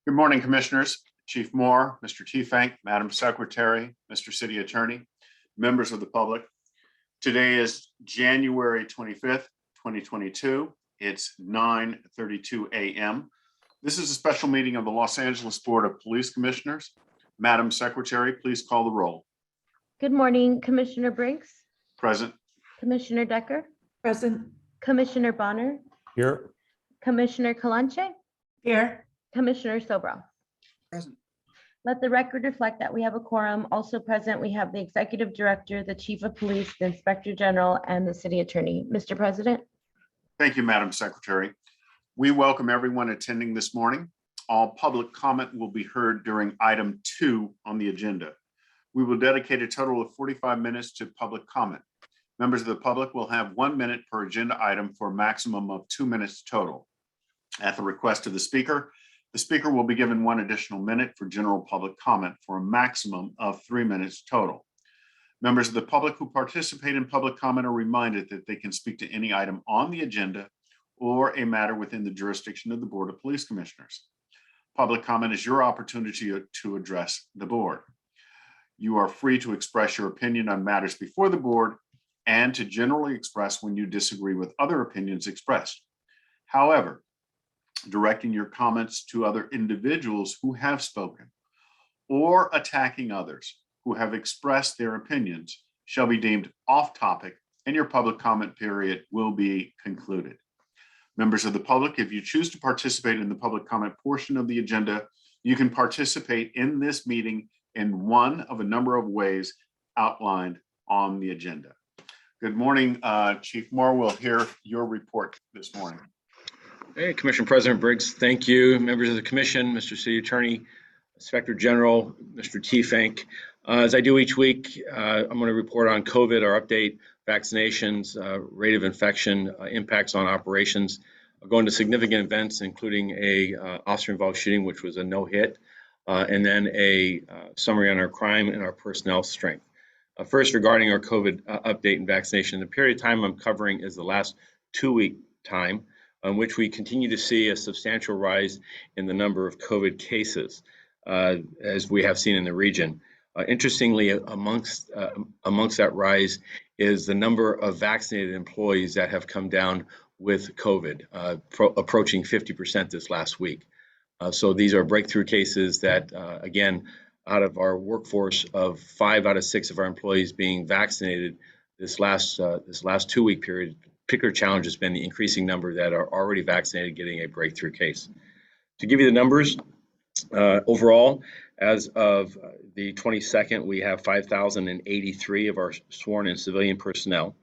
Good morning, Commissioners. Chief Moore, Mr. Tiefank, Madam Secretary, Mr. City Attorney, members of the public. Today is January 25th, 2022. It's 9:32 a.m. This is a special meeting of the Los Angeles Board of Police Commissioners. Madam Secretary, please call the roll. Good morning, Commissioner Briggs. Present. Commissioner Decker. Present. Commissioner Bonner. Here. Commissioner Kalanche. Here. Commissioner Sobrow. Present. Let the record reflect that we have a quorum. Also present, we have the Executive Director, the Chief of Police, the Inspector General, and the City Attorney. Mr. President. Thank you, Madam Secretary. We welcome everyone attending this morning. All public comment will be heard during item 2 on the agenda. We will dedicate a total of 45 minutes to public comment. Members of the public will have 1 minute per agenda item for a maximum of 2 minutes total. At the request of the speaker will be given 1 additional minute for general public comment for a maximum of 3 minutes total. Members of the public who participate in public comment are reminded that they can speak to any item on the agenda or a matter within the jurisdiction of the Board of Police Commissioners. Public comment is your opportunity to address the board. You are free to express your opinion on matters before the board and to generally express when you disagree with other opinions expressed. However, directing your comments to other individuals who have spoken or attacking others who have expressed their opinions shall be deemed off topic and your public comment period will be concluded. Members of the public, if you choose to participate in the public comment portion of the agenda, you can participate in this meeting in one of a number of ways outlined on the agenda. Good morning, Chief Moore. We'll hear your report this morning. Hey, Commissioner President Briggs, thank you. Members of the Commission, Mr. City Attorney, Inspector General, Mr. Tiefank. As I do each week, I'm going to report on COVID, our update, vaccinations, rate of infection, impacts on operations. I'll go into significant events, including a officer-involved shooting, which was a no-hit, and then a summary on our crime and our personnel strength. First, regarding our COVID update and vaccination, the period of time I'm covering is the last 2-week time, on which we continue to see a substantial rise in the number of COVID cases, as we have seen in the region. Interestingly, amongst that rise is the number of vaccinated employees that have come down with COVID, approaching 50% this last week. So these are breakthrough cases that, again, out of our workforce of 5 out of 6 of our employees being vaccinated this last 2-week period, particular challenge has been the increasing number that are already vaccinated getting a breakthrough case. To give you the numbers, overall, as of the 22nd, we have 5,083 of our sworn and civilian personnel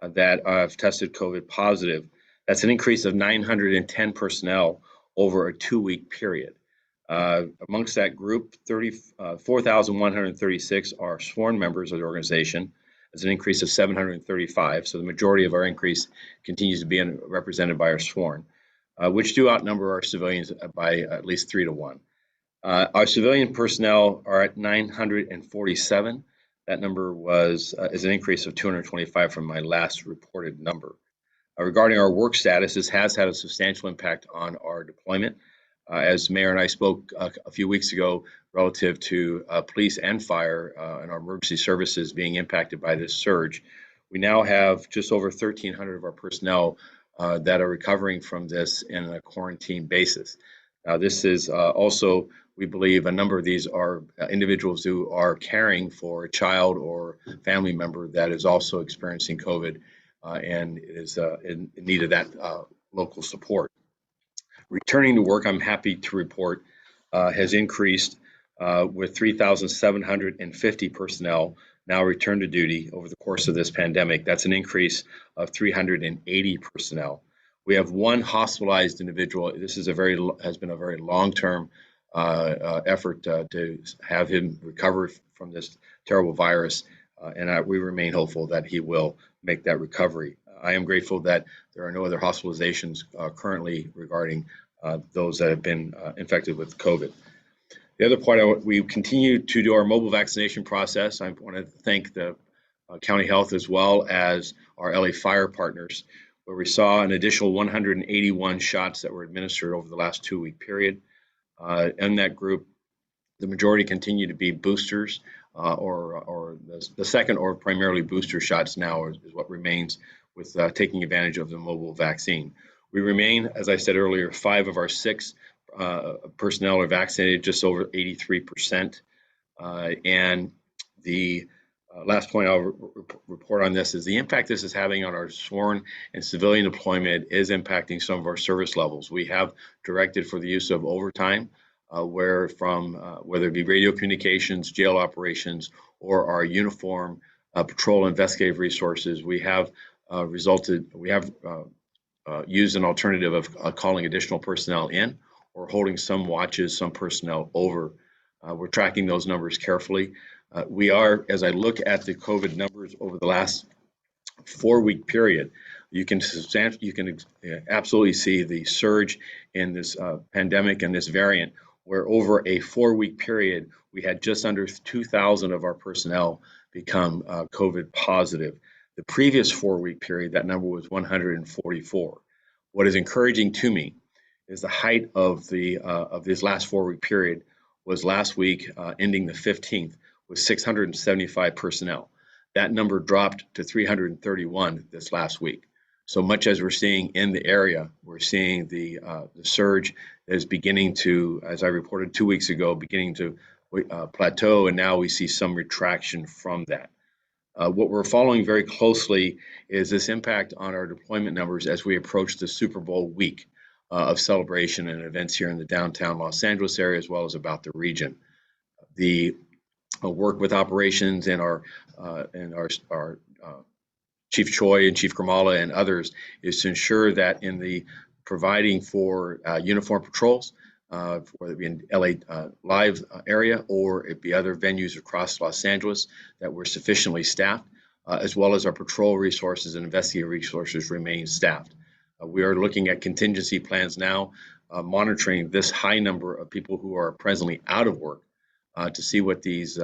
that have tested COVID positive. That's an increase of 910 personnel over a 2-week period. Amongst that group, 4,136 are sworn members of the organization. It's an increase of 735. So the majority of our increase continues to be represented by our sworn, which do outnumber our civilians by at least 3 to 1. Our civilian personnel are at 947. That number is an increase of 225 from my last reported number. Regarding our work status, this has had a substantial impact on our deployment. As Mayor and I spoke a few weeks ago relative to police and fire and our emergency services being impacted by this surge, we now have just over 1,300 of our personnel that are recovering from this in a quarantine basis. Now, this is also, we believe, a number of these are individuals who are caring for a child or family member that is also experiencing COVID and is in need of that local support. Returning to work, I'm happy to report, has increased with 3,750 personnel now returned to duty over the course of this pandemic. That's an increase of 380 personnel. We have 1 hospitalized individual. This is has been a very long-term effort to have him recover from this terrible virus, and we remain hopeful that he will make that recovery. I am grateful that there are no other hospitalizations currently regarding those that have been infected with COVID. The other part, we continue to do our mobile vaccination process. I want to thank the county health as well as our LA Fire partners, where we saw an additional 181 shots that were administered over the last 2-week period. In that group, the majority continue to be boosters or the second or primarily booster shots now is what remains with taking advantage of the mobile vaccine. We remain, as I said earlier, 5 of our 6 personnel are vaccinated, just over 83%. And the last point I'll report on this is the impact this is having on our sworn and civilian deployment is impacting some of our service levels. We have directed for the use of overtime, whether it be radio communications, jail operations, or our uniform patrol investigative resources. We have used an alternative of calling additional personnel in or holding some watches, some personnel over. We're tracking those numbers carefully. We are, as I look at the COVID numbers over the last 4-week period, you can absolutely see the surge in this pandemic and this variant, where over a 4-week period, we had just under 2,000 of our personnel become COVID positive. The previous 4-week period, that number was 144. What is encouraging to me is the height of this last 4-week period was last week, ending the 15th, with 675 personnel. That number dropped to 331 this last week. So much as we're seeing in the area, we're seeing the surge is beginning to, as I reported 2 weeks ago, beginning to plateau, and now we see some retraction from that. What we're following very closely is this impact on our deployment numbers as we approach the Super Bowl week of celebration and events here in the downtown Los Angeles area, as well as about the region. The work with operations and our Chief Choi and Chief Gramala and others is to ensure that in the providing for uniform patrols, whether it be in LA Live area or it be other venues across Los Angeles, that we're sufficiently staffed, as well as our patrol resources and investigative resources remain staffed. We are looking at contingency plans now, monitoring this high number of people who are presently out of work to see what these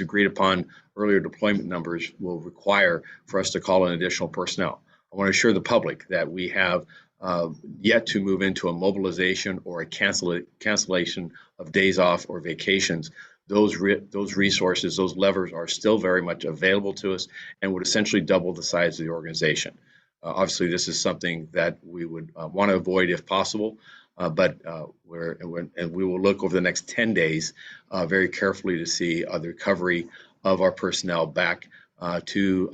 agreed upon earlier deployment numbers will require for us to call in additional personnel. I want to assure the public that we have yet to move into a mobilization or a cancellation of days off or vacations. Those resources, those levers are still very much available to us and would essentially double the size of the organization. Obviously, this is something that we would want to avoid if possible, but we will look over the next 10 days very carefully to see the recovery of our personnel back to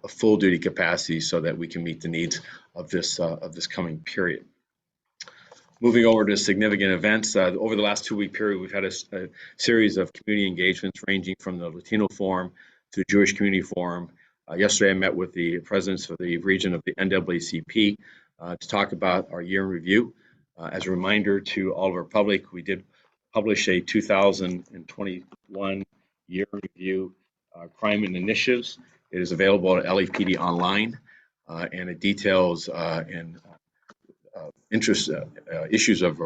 a full duty capacity so that we can meet the needs of this coming period. Moving over to significant events, over the last 2-week period, we've had a series of community engagements ranging from the Latino Forum to the Jewish Community Forum. Yesterday, I met with the presidents of the region of the NAACP to talk about our year in review. As a reminder to all of our public, we did publish a 2021 year in review crime and initiatives. It is available at LAPD online, and it details issues of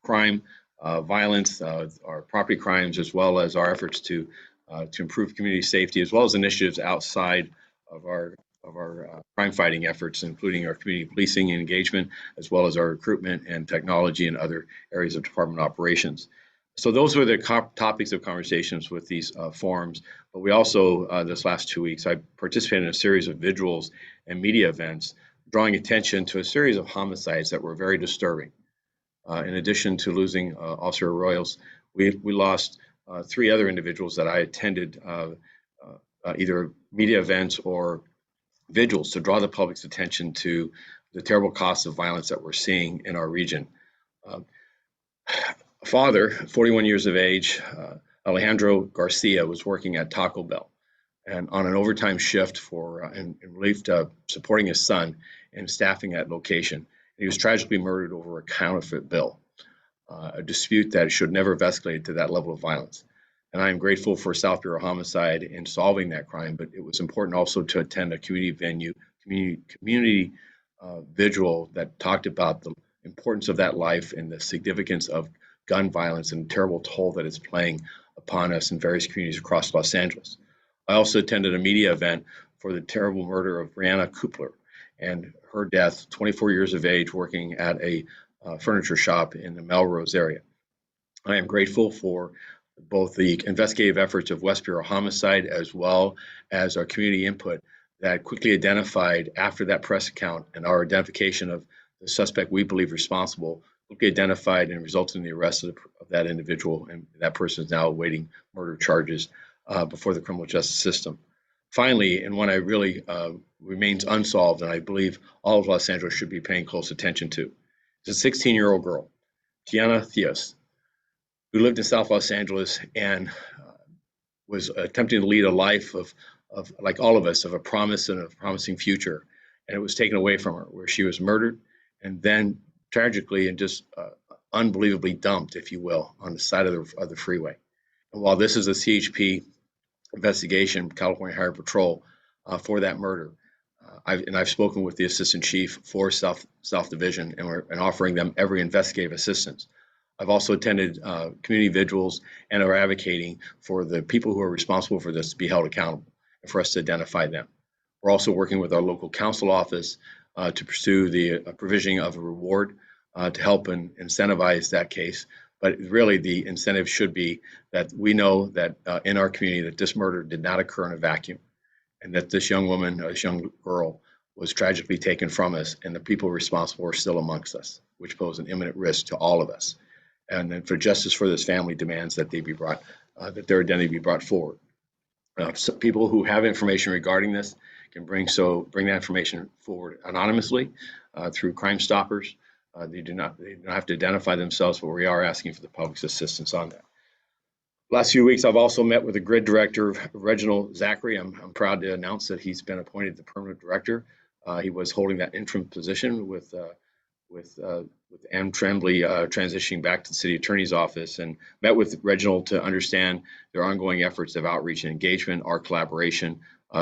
crime, violence, our property crimes, as well as our efforts to improve community safety, as well as initiatives outside of our crime fighting efforts, including our community policing and engagement, as well as our recruitment and technology and other areas of department operations. So those were the topics of conversations with these forums. But we also, this last 2 weeks, I participated in a series of vigils and media events, drawing attention to a series of homicides that were very disturbing. In addition to losing Officer Arroyos, we lost 3 other individuals that I attended either media events or vigils to draw the public's attention to the terrible costs of violence that we're seeing in our region. A father, 41 years of age, Alejandro Garcia, was working at Taco Bell and on an overtime shift in relief to supporting his son and staffing that location. He was tragically murdered over a counterfeit bill, a dispute that should never have escalated to that level of violence. And I am grateful for South Bureau Homicide in solving that crime, but it was important also to attend a community vigil that talked about the importance of that life and the significance of gun violence and the terrible toll that it's playing upon us in various communities across Los Angeles. I also attended a media event for the terrible murder of Brianna Kupler and her death, 24 years of age, working at a furniture shop in the Melrose area. I am grateful for both the investigative efforts of West Bureau Homicide as well as our community input that quickly identified after that press account and our identification of the suspect we believe responsible, quickly identified and resulted in the arrest of that individual, and that person is now awaiting murder charges before the criminal justice system. Finally, and one I really remains unsolved, and I believe all of Los Angeles should be paying close attention to, is a 16-year-old girl, Tiana Theos, who lived in South Los Angeles and was attempting to lead a life of like all of us, of a promise and a promising future. And it was taken away from her, where she was murdered and then tragically and just unbelievably dumped, if you will, on the side of the freeway. And while this is a CHP investigation, California Highway Patrol, for that murder, I've spoken with the assistant chief for South Division and offering them every investigative assistance. I've also attended community vigils and are advocating for the people who are responsible for this to be held accountable and for us to identify them. We're also working with our local council office to pursue the provisioning of a reward to help and incentivize that case. But really the incentive should be that we know that in our community that this murder did not occur in a vacuum, and that this young woman, this young girl, was tragically taken from us, and the people responsible are still amongst us, which pose an imminent risk to all of us. And then for justice for this family demands that they be brought, that their identity be brought forward. So people who have information regarding this can bring that information forward anonymously through Crime Stoppers. They do not have to identify themselves, but we are asking for the public's assistance on that. Last few weeks, I've also met with the grid director, Reginald Zachary. I'm proud to announce that he's been appointed the permanent director. He was holding that interim position with Ann Tremblay transitioning back to the city attorney's office, and met with Reginald to understand their ongoing efforts of outreach and engagement, our collaboration.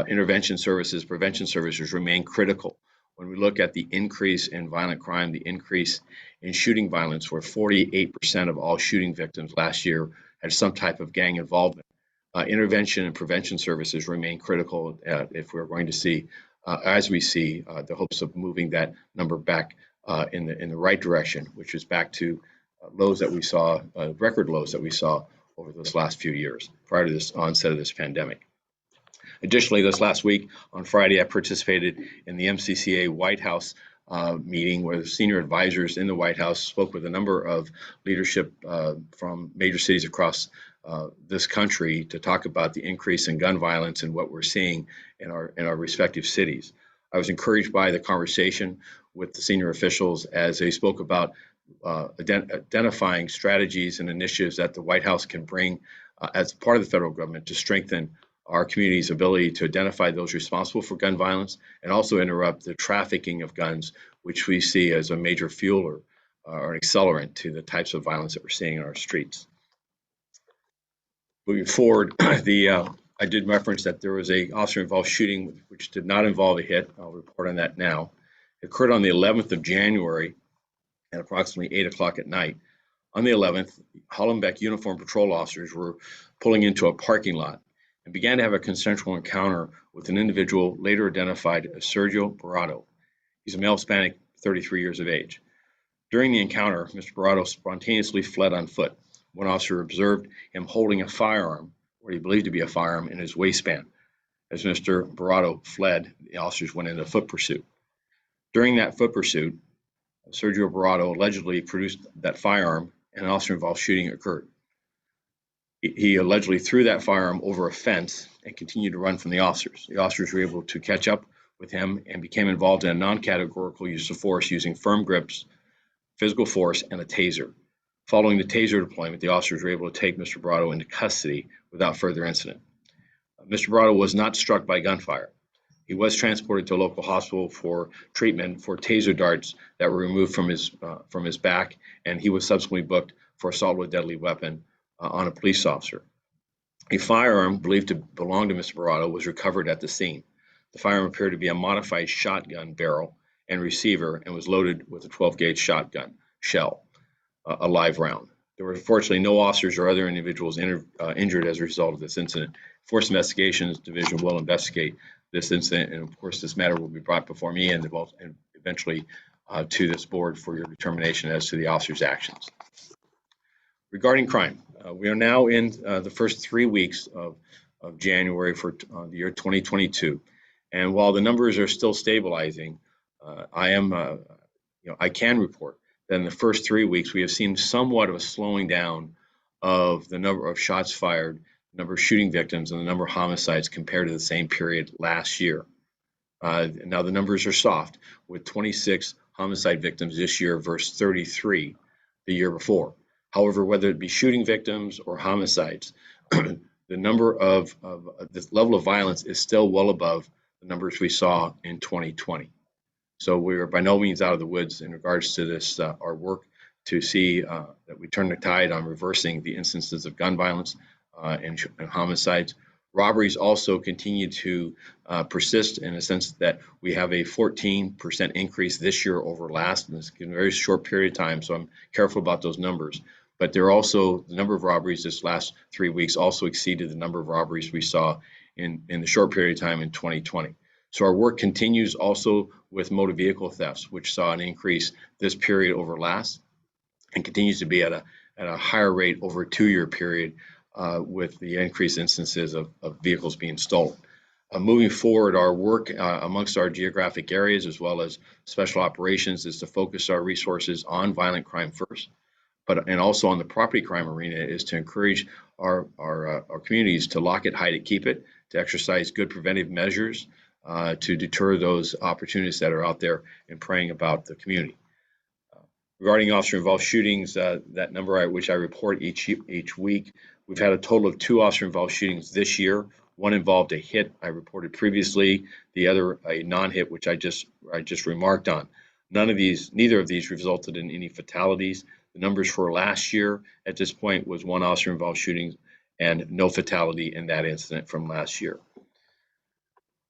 Intervention services, prevention services remain critical. When we look at the increase in violent crime, the increase in shooting violence, where 48% of all shooting victims last year had some type of gang involvement, intervention and prevention services remain critical if we're going to see, as we see, the hopes of moving that number back in the right direction, which is back to lows that we saw, record lows that we saw over those last few years prior to this onset of this pandemic. Additionally, this last week on Friday, I participated in the MCCA White House meeting where the senior advisors in the White House spoke with a number of leadership from major cities across this country to talk about the increase in gun violence and what we're seeing in our respective cities. I was encouraged by the conversation with the senior officials as they spoke about identifying strategies and initiatives that the White House can bring as part of the federal government to strengthen our community's ability to identify those responsible for gun violence and also interrupt the trafficking of guns, which we see as a major fueler or an accelerant to the types of violence that we're seeing in our streets. Moving forward, I did reference that there was a officer-involved shooting which did not involve a hit. I'll report on that now. It occurred on the 11th of January at approximately 8 o'clock at night. On the 11th, Hollenbeck uniformed patrol officers were pulling into a parking lot and began to have a consensual encounter with an individual later identified as Sergio Barado. He's a male Hispanic, 33 years of age. During the encounter, Mr. Barado spontaneously fled on foot. One officer observed him holding a firearm, what he believed to be a firearm, in his waistband. As Mr. Barado fled, the officers went into foot pursuit. During that foot pursuit, Sergio Barado allegedly produced that firearm and an officer-involved shooting occurred. He allegedly threw that firearm over a fence and continued to run from the officers. The officers were able to catch up with him and became involved in a non-categorical use of force using firm grips, physical force, and a taser. Following the taser deployment, the officers were able to take Mr. Barado into custody without further incident. Mr. Barado was not struck by gunfire. He was transported to a local hospital for treatment for taser darts that were removed from his back, and he was subsequently booked for assault with a deadly weapon on a police officer. A firearm believed to belong to Mr. Barado was recovered at the scene. The firearm appeared to be a modified shotgun barrel and receiver and was loaded with a 12-gauge shotgun shell, a live round. There were fortunately no officers or other individuals injured as a result of this incident. Force Investigations Division will investigate this incident, and of course this matter will be brought before me and eventually to this board for your determination as to the officer's actions. Regarding crime, we are now in the first 3 weeks of January for the year 2022. And while the numbers are still stabilizing, I can report that in the first 3 weeks, we have seen somewhat of a slowing down of the number of shots fired, number of shooting victims, and the number of homicides compared to the same period last year. Now the numbers are soft, with 26 homicide victims this year versus 33 the year before. However, whether it be shooting victims or homicides, the number of this level of violence is still well above the numbers we saw in 2020. So we are by no means out of the woods in regards to this, our work to see that we turn the tide on reversing the instances of gun violence and homicides. Robberies also continue to persist in a sense that we have a 14% increase this year over last, and it's in a very short period of time, so I'm careful about those numbers. But there are also, the number of robberies this last 3 weeks also exceeded the number of robberies we saw in the short period of time in 2020. So our work continues also with motor vehicle thefts, which saw an increase this period over last and continues to be at a higher rate over a 2-year period with the increased instances of vehicles being stolen. Moving forward, our work amongst our geographic areas as well as special operations is to focus our resources on violent crime first, and also on the property crime arena is to encourage our communities to lock it, hide it, keep it, to exercise good preventive measures to deter those opportunities that are out there and preying about the community. Regarding officer-involved shootings, that number which I report each week, we've had a total of 2 officer-involved shootings this year. One involved a hit I reported previously, the other a non-hit, which I just remarked on. Neither of these resulted in any fatalities. The numbers for last year at this point was 1 officer-involved shooting and no fatality in that incident from last year.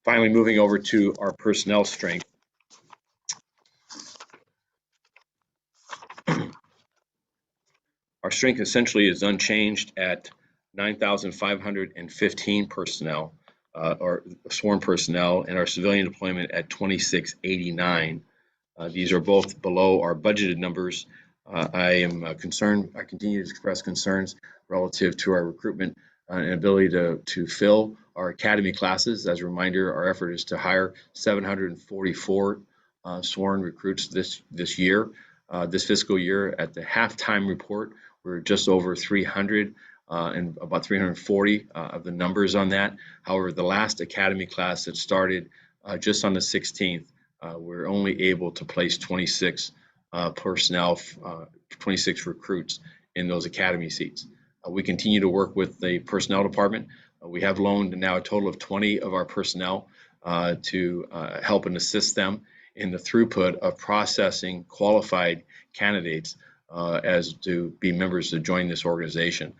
Finally, moving over to our personnel strength. Our strength essentially is unchanged at 9,515 personnel, or sworn personnel, and our civilian deployment at 2,689. These are both below our budgeted numbers. I am concerned, I continue to express concerns relative to our recruitment and ability to fill our academy classes. As a reminder, our effort is to hire 744 sworn recruits this year. This fiscal year, at the halftime report, we're just over 300 and about 340 of the numbers on that. However, the last academy class that started just on the 16th, we're only able to place 26 personnel, 26 recruits in those academy seats. We continue to work with the personnel department. We have loaned now a total of 20 of our personnel to help and assist them in the throughput of processing qualified candidates as to be members to join this organization.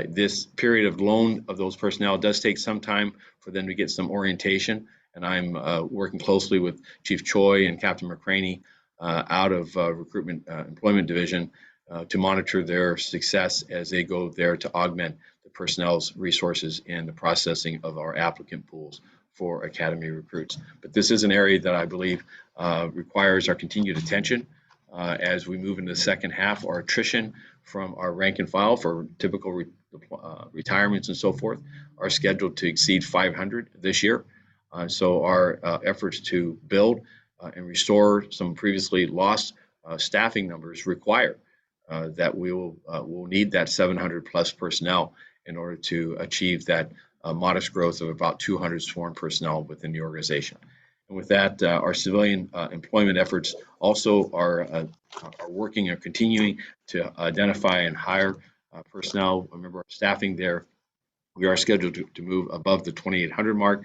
This period of loan of those personnel does take some time for them to get some orientation, and I'm working closely with Chief Choi and Captain McCraney out of Recruitment Employment Division to monitor their success as they go there to augment the personnel's resources in the processing of our applicant pools for academy recruits. But this is an area that I believe requires our continued attention as we move into the second half. Our attrition from our rank and file for typical retirements and so forth are scheduled to exceed 500 this year. So our efforts to build and restore some previously lost staffing numbers require that we'll need that 700 plus personnel in order to achieve that modest growth of about 200 sworn personnel within the organization. And with that, our civilian employment efforts also are working and continuing to identify and hire personnel. Remember, our staffing there, we are scheduled to move above the 2,800 mark.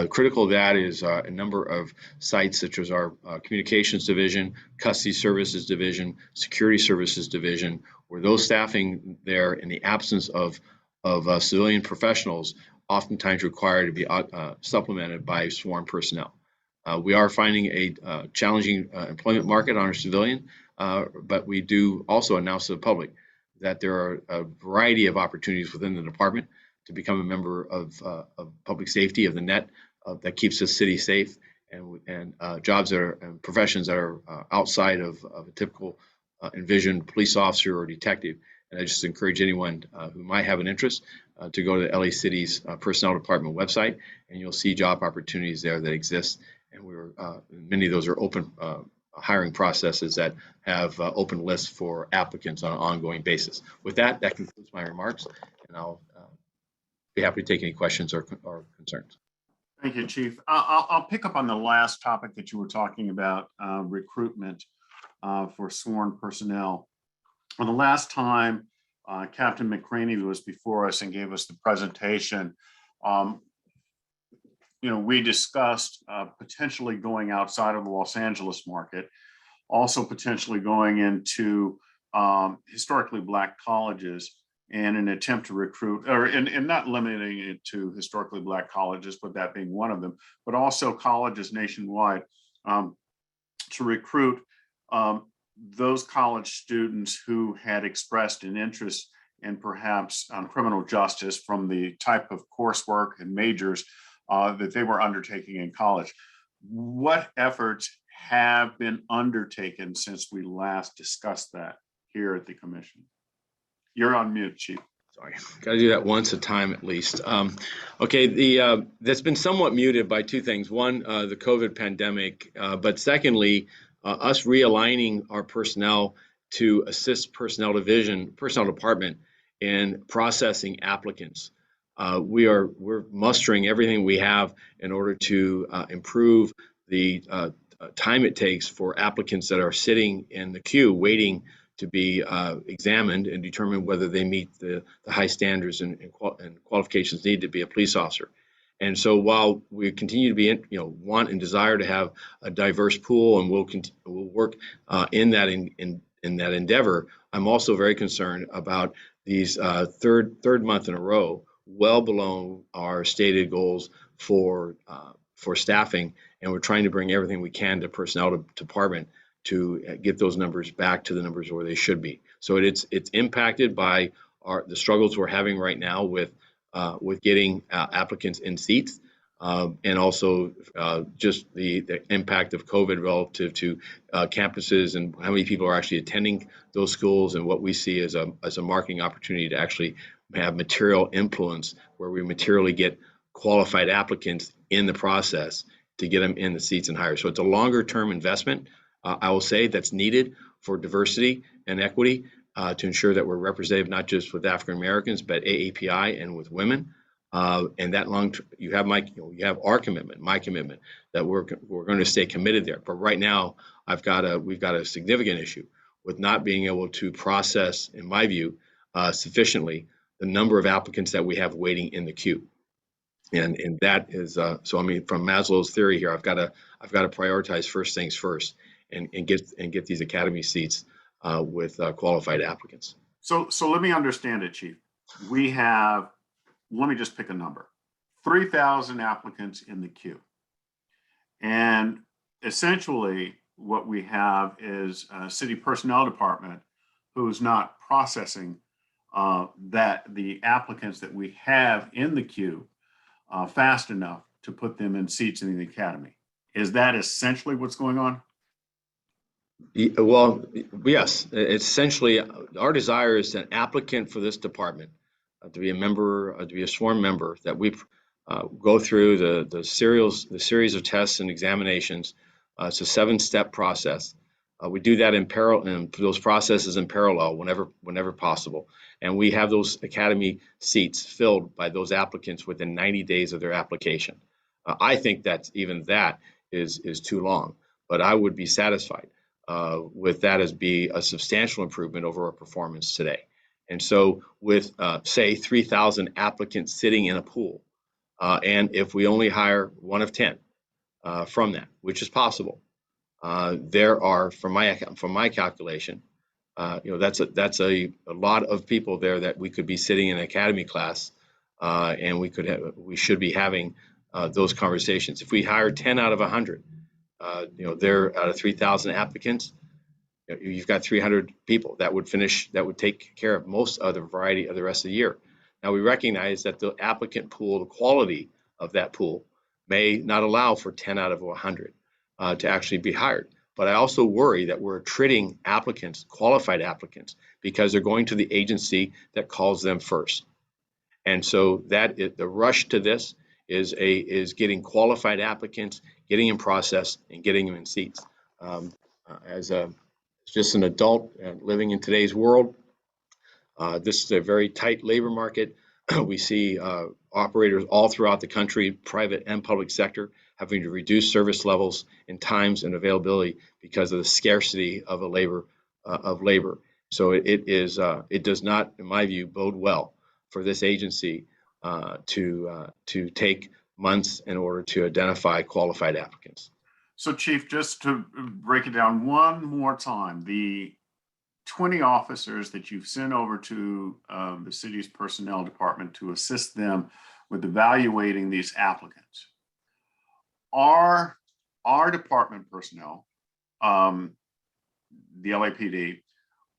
Critical to that is a number of sites such as our communications division, custody services division, security services division, where those staffing there in the absence of civilian professionals oftentimes require to be supplemented by sworn personnel. We are finding a challenging employment market on our civilian, but we do also announce to the public that there are a variety of opportunities within the department to become a member of public safety, of the net that keeps the city safe, and jobs that are and professions that are outside of a typical envisioned police officer or detective, And I just encourage anyone who might have an interest to go to the LA City's Personnel Department website, and you'll see job opportunities there that exist. And many of those are open hiring processes that have open lists for applicants on an ongoing basis. With that, that concludes my remarks, and I'll be happy to take any questions or concerns. Thank you, Chief. I'll pick up on the last topic that you were talking about, recruitment for sworn personnel. On the last time Captain McCraney was before us and gave us the presentation, we discussed potentially going outside of the Los Angeles market, also potentially going into historically Black colleges in an attempt to recruit, and not limiting it to historically Black colleges, but that being one of them, but also colleges nationwide to recruit those college students who had expressed an interest in perhaps criminal justice from the type of coursework and majors that they were undertaking in college. What efforts have been undertaken since we last discussed that here at the commission? You're on mute, Chief. Sorry, got to do that once a time at least. Okay, that's been somewhat muted by two things. One, the COVID pandemic, but secondly, us realigning our personnel to assist personnel department in processing applicants. We're mustering everything we have in order to improve the time it takes for applicants that are sitting in the queue waiting to be examined and determine whether they meet the high standards and qualifications needed to be a police officer. And so while we continue to be, want and desire to have a diverse pool, and we'll work in that endeavor, I'm also very concerned about these third month in a row, well below our stated goals for staffing, and we're trying to bring everything we can to personnel department to get those numbers back to the numbers where they should be. So it's impacted by the struggles we're having right now with getting applicants in seats, and also just the impact of COVID relative to campuses and how many people are actually attending those schools, and what we see as a marketing opportunity to actually have material influence where we materially get qualified applicants in the process to get them in the seats and hire. So it's a longer term investment, I will say, that's needed for diversity and equity, to ensure that we're representative not just with African Americans, but AAPI and with women. And that you have our commitment, my commitment, that we're going to stay committed there. But right now, we've got a significant issue with not being able to process, in my view, sufficiently the number of applicants that we have waiting in the queue. And that is so. I mean, from Maslow's theory here, I've got to prioritize first things first, and get these academy seats with qualified applicants. So let me understand it, Chief. We have, let me just pick a number, 3,000 applicants in the queue. And essentially what we have is a city personnel department who's not processing the applicants that we have in the queue fast enough to put them in seats in the academy. Is that essentially what's going on? Well, yes. It's essentially our desire is an applicant for this department to be a member, to be a sworn member, that we go through the series of tests and examinations. It's a 7-step process. We do that in parallel, and those processes in parallel whenever possible. And we have those academy seats filled by those applicants within 90 days of their application. I think that is too long, but I would be satisfied with that as be a substantial improvement over our performance today. And so with, say, 3,000 applicants sitting in a pool, and if we only hire 1 of 10 from that, which is possible, there are, from my calculation, that's a lot of people there that we could be sitting in an academy class, and we should be having those conversations. If we hire 10 out of 100, they're out of 3,000 applicants, you've got 300 people that would take care of most of the variety of the rest of the year. Now, we recognize that the applicant pool, the quality of that pool, may not allow for 10 out of 100 to actually be hired. But I also worry that we're treating applicants, qualified applicants, because they're going to the agency that calls them first. And so the rush to this is getting qualified applicants, getting in process, and getting them in seats. As just an adult living in today's world, this is a very tight labor market. We see operators all throughout the country, private and public sector, having to reduce service levels and times and availability because of the scarcity of labor. So it does not, in my view, bode well for this agency to take months in order to identify qualified applicants. So Chief, just to break it down one more time, the 20 officers that you've sent over to the city's personnel department to assist them with evaluating these applicants. Are our department personnel, the LAPD,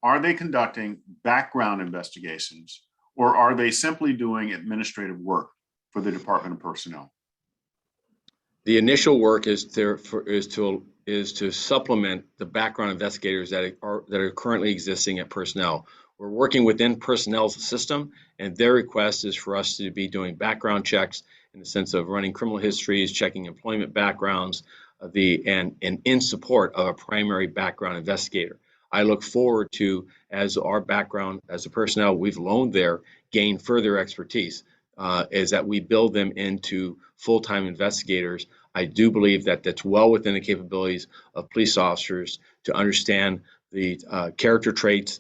are they conducting background investigations, or are they simply doing administrative work for the Department of Personnel? The initial work is to supplement the background investigators that are currently existing at personnel. We're working within personnel's system, and their request is for us to be doing background checks in the sense of running criminal histories, checking employment backgrounds, and in support of a primary background investigator. I look forward to, as our background as a personnel we've loaned there gain further expertise, is that we build them into full-time investigators. I do believe that that's well within the capabilities of police officers to understand the character traits,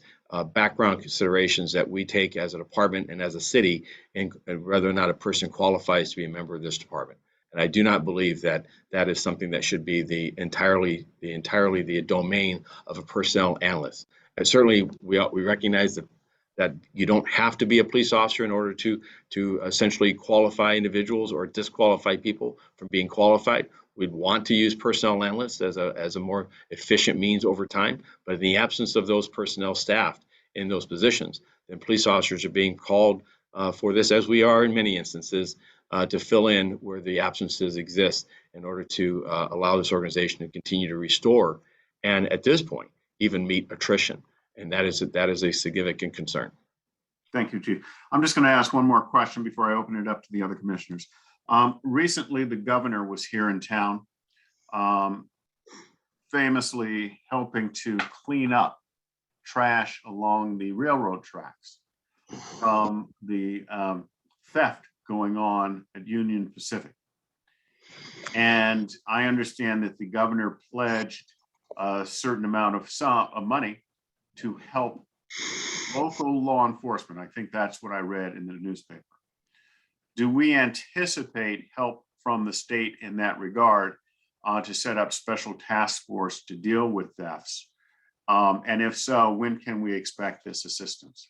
background considerations that we take as a department and as a city, and whether or not a person qualifies to be a member of this department. And I do not believe that that is something that should be the entirely the domain of a personnel analyst. And certainly we recognize that you don't have to be a police officer in order to essentially qualify individuals or disqualify people from being qualified. We'd want to use personnel analysts as a more efficient means over time, but in the absence of those personnel staff in those positions, then police officers are being called for this, as we are in many instances, to fill in where the absences exist in order to allow this organization to continue to restore and, at this point, even meet attrition. And that is a significant concern. Thank you, Chief. I'm just going to ask one more question before I open it up to the other commissioners. Recently, the governor was here in town, famously helping to clean up trash along the railroad tracks from the theft going on at Union Pacific. And I understand that the governor pledged a certain amount of money to help local law enforcement. I think that's what I read in the newspaper. Do we anticipate help from the state in that regard to set up special task force to deal with thefts? And if so, when can we expect this assistance?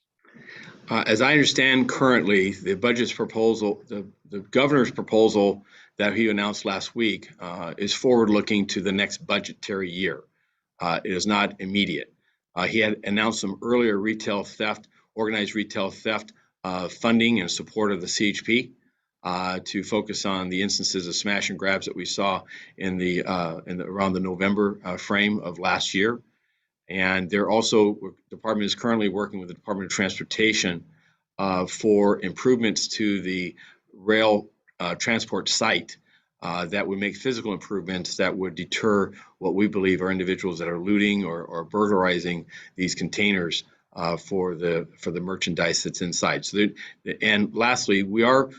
As I understand currently, the budget's proposal, the governor's proposal that he announced last week is forward-looking to the next budgetary year. It is not immediate. He had announced some earlier organized retail theft funding and support of the CHP to focus on the instances of smash and grabs that we saw in around the November frame of last year. And the department is currently working with the Department of Transportation for improvements to the rail transport site that would make physical improvements that would deter what we believe are individuals that are looting or burglarizing these containers for the merchandise that's inside. And lastly, we'll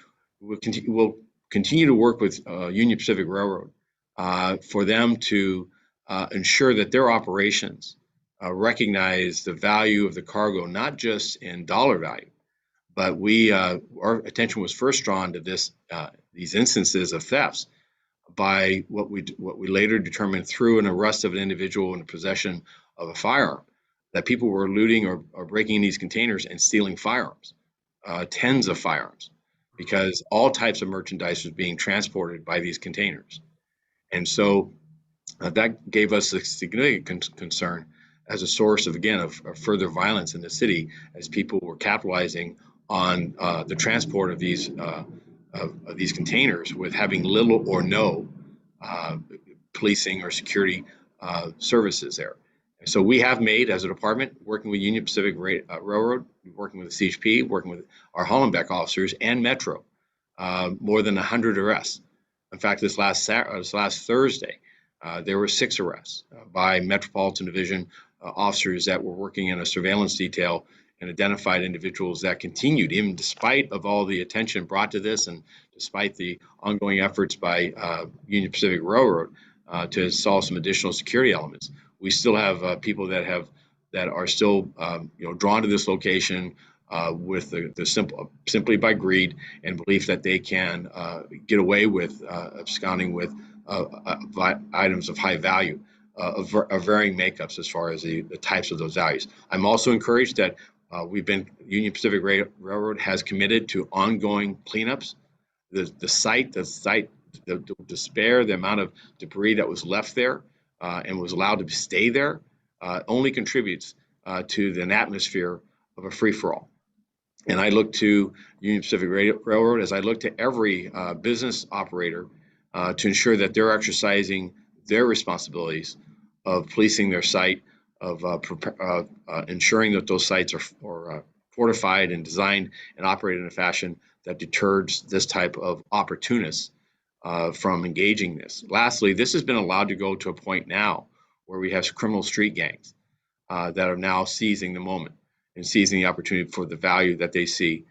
continue to work with Union Pacific Railroad for them to ensure that their operations recognize the value of the cargo, not just in dollar value, but our attention was first drawn to these instances of thefts by what we later determined through an arrest of an individual in possession of a firearm, that people were looting or breaking these containers and stealing firearms, tens of firearms, because all types of merchandise was being transported by these containers. And so that gave us a significant concern as a source of further violence in the city, as people were capitalizing on the transport of these containers with having little or no policing or security services there. And so we have made, as a department, working with Union Pacific Railroad, working with the CHP, working with our Hollenbeck officers and Metro, more than 100 arrests. In fact, this last Thursday, there were 6 arrests by Metropolitan Division officers that were working in a surveillance detail and identified individuals that continued, even despite of all the attention brought to this and despite the ongoing efforts by Union Pacific Railroad to solve some additional security elements. We still have people that are still drawn to this location with simply by greed and belief that they can get away with absconding with items of high value of varying makeups as far as the types of those values. I'm also encouraged that Union Pacific Railroad has committed to ongoing cleanups. The despair, the amount of debris that was left there and was allowed to stay there only contributes to an atmosphere of a free-for-all. And I look to Union Pacific Railroad, as I look to every business operator, to ensure that they're exercising their responsibilities of policing their site, of ensuring that those sites are fortified and designed and operated in a fashion that deters this type of opportunists from engaging this. Lastly, this has been allowed to go to a point now where we have criminal street gangs that are now seizing the moment and seizing the opportunity for the value that they see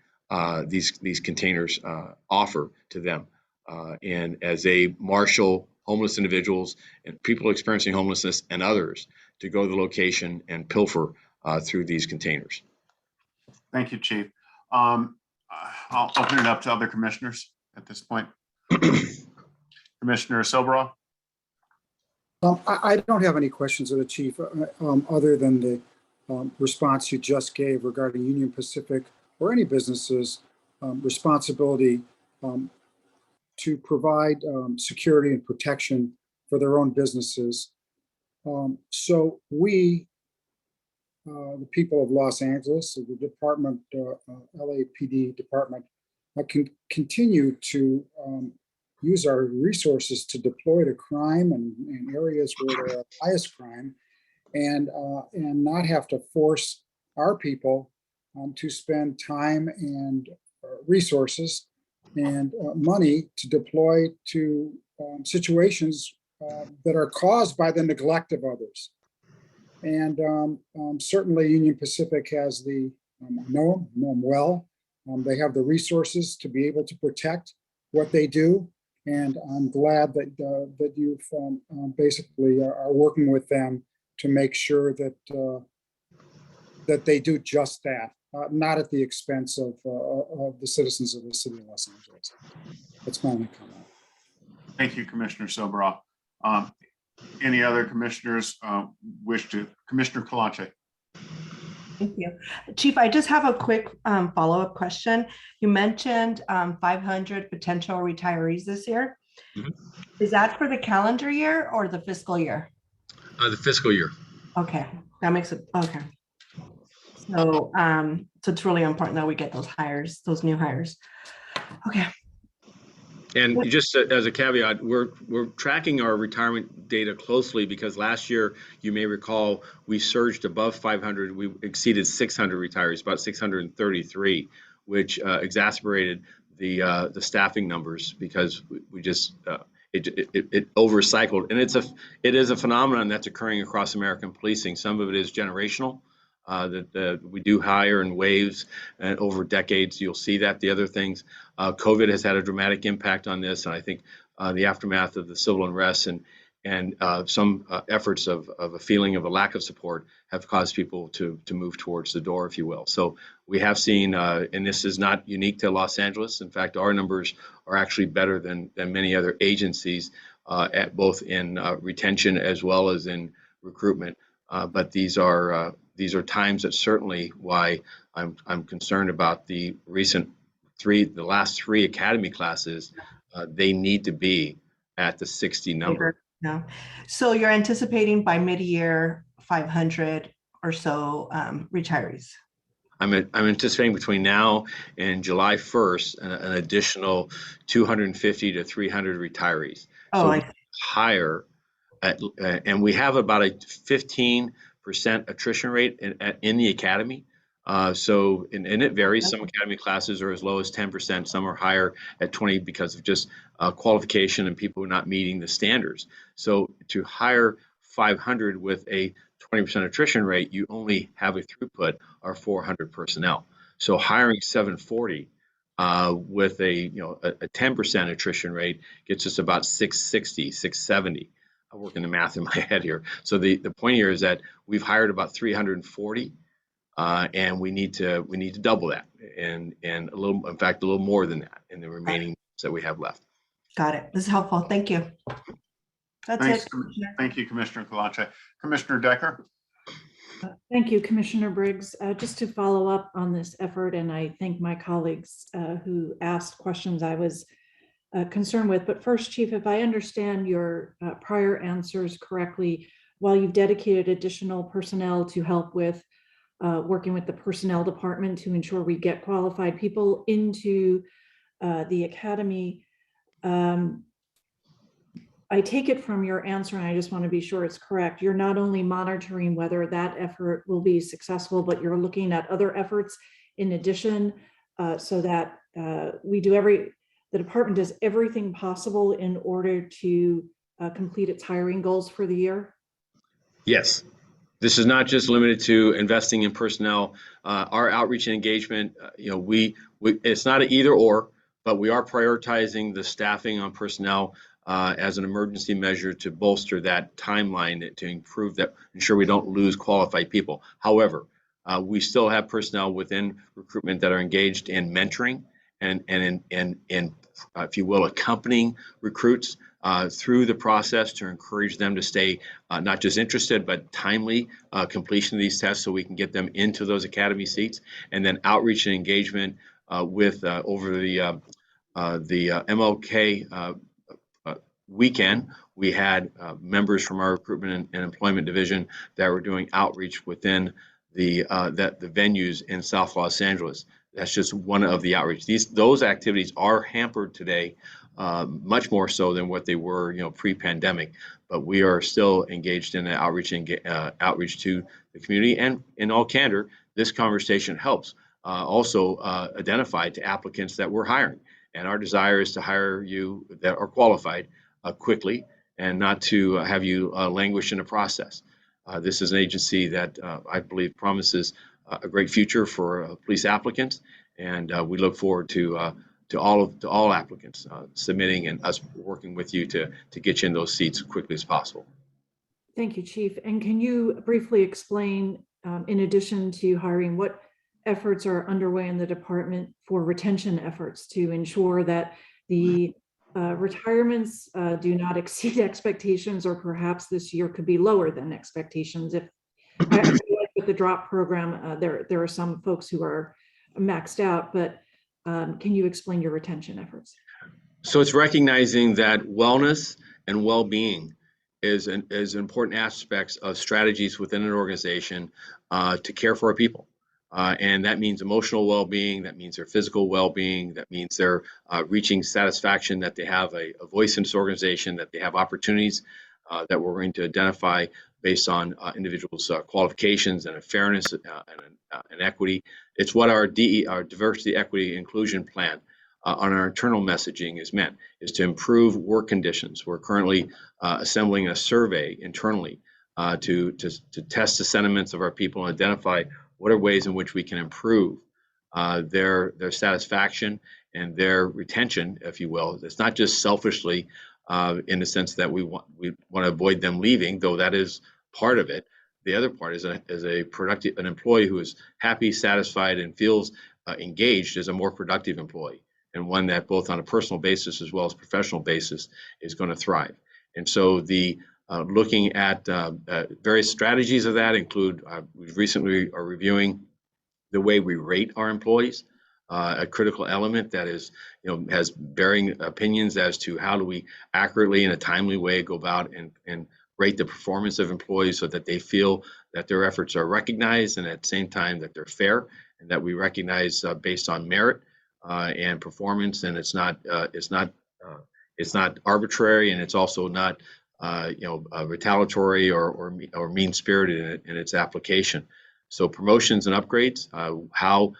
these containers offer to them. And as they marshal homeless individuals and people experiencing homelessness and others to go to the location and pilfer through these containers. Thank you, Chief. I'll open it up to other commissioners at this point. Commissioner Soboroff? I don't have any questions of the chief other than the response you just gave regarding Union Pacific or any business's responsibility to provide security and protection for their own businesses. So we, the people of Los Angeles, the department, LAPD department, can continue to use our resources to deploy to crime and areas where there are highest crime, and not have to force our people to spend time and resources and money to deploy to situations that are caused by the neglect of others. And certainly Union Pacific has the, know them well. They have the resources to be able to protect what they do. And I'm glad that that you've basically are working with them to make sure that that they do just that, not at the expense of the citizens of the city of Los Angeles. That's my only comment. Thank you, Commissioner Soboroff. Any other commissioners wish to? Commissioner Kalache. Thank you. Chief, I just have a quick follow-up question. You mentioned 500 potential retirees this year. Mm-hmm. Is that for the calendar year or the fiscal year? The fiscal year. Okay, that makes it, okay. So, so it's really important that we get those hires, those new hires. Okay. And just as a caveat, we're tracking our retirement data closely because last year, you may recall, we surged above 500. We exceeded 600 retirees, about 633, which exacerbated the staffing numbers because we just it overcycled. And it is a phenomenon that's occurring across American policing. Some of it is generational. That we do hire in waves and over decades. You'll see that. The other things, COVID has had a dramatic impact on this, and I think the aftermath of the civil unrest and some efforts of a feeling of a lack of support have caused people to move towards the door, if you will. So we have seen, and this is not unique to Los Angeles. In fact, our numbers are actually better than many other agencies, at both in retention as well as in recruitment. But these are times that certainly why I'm concerned about the last three academy classes. They need to be at the 60 number. Yeah. So you're anticipating by mid-year 500 or so retirees. I'm anticipating between now and July 1st an additional 250 to 300 retirees. Oh, so hire and we have about a 15% attrition rate in the academy. So, and it varies. Some academy classes are as low as 10%. Some are higher at 20 because of just qualification and people not meeting the standards. So to hire 500 with a 20% attrition rate, you only have a throughput of 400 personnel. So hiring 740 with a 10% attrition rate gets us about 660, 670. I'm working the math in my head here. So the point here is that we've hired about 340, and we need to double that, and a little, in fact, a little more than that in the remaining months that we have left. Got it. This is helpful. Thank you. That's Thanks. it. Thank you, Commissioner Kalache. Commissioner Decker? Thank you, Commissioner Briggs. Just to follow up on this effort, and I thank my colleagues who asked questions I was concerned with. But first, Chief, if I understand your prior answers correctly, while you've dedicated additional personnel to help with working with the personnel department to ensure we get qualified people into the academy, I take it from your answer, and I just want to be sure it's correct, you're not only monitoring whether that effort will be successful, but you're looking at other efforts in addition, so that the department does everything possible in order to complete its hiring goals for the year? Yes. This is not just limited to investing in personnel. Our outreach and engagement, it's not an either or, but we are prioritizing the staffing on personnel as an emergency measure to bolster that timeline, to improve that, ensure we don't lose qualified people. However, we still have personnel within recruitment that are engaged in mentoring and if you will, accompanying recruits through the process to encourage them to stay not just interested, but timely completion of these tests so we can get them into those academy seats. And then outreach and engagement with over the MLK weekend, we had members from our recruitment and employment division that were doing outreach within the venues in South Los Angeles. That's just one of the outreach. Those activities are hampered today, much more so than what they were, pre-pandemic. But we are still engaged in the outreach to the community. And in all candor, this conversation helps also identify to applicants that we're hiring. And our desire is to hire you that are qualified quickly, and not to have you languish in the process. This is an agency that I believe promises a great future for police applicants, and we look forward to all applicants submitting and us working with you to get you in those seats as quickly as possible. Thank you, Chief. And can you briefly explain, in addition to hiring, what efforts are underway in the department for retention efforts to ensure that the retirements do not exceed expectations, or perhaps this year could be lower than expectations? If I feel like with the drop program, there are some folks who are maxed out, but can you explain your retention efforts? So it's recognizing that wellness and well-being is important aspects of strategies within an organization to care for our people. And that means emotional well-being, that means their physical well-being, that means they're reaching satisfaction, that they have a voice in this organization, that they have opportunities that we're going to identify based on individuals' qualifications and a fairness and equity. It's what our diversity, equity, inclusion plan on our internal messaging is meant, is to improve work conditions. We're currently assembling a survey internally to test the sentiments of our people and identify what are ways in which we can improve their satisfaction and their retention, if you will. It's not just selfishly in the sense that we want to avoid them leaving, though that is part of it. The other part is an employee who is happy, satisfied, and feels engaged is a more productive employee, and one that both on a personal basis as well as professional basis is going to thrive. And so the looking at various strategies of that include, we recently are reviewing the way we rate our employees, a critical element that is, has varying opinions as to how do we accurately in a timely way go about and rate the performance of employees so that they feel that their efforts are recognized, and at the same time that they're fair and that we recognize based on merit and performance, and it's not arbitrary, and it's also not retaliatory or mean-spirited in its application. So promotions and upgrades, how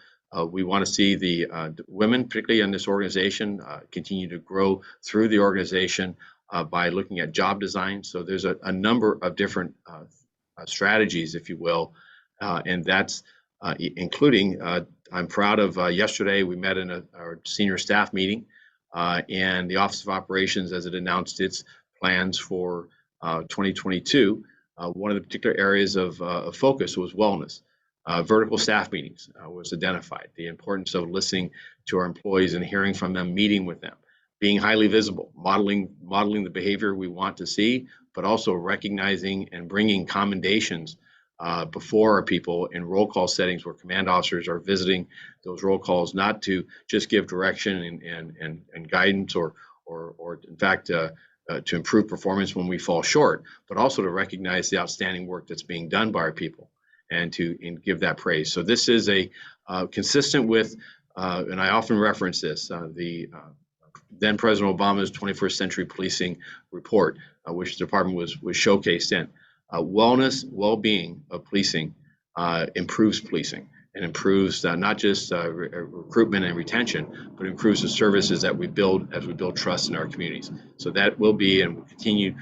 we want to see the women, particularly in this organization, continue to grow through the organization by looking at job design. So there's a number of different strategies, if you will, and that's including, I'm proud of yesterday we met in our senior staff meeting, and the Office of Operations, as it announced its plans for 2022, one of the particular areas of focus was wellness. Vertical staff meetings was identified. The importance of listening to our employees and hearing from them, meeting with them, being highly visible, modeling the behavior we want to see, but also recognizing and bringing commendations before our people in roll call settings where command officers are visiting those roll calls, not to just give direction and guidance or in fact to improve performance when we fall short, but also to recognize the outstanding work that's being done by our people and give that praise. So this is a consistent with, and I often reference this, the then President Obama's 21st Century Policing Report, which the department was showcased in. Wellness, well-being of policing improves policing and improves not just recruitment and retention, but improves the services that we build as we build trust in our communities. So that will be and will continue.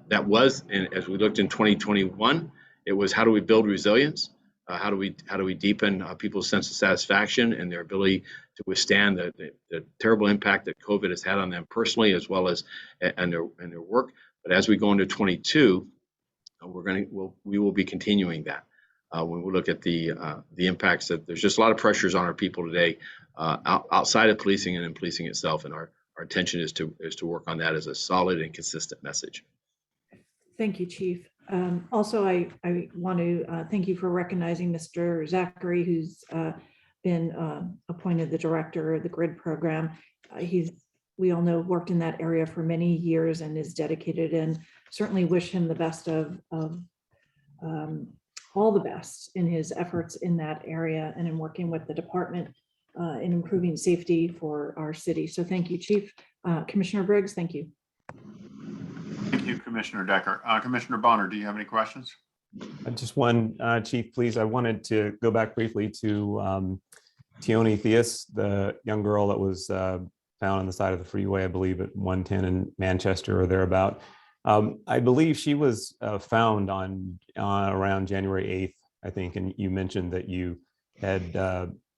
That was, and as we looked in 2021, it was how do we build resilience? How do we deepen people's sense of satisfaction and their ability to withstand the terrible impact that COVID has had on them personally as well as and their work. But as we go into 22, we will be continuing that. When we look at the impacts, that there's just a lot of pressures on our people today outside of policing and in policing itself, and our intention is to work on that as a solid and consistent message. Thank you, Chief. Also, I want to thank you for recognizing Mr. Zachary, who's been appointed the director of the GRID program. We all know, worked in that area for many years and is dedicated, and certainly wish him the best of all the best in his efforts in that area and in working with the department in improving safety for our city. So thank you, Chief. Commissioner Briggs, thank you. Thank you, Commissioner Decker. Commissioner Bonner, do you have any questions? Just one, Chief, please. I wanted to go back briefly to Tione Theus, the young girl that was found on the side of the freeway, I believe at 110 in Manchester or thereabout. I believe she was found on around January 8th, I think, and you mentioned that you had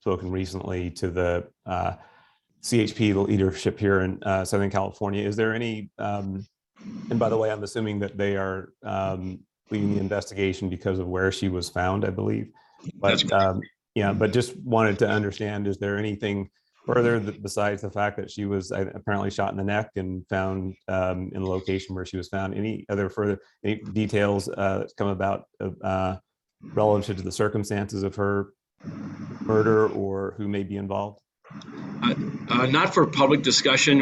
spoken recently to the CHP leadership here in Southern California. Is there any, and by the way, I'm assuming that they are leading the investigation because of where she was found, I believe. But yeah, but just wanted to understand, is there anything further besides the fact that she was apparently shot in the neck and found in the location where she was found? Any other further details that's come about relative to the circumstances of her murder or who may be involved? Not for public discussion,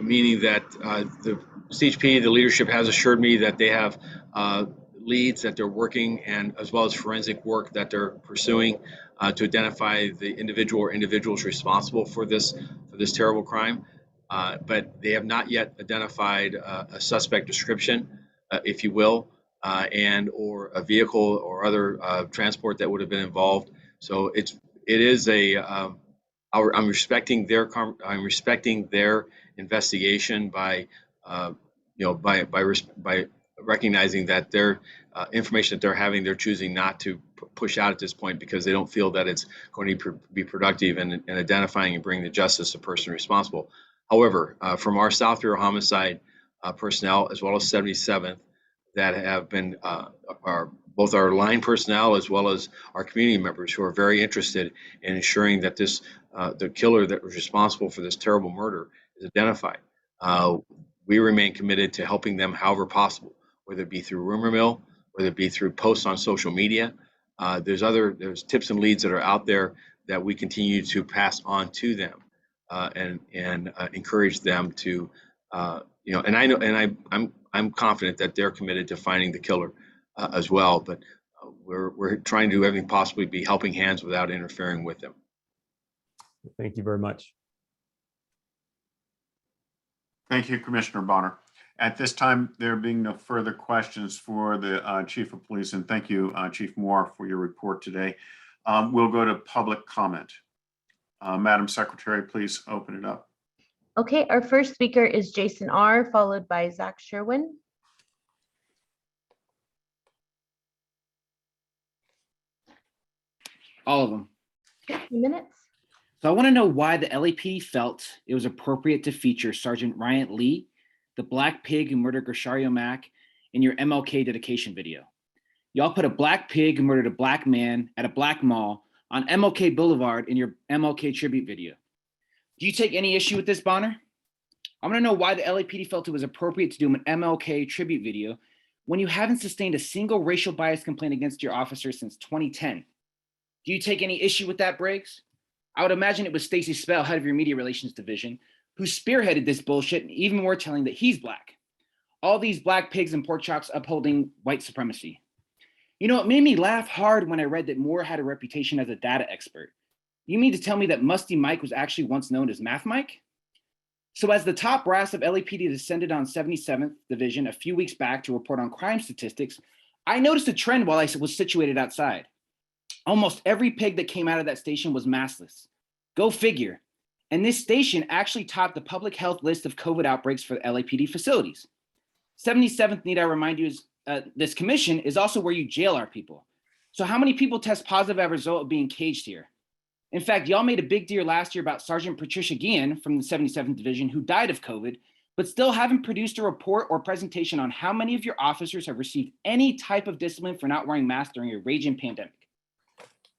meaning that the CHP, the leadership, has assured me that they have leads that they're working, and as well as forensic work that they're pursuing to identify the individual or individuals responsible for this terrible crime. But they have not yet identified a suspect description, if you will, and or a vehicle or other transport that would have been involved. So it is a I'm respecting their investigation by by recognizing that their information that they're having, they're choosing not to push out at this point because they don't feel that it's going to be productive in identifying and bringing to justice the person responsible. However, from our South Bureau homicide personnel, as well as 77th, that have been both our line personnel as well as our community members who are very interested in ensuring that the killer that was responsible for this terrible murder is identified. We remain committed to helping them however possible, whether it be through rumor mill, whether it be through posts on social media. There's tips and leads that are out there that we continue to pass on to them and encourage them to, and I know, and I'm confident that they're committed to finding the killer as well. But we're trying to do everything possible to be helping hands without interfering with them. Thank you very much. Thank you, Commissioner Bonner. At this time, there being no further questions for the Chief of Police, and thank you, Chief Moore, for your report today. We'll go to public comment. Madam Secretary, please open it up. Okay, our first speaker is Jason R., followed by Zach Sherwin. All of them. Okay, 2 minutes. So I want to know why the LAPD felt it was appropriate to feature Sergeant Ryan Lee, the black pig who murdered Grishario Mack, in your MLK dedication video. Y'all put a black pig who murdered a black man at a black mall on MLK Boulevard in your MLK tribute video. Do you take any issue with this, Bonner? I want to know why the LAPD felt it was appropriate to do an MLK tribute video when you haven't sustained a single racial bias complaint against your officers since 2010. Do you take any issue with that, Briggs? I would imagine it was Stacey Spell, head of your media relations division, who spearheaded this bullshit, and even more telling that he's black. All these black pigs and pork chops upholding white supremacy. You know, it made me laugh hard when I read that Moore had a reputation as a data expert. You mean to tell me that Musty Mike was actually once known as Math Mike? So as the top brass of LAPD descended on 77th Division a few weeks back to report on crime statistics, I noticed a trend while I was situated outside. Almost every pig that came out of that station was maskless. Go figure. And this station actually topped the public health list of COVID outbreaks for LAPD facilities. 77th, need I remind you, is this commission is also where you jail our people. So how many people test positive as a result of being caged here? In fact, y'all made a big deal last year about Sergeant Patricia Guillen from the 77th Division who died of COVID, but still haven't produced a report or presentation on how many of your officers have received any type of discipline for not wearing masks during a raging pandemic.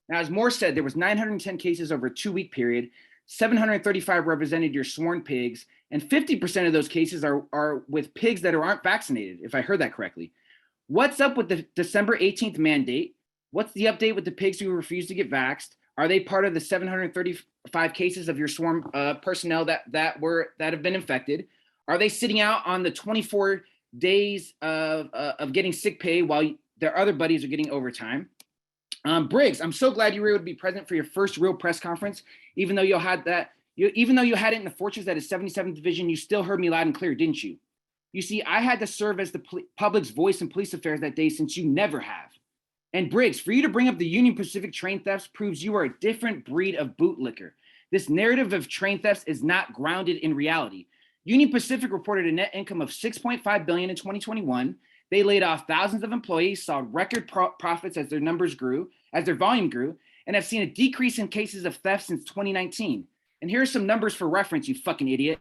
Now, as Moore said, there was 910 cases over a 2-week period, 735 represented your sworn pigs, and 50% of those cases are with pigs that aren't vaccinated, if I heard that correctly. What's up with the December 18th mandate? What's the update with the pigs who refuse to get vaxxed? Are they part of the 735 cases of your sworn personnel that have been infected? Are they sitting out on the 24 days of getting sick pay while their other buddies are getting overtime? Briggs, I'm so glad you were able to be present for your first real press conference. Even though you had it in the fortress that is 77th Division, you still heard me loud and clear, didn't you? You see, I had to serve as the public's voice in police affairs that day since you never have. And Briggs, for you to bring up the Union Pacific train thefts proves you are a different breed of bootlicker. This narrative of train thefts is not grounded in reality. Union Pacific reported a net income of $6.5 billion in 2021. They laid off thousands of employees, saw record profits as their numbers grew, as their volume grew, and have seen a decrease in cases of theft since 2019. And here are some numbers for reference, you fucking idiot.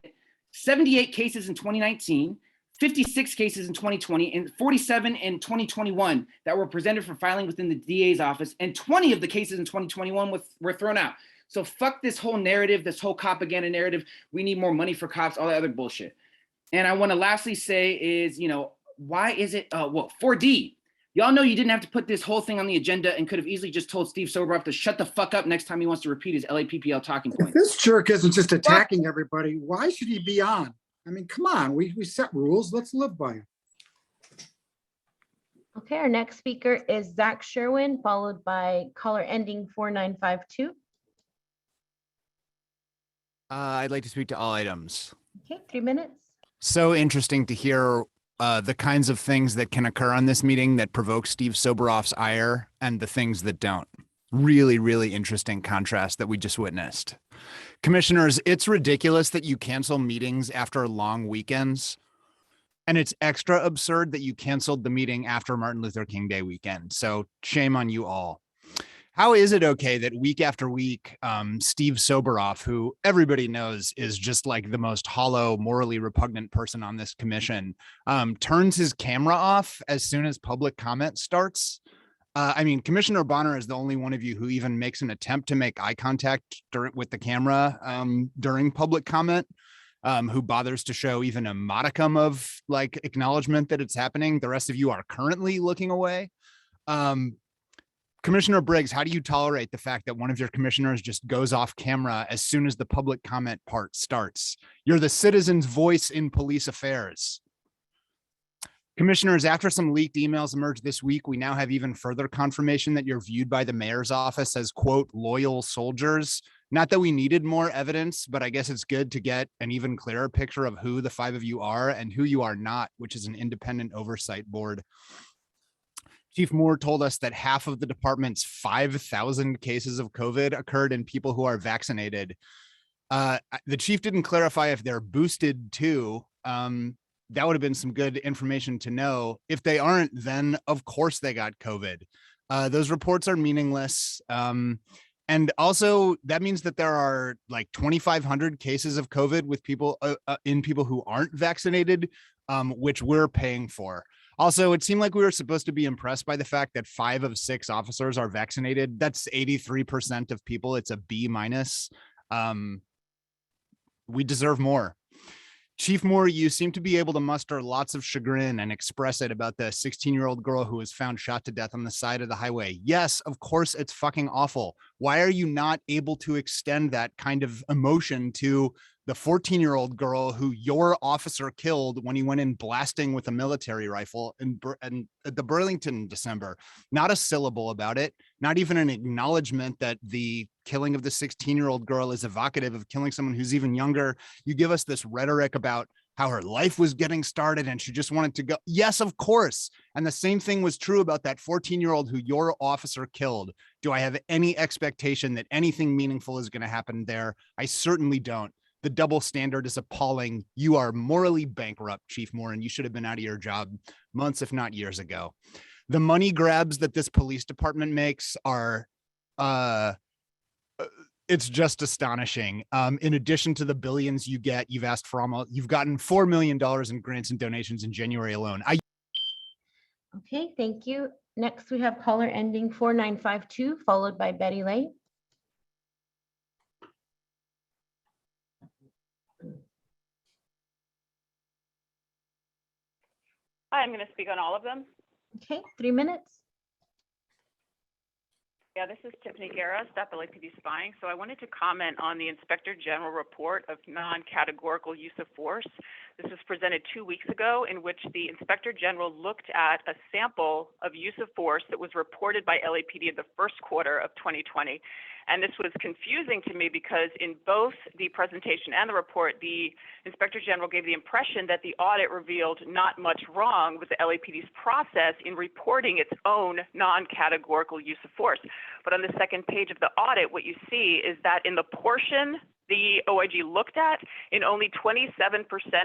78 cases in 2019, 56 cases in 2020, and 47 in 2021 that were presented for filing within the DA's office, and 20 of the cases in 2021 were thrown out. So fuck this whole narrative, this whole propaganda narrative. We need more money for cops, all that other bullshit. And I want to lastly say is, why is it, 4D, y'all know you didn't have to put this whole thing on the agenda and could have easily just told Steve Soboroff to shut the fuck up next time he wants to repeat his LAPPL talking If points. this jerk isn't just attacking everybody, why should he be on? I mean, come on, we set rules, let's live by them. Okay, our next speaker is Zach Sherwin, followed by caller ending 4952. I'd like to speak to all items. Okay, 3 minutes. So interesting to hear the kinds of things that can occur on this meeting that provoke Steve Soboroff's ire and the things that don't. Really, really interesting contrast that we just witnessed. Commissioners, it's ridiculous that you cancel meetings after long weekends. And it's extra absurd that you canceled the meeting after Martin Luther King Day weekend. So shame on you all. How is it okay that week after week, Steve Soboroff, who everybody knows is just like the most hollow, morally repugnant person on this commission, turns his camera off as soon as public comment starts? I mean, Commissioner Bonner is the only one of you who even makes an attempt to make eye contact with the camera during public comment, who bothers to show even a modicum of like acknowledgement that it's happening. The rest of you are currently looking away. Commissioner Briggs, how do you tolerate the fact that one of your commissioners just goes off camera as soon as the public comment part starts? You're the citizen's voice in police affairs. Commissioners, after some leaked emails emerged this week, we now have even further confirmation that you're viewed by the mayor's office as, quote, loyal soldiers. Not that we needed more evidence, but I guess it's good to get an even clearer picture of who the 5 of you are and who you are not, which is an independent oversight board. Chief Moore told us that half of the department's 5,000 cases of COVID occurred in people who are vaccinated. The chief didn't clarify if they're boosted too. That would have been some good information to know. If they aren't, then of course they got COVID. Those reports are meaningless. And also that means that there are like 2,500 cases of COVID with people in people who aren't vaccinated, which we're paying for. Also, it seemed like we were supposed to be impressed by the fact that 5 of 6 officers are vaccinated. That's 83% of people. It's a B minus. We deserve more. Chief Moore, you seem to be able to muster lots of chagrin and express it about the 16-year-old girl who was found shot to death on the side of the highway. Yes, of course, it's fucking awful. Why are you not able to extend that kind of emotion to the 14-year-old girl who your officer killed when he went in blasting with a military rifle in at the Burlington in December? Not a syllable about it, not even an acknowledgement that the killing of the 16-year-old girl is evocative of killing someone who's even younger. You give us this rhetoric about how her life was getting started and she just wanted to go. Yes, of course. And the same thing was true about that 14-year-old who your officer killed. Do I have any expectation that anything meaningful is going to happen there? I certainly don't. The double standard is appalling. You are morally bankrupt, Chief Moore, and you should have been out of your job months, if not years ago. The money grabs that this police department makes are, it's just astonishing. In addition to the billions you get, you've gotten $4 million in grants and donations in January alone. Okay, thank you. Next, we have caller ending 4952, followed by Betty Lay. Hi, I'm going to speak on all of them. Okay, 3 minutes. Yeah, this is Tiffany Guerra, Staff LAPD Spying. So I wanted to comment on the Inspector General report of non-categorical use of force. This was presented 2 weeks ago, in which the Inspector General looked at a sample of use of force that was reported by LAPD in the first quarter of 2020. And this was confusing to me because in both the presentation and the report, the Inspector General gave the impression that the audit revealed not much wrong with the LAPD's process in reporting its own non-categorical use of force. But on the second page of the audit, what you see is that in the portion the OIG looked at, in only 27%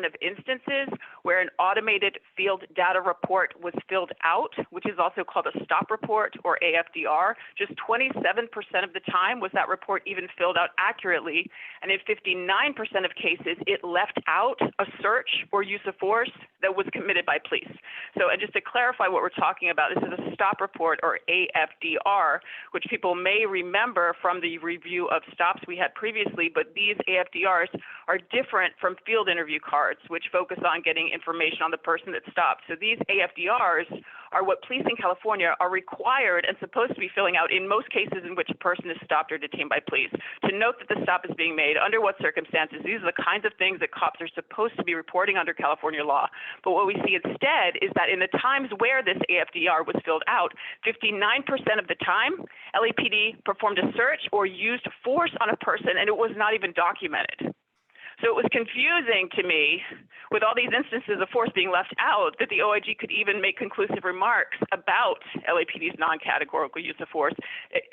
of instances where an automated field data report was filled out, which is also called a stop report or AFDR, just 27% of the time was that report even filled out accurately. And in 59% of cases, it left out a search or use of force that was committed by police. So and just to clarify what we're talking about, this is a stop report or AFDR, which people may remember from the review of stops we had previously, but these AFDRs are different from field interview cards, which focus on getting information on the person that stopped. So these AFDRs are what police in California are required and supposed to be filling out in most cases in which a person is stopped or detained by police, to note that the stop is being made, under what circumstances. These are the kinds of things that cops are supposed to be reporting under California law. But what we see instead is that in the times where this AFDR was filled out, 59% of the time, LAPD performed a search or used force on a person, and it was not even documented. So it was confusing to me, with all these instances of force being left out, that the OIG could even make conclusive remarks about LAPD's non-categorical use of force,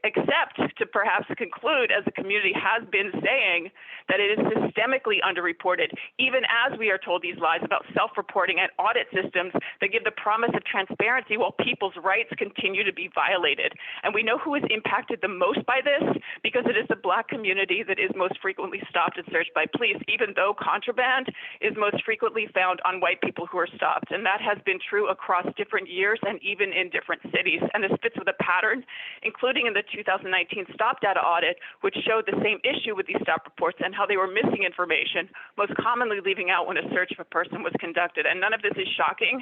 except to perhaps conclude, as the community has been saying, that it is systemically underreported, even as we are told these lies about self-reporting and audit systems that give the promise of transparency while people's rights continue to be violated. And we know who is impacted the most by this, because it is the Black community that is most frequently stopped and searched by police, even though contraband is most frequently found on white people who are stopped. And that has been true across different years and even in different cities. And this fits with a pattern, including in the 2019 stop data audit, which showed the same issue with these stop reports and how they were missing information, most commonly leaving out when a search of a person was conducted. And none of this is shocking.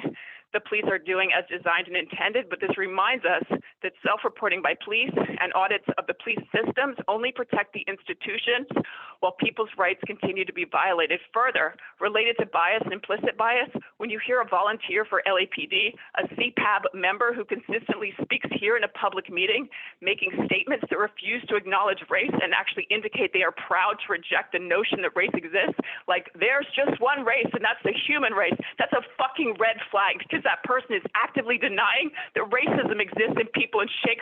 the police are doing as designed and intended, but this reminds us that self-reporting by police and audits of the police systems only protect the institutions while people's rights continue to be violated. Further, related to bias and implicit bias, when you hear a volunteer for LAPD, a CPAB member who consistently speaks here in a public meeting, making statements that refuse to acknowledge race and actually indicate they are proud to reject the notion that race exists, like there's just one race and that's the human race, that's a fucking red flag, because that person is actively denying that racism exists in people and shapes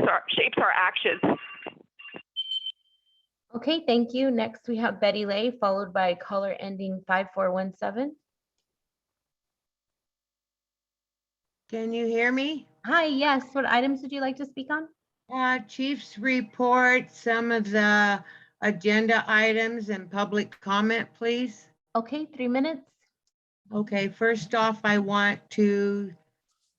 our actions. Okay, thank you. Next, we have Betty Lay, followed by caller ending 5417. Can you hear me? Hi, yes. What items would you like to speak on? Chief's report, some of the agenda items and public comment, please. Okay, 3 minutes. Okay, first off, I want to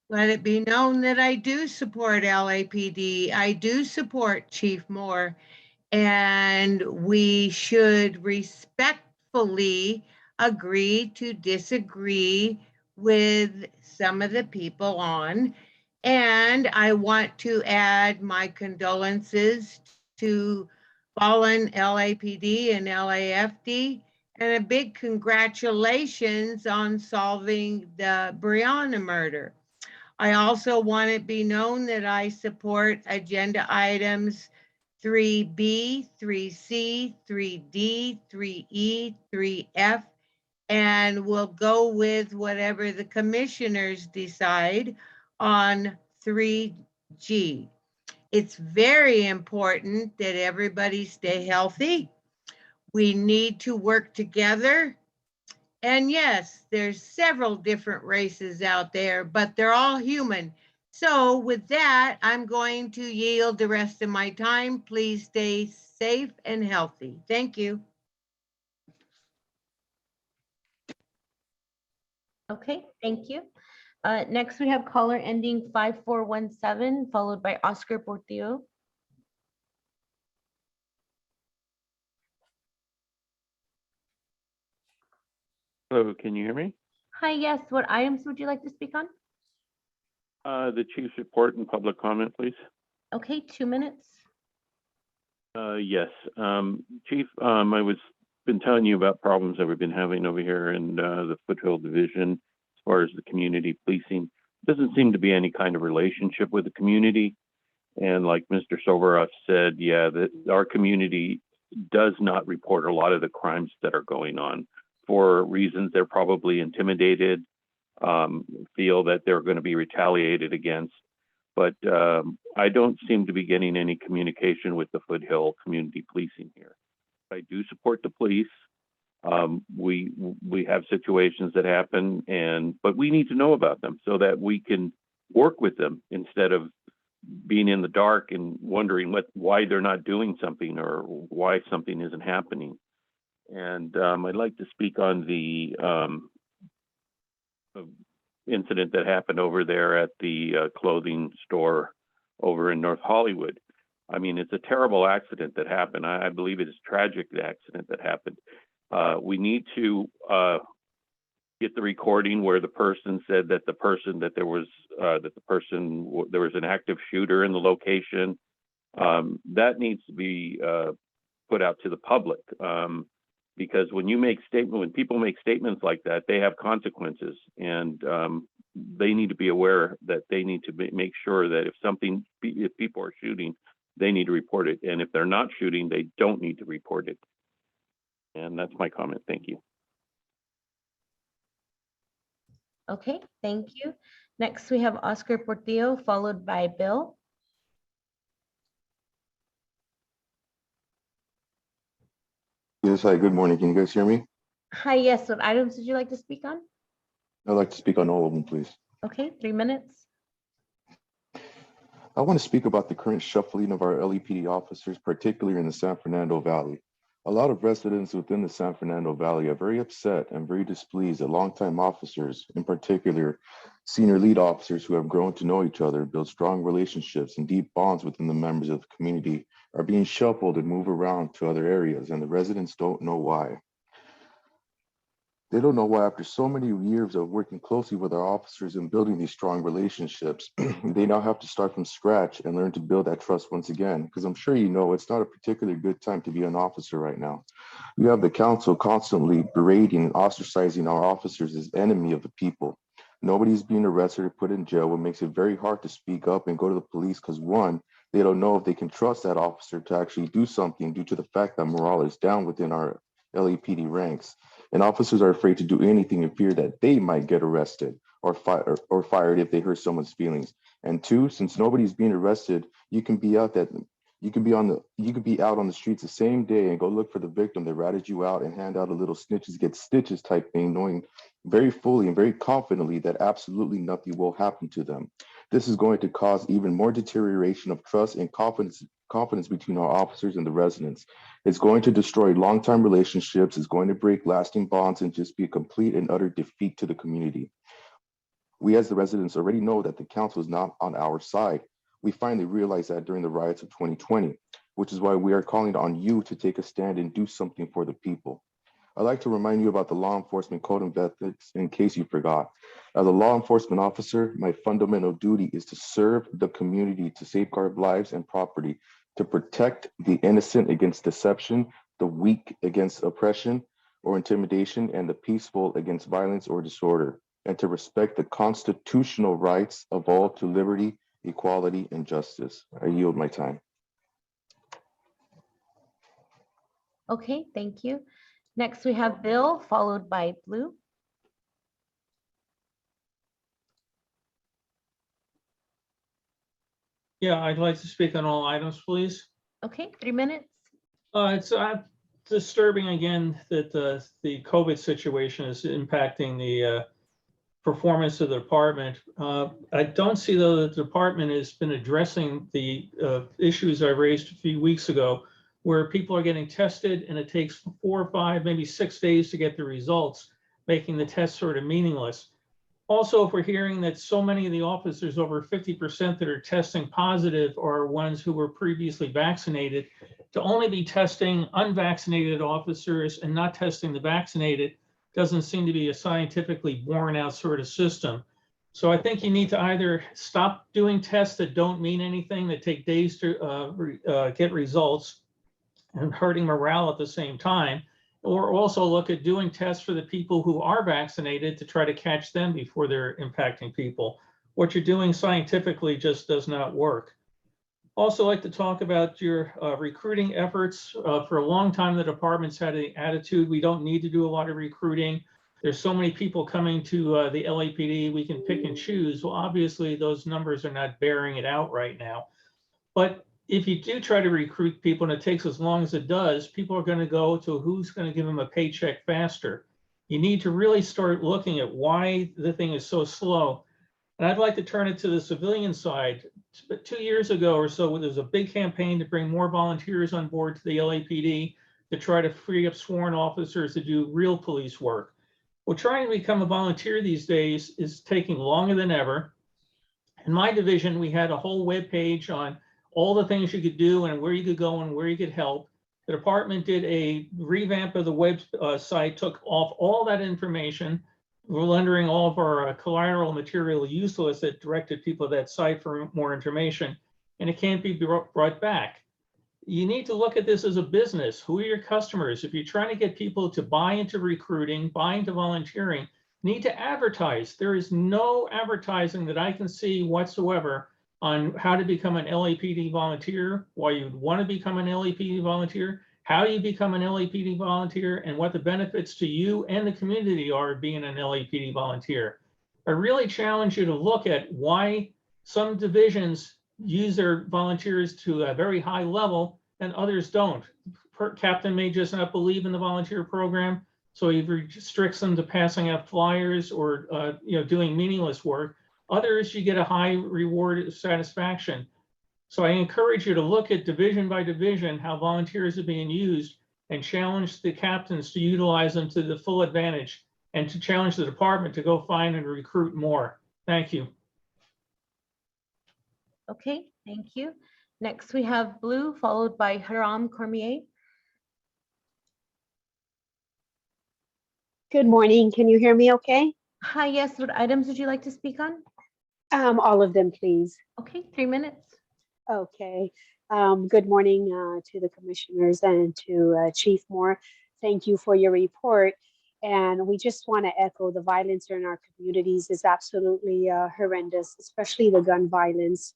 let it be known that I do support LAPD. I do support Chief Moore, and we should respectfully agree to disagree with some of the people on. And I want to add my condolences to fallen LAPD and LAFD, and a big congratulations on solving the Breonna murder. I also want it be known that I support agenda items 3B, 3C, 3D, 3E, 3F, and we'll go with whatever the commissioners decide on 3G. It's very important that everybody stay healthy. We need to work together. And yes, there's several different races out there, but they're all human. So with that, I'm going to yield the rest of my time. Please stay safe and healthy. Thank you. Okay, thank you. Next, we have caller ending 5417, followed by Oscar Portillo. Hello, can you hear me? Hi, yes. What items would you like to speak on? The chief's report and public comment, please. Okay, 2 minutes. Yes, Chief, I was been telling you about problems that we've been having over here in the Foothill Division as far as the community policing. Doesn't seem to be any kind of relationship with the community. And like Mr. Soboroff said, yeah, that our community does not report a lot of the crimes that are going on for reasons they're probably intimidated, feel that they're going to be retaliated against. But I don't seem to be getting any communication with the Foothill community policing here. I do support the police. We have situations that happen, but we need to know about them so that we can work with them instead of being in the dark and wondering why they're not doing something or why something isn't happening. And I'd like to speak on the incident that happened over there at the clothing store over in North Hollywood. I mean, it's a terrible accident that happened. I believe it is a tragic accident that happened. We need to get the recording where the person said that there was an active shooter in the location. That needs to be put out to the public. Because when people make statements like that, they have consequences, and they need to be aware that they need to make sure that if people are shooting, they need to report it, and if they're not shooting, they don't need to report it. And that's my comment. Thank you. Okay, thank you. Next, we have Oscar Portillo, followed by Bill. Yes, hi, good morning. Can you guys hear me? Hi, yes. What items would you like to speak on? I'd like to speak on all of them, please. Okay, 3 minutes. I want to speak about the current shuffling of our LAPD officers, particularly in the San Fernando Valley. A lot of residents within the San Fernando Valley are very upset and very displeased that longtime officers, in particular, senior lead officers who have grown to know each other, build strong relationships and deep bonds within the members of the community, are being shuffled and moved around to other areas, and the residents don't know why. They don't know why after so many years of working closely with our officers and building these strong relationships, they now have to start from scratch and learn to build that trust once again. Because I'm sure you know, it's not a particularly good time to be an officer right now. You have the council constantly berating and ostracizing our officers as enemy of the people. Nobody's being arrested or put in jail, what makes it very hard to speak up and go to the police because one, they don't know if they can trust that officer to actually do something due to the fact that morale is down within our LAPD ranks. And officers are afraid to do anything in fear that they might get arrested or fired if they hurt someone's feelings. And two, since nobody's being arrested, you can be out on the streets the same day and go look for the victim that ratted you out and hand out a little snitches get stitches type thing, knowing very fully and very confidently that absolutely nothing will happen to them. This is going to cause even more deterioration of trust and confidence between our officers and the residents. It's going to destroy long-term relationships, it's going to break lasting bonds and just be a complete and utter defeat to the community. We as the residents already know that the council is not on our side. We finally realized that during the riots of 2020, which is why we are calling on you to take a stand and do something for the people. I'd like to remind you about the law enforcement code of ethics in case you forgot. As a law enforcement officer, my fundamental duty is to serve the community, to safeguard lives and property, to protect the innocent against deception, the weak against oppression or intimidation, and the peaceful against violence or disorder, and to respect the constitutional rights of all to liberty, equality, and justice. I yield my time. Okay, thank you. Next, we have Bill, followed by Blue. Yeah, I'd like to speak on all items, please. Okay, 3 minutes. It's disturbing again that the COVID situation is impacting the performance of the department. I don't see though that the department has been addressing the issues I raised a few weeks ago, where people are getting tested and it takes 4 or 5, maybe 6 days to get the results, making the test sort of meaningless. Also, if we're hearing that so many of the officers, over 50% that are testing positive, are ones who were previously vaccinated, to only be testing unvaccinated officers and not testing the vaccinated doesn't seem to be a scientifically borne out sort of system. So I think you need to either stop doing tests that don't mean anything, that take days to get results and hurting morale at the same time, or also look at doing tests for the people who are vaccinated to try to catch them before they're impacting people. What you're doing scientifically just does not work. Also like to talk about your recruiting efforts. For a long time, the department's had the attitude, we don't need to do a lot of recruiting. There's so many people coming to the LAPD, we can pick and choose. Well, obviously those numbers are not bearing it out right now. But if you do try to recruit people and it takes as long as it does, people are going to go to who's going to give them a paycheck faster. You need to really start looking at why the thing is so slow. And I'd like to turn it to the civilian side. 2 years ago or so, there was a big campaign to bring more volunteers on board to the LAPD to try to free up sworn officers to do real police work. Well, trying to become a volunteer these days is taking longer than ever. In my division, we had a whole web page on all the things you could do and where you could go and where you could help. The department did a revamp of the website, took off all that information, rendering all of our collateral material useless that directed people to that site for more information, and it can't be brought back. You need to look at this as a business. Who are your customers? If you're trying to get people to buy into recruiting, buy into volunteering, you need to advertise. There is no advertising that I can see whatsoever on how to become an LAPD volunteer, why you'd want to become an LAPD volunteer, how you become an LAPD volunteer, and what the benefits to you and the community are of being an LAPD volunteer. I really challenge you to look at why some divisions use their volunteers to a very high level and others don't. Captain may just not believe in the volunteer program, so he restricts them to passing out flyers or doing meaningless work. Others, you get a high reward of satisfaction. So I encourage you to look at division by division how volunteers are being used and challenge the captains to utilize them to the full advantage and to challenge the department to go find and recruit more. Thank you. Okay, thank you. Next, we have Blue, followed by Haram Cormier. Good morning. Can you hear me okay? Hi, yes, what items would you like to speak on? All of them, please. Okay, 3 minutes. Okay. Good morning to the commissioners and to Chief Moore. Thank you for your report. And we just want to echo the violence in our communities is absolutely horrendous, especially the gun violence.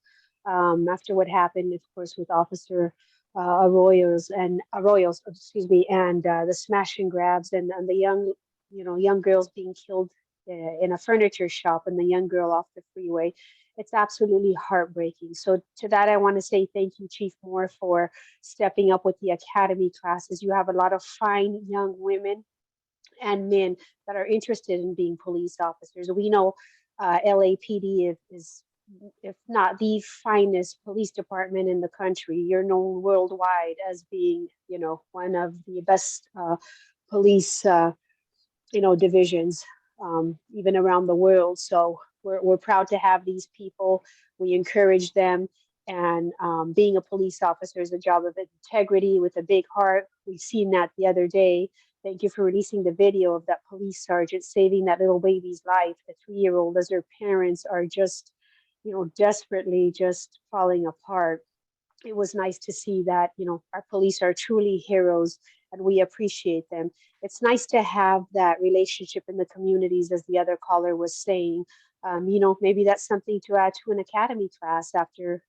After what happened, of course, with Officer Arroyos, excuse me, and the smash and grabs and the young girls being killed in a furniture shop and the young girl off the freeway. It's absolutely heartbreaking. So to that, I want to say thank you, Chief Moore, for stepping up with the academy classes. You have a lot of fine young women and men that are interested in being police officers. We know LAPD is, if not the finest police department in the country. You're known worldwide as being, one of the best police, divisions, even around the world. So we're proud to have these people. We encourage them. And being a police officer is a job of integrity with a big heart. We've seen that the other day. Thank you for releasing the video of that police sergeant saving that little baby's life, a 3-year-old, as their parents are just, desperately just falling apart. It was nice to see that, our police are truly heroes and we appreciate them. It's nice to have that relationship in the communities, as the other caller was saying. Maybe that's something to add to an academy class after,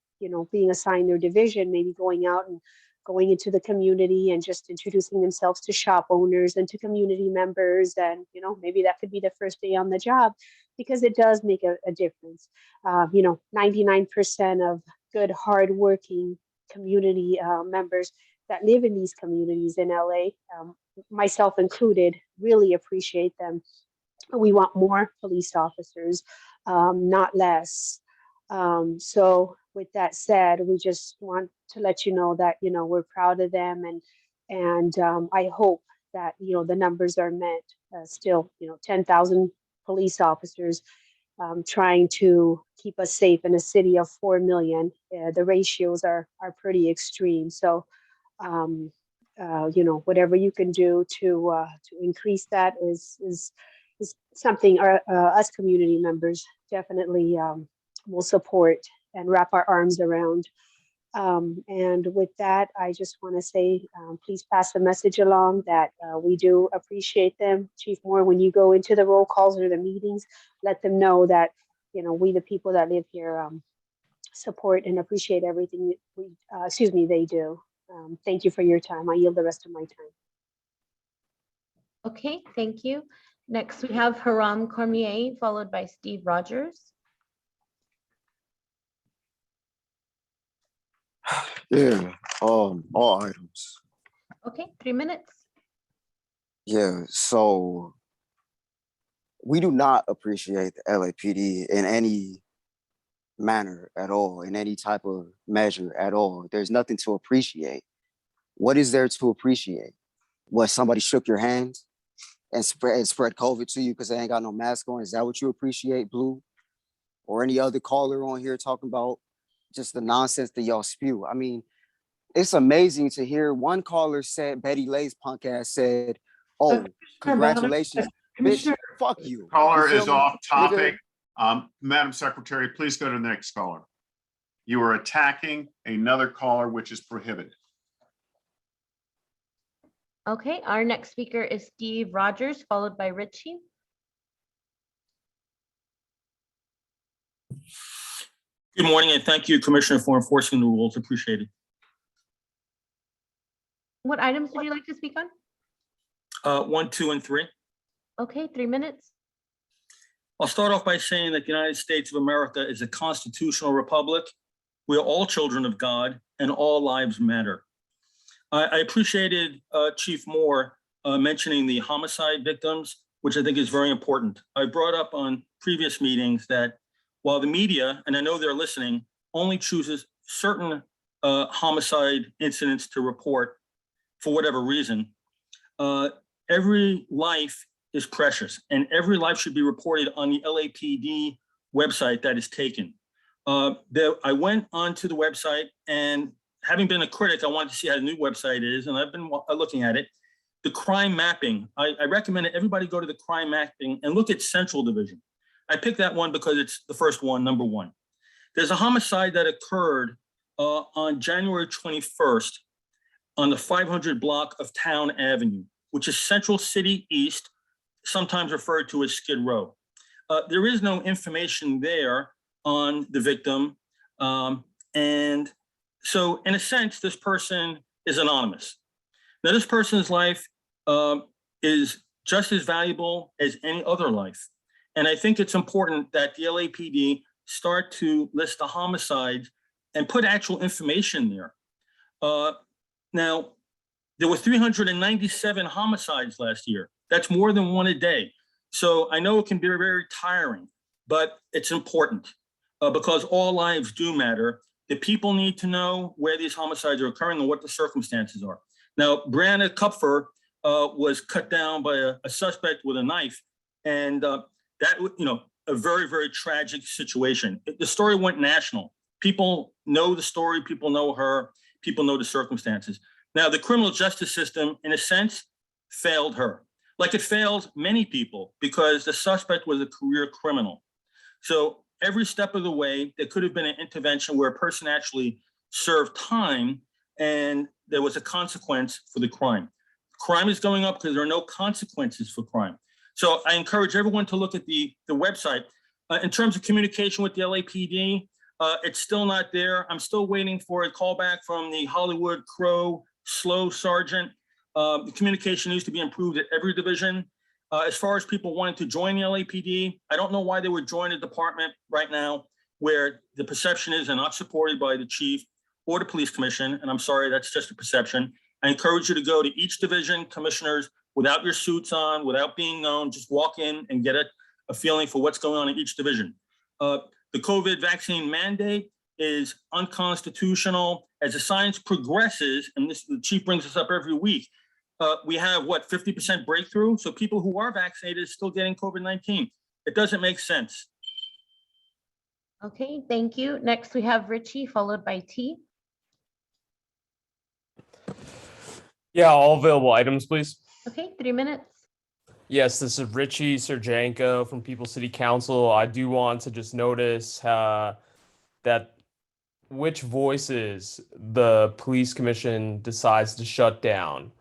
being assigned their division, maybe going out and going into the community and just introducing themselves to shop owners and to community members. And, maybe that could be the first day on the job, because it does make a difference. 99% of good, hardworking community members that live in these communities in LA, myself included, really appreciate them. We want more police officers, not less. So with that said, we just want to let you know that, we're proud of them, and I hope that, the numbers are met. Still, 10,000 police officers trying to keep us safe in a city of 4 million. The ratios are pretty extreme. So, whatever you can do to increase that is something us community members definitely will support and wrap our arms around. And with that, I just want to say, please pass the message along that we do appreciate them. Chief Moore, when you go into the roll calls or the meetings, let them know that, we, the people that live here, support and appreciate everything they do. Thank you for your time. I yield the rest of my time. Okay, thank you. Next, we have Haram Cormier, followed by Steve Rogers. Yeah, all items. Okay, 3 minutes. Yeah, so we do not appreciate the LAPD in any manner at all, in any type of measure at all. There's nothing to appreciate. What is there to appreciate? What, somebody shook your hand and spread COVID to you because they ain't got no mask on? Is that what you appreciate, Blue? Or any other caller on here talking about just the nonsense that y'all spew? I mean, it's amazing to hear one caller said, Betty Lay's punk ass said, oh, congratulations, bitch, fuck you. Caller You feel is me? off topic. Nigga. Madam Secretary, please go to the next caller. You are attacking another caller, which is prohibited. Okay, our next speaker is Steve Rogers, followed by Richie. Good morning, and thank you, Commissioner, for enforcing the rules. Appreciate it. What items would you like to speak on? 1, 2, and 3. Okay, 3 minutes. I'll start off by saying that the United States of America is a constitutional republic. We are all children of God, and all lives matter. I appreciated Chief Moore mentioning the homicide victims, which I think is very important. I brought up on previous meetings that while the media, and I know they're listening, only chooses certain homicide incidents to report for whatever reason, every life is precious, and every life should be reported on the LAPD website that is taken. I went onto the website, and having been a critic, I wanted to see how the new website is, and I've been looking at it. the crime mapping. I recommend that everybody go to the crime mapping and look at Central Division. I picked that one because it's the first one, number one. There's a homicide that occurred on January 21st on the 500 block of Town Avenue, which is Central City East, sometimes referred to as Skid Row. There is no information there on the victim. And so in a sense, this person is anonymous. Now, this person's life is just as valuable as any other life. And I think it's important that the LAPD start to list the homicides and put actual information there. Now, there were 397 homicides last year. That's more than one a day. So I know it can be very tiring, but it's important because all lives do matter. The people need to know where these homicides are occurring and what the circumstances are. Now, Brianna Kupfer was cut down by a suspect with a knife, and that, a very, very tragic situation. The story went national. People know the story, people know her, people know the circumstances. Now, the criminal justice system, in a sense, failed her. Like it failed many people because the suspect was a career criminal. So every step of the way, there could have been an intervention where a person actually served time and there was a consequence for the crime. Crime is going up because there are no consequences for crime. So I encourage everyone to look at the website. In terms of communication with the LAPD, it's still not there. I'm still waiting for a callback from the Hollywood Crow Slow Sergeant. The communication needs to be improved at every division. As far as people wanting to join the LAPD, I don't know why they would join a department right now where the perception is they're not supported by the chief or the police commission. And I'm sorry, that's just a perception. I encourage you to go to each division, commissioners, without your suits on, without being known, just walk in and get a feeling for what's going on in each division. The COVID vaccine mandate is unconstitutional. As the science progresses, and the chief brings this up every week, we have 50% breakthrough? So people who are vaccinated are still getting COVID-19. It doesn't make sense. Okay, thank you. Next, we have Richie, followed by T. Yeah, all available items, please. Okay, 3 minutes. Yes, this is Richie Serjanko from People's City Council. I do want to just notice that which voices the police commission decides to shut down.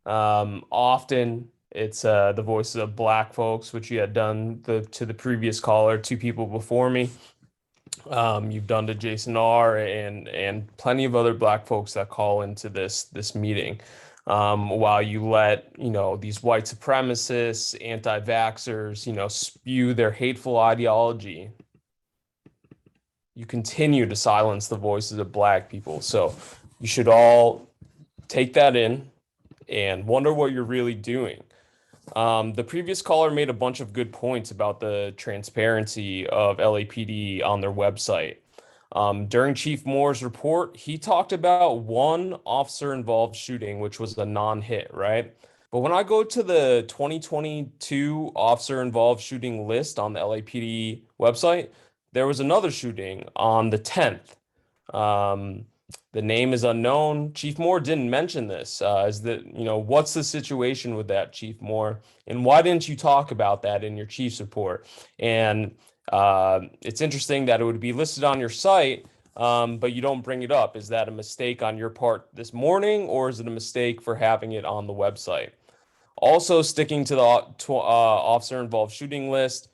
Often it's the voices of Black folks, which you had done to the previous caller, 2 people before me. You've done to Jason R. and plenty of other Black folks that call into this meeting. While you let, these white supremacists, anti-vaxxers, spew their hateful ideology, you continue to silence the voices of Black people. So you should all take that in and wonder what you're really doing. The previous caller made a bunch of good points about the transparency of LAPD on their website. During Chief Moore's report, he talked about one officer-involved shooting, which was a non-hit, right? But when I go to the 2022 officer-involved shooting list on the LAPD website, there was another shooting on the 10th. The name is unknown. Chief Moore didn't mention this. What's the situation with that, Chief Moore? And why didn't you talk about that in your chief's report? And it's interesting that it would be listed on your site, but you don't bring it up. Is that a mistake on your part this morning, or is it a mistake for having it on the website? Also, sticking to the officer-involved shooting list,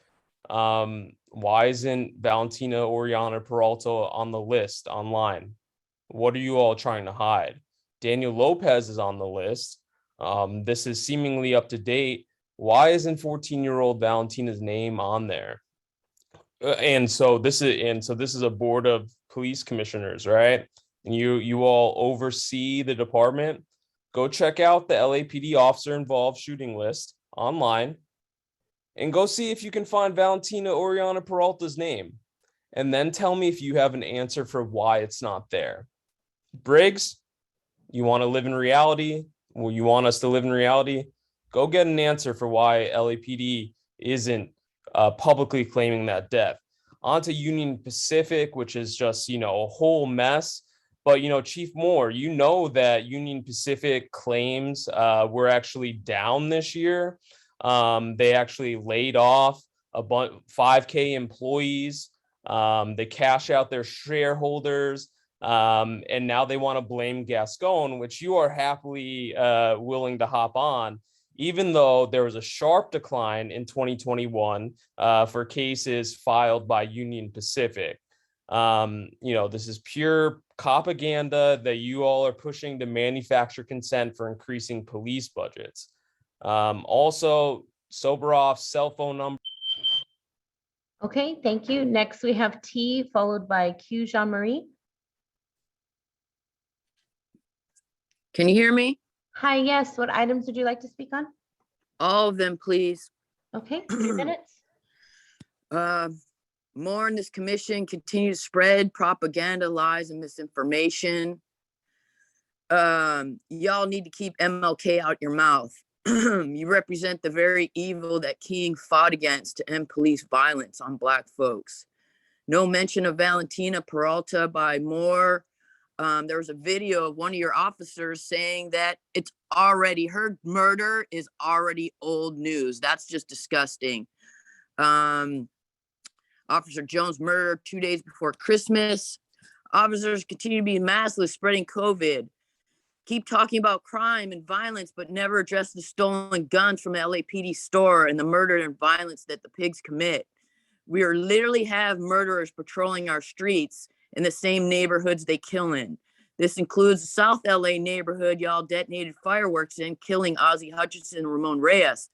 why isn't Valentina Oriana Peralta on the list online? What are you all trying to hide? Daniel Lopez is on the list. This is seemingly up to date. Why isn't 14-year-old Valentina's name on there? And so this is a board of police commissioners, right? And you all oversee the department. Go check out the LAPD officer-involved shooting list online and go see if you can find Valentina Oriana Peralta's name. And then tell me if you have an answer for why it's not there. Briggs, you want to live in reality? Well, you want us to live in reality? Go get an answer for why LAPD isn't publicly claiming that death. On to Union Pacific, which is just, a whole mess. But, Chief Moore, that Union Pacific claims were actually down this year. They actually laid off 5K employees. They cash out their shareholders. And now they want to blame Gascon, which you are happily willing to hop on, even though there was a sharp decline in 2021 for cases filed by Union Pacific. This is pure propaganda that you all are pushing to manufacture consent for increasing police budgets. Also, Soberoff's cell phone number. Okay, thank you. Next, we have T followed by Q Jean-Marie. Can you hear me? Hi, yes. What items would you like to speak on? All of them, please. Okay, 2 minutes. More in this commission continue to spread propaganda, lies, and misinformation. Y'all need to keep MLK out your mouth. You represent the very evil that King fought against to end police violence on Black folks. No mention of Valentina Peralta by Moore. There was a video of one of your officers saying that it's already, her murder is already old news. That's just disgusting. Officer Jones murdered 2 days before Christmas. Officers continue to be maskless, spreading COVID. Keep talking about crime and violence, but never address the stolen guns from the LAPD store and the murder and violence that the pigs commit. We are literally have murderers patrolling our streets in the same neighborhoods they kill in. This includes the South LA neighborhood y'all detonated fireworks in, killing Ozzie Hutchinson and Ramon Reyes.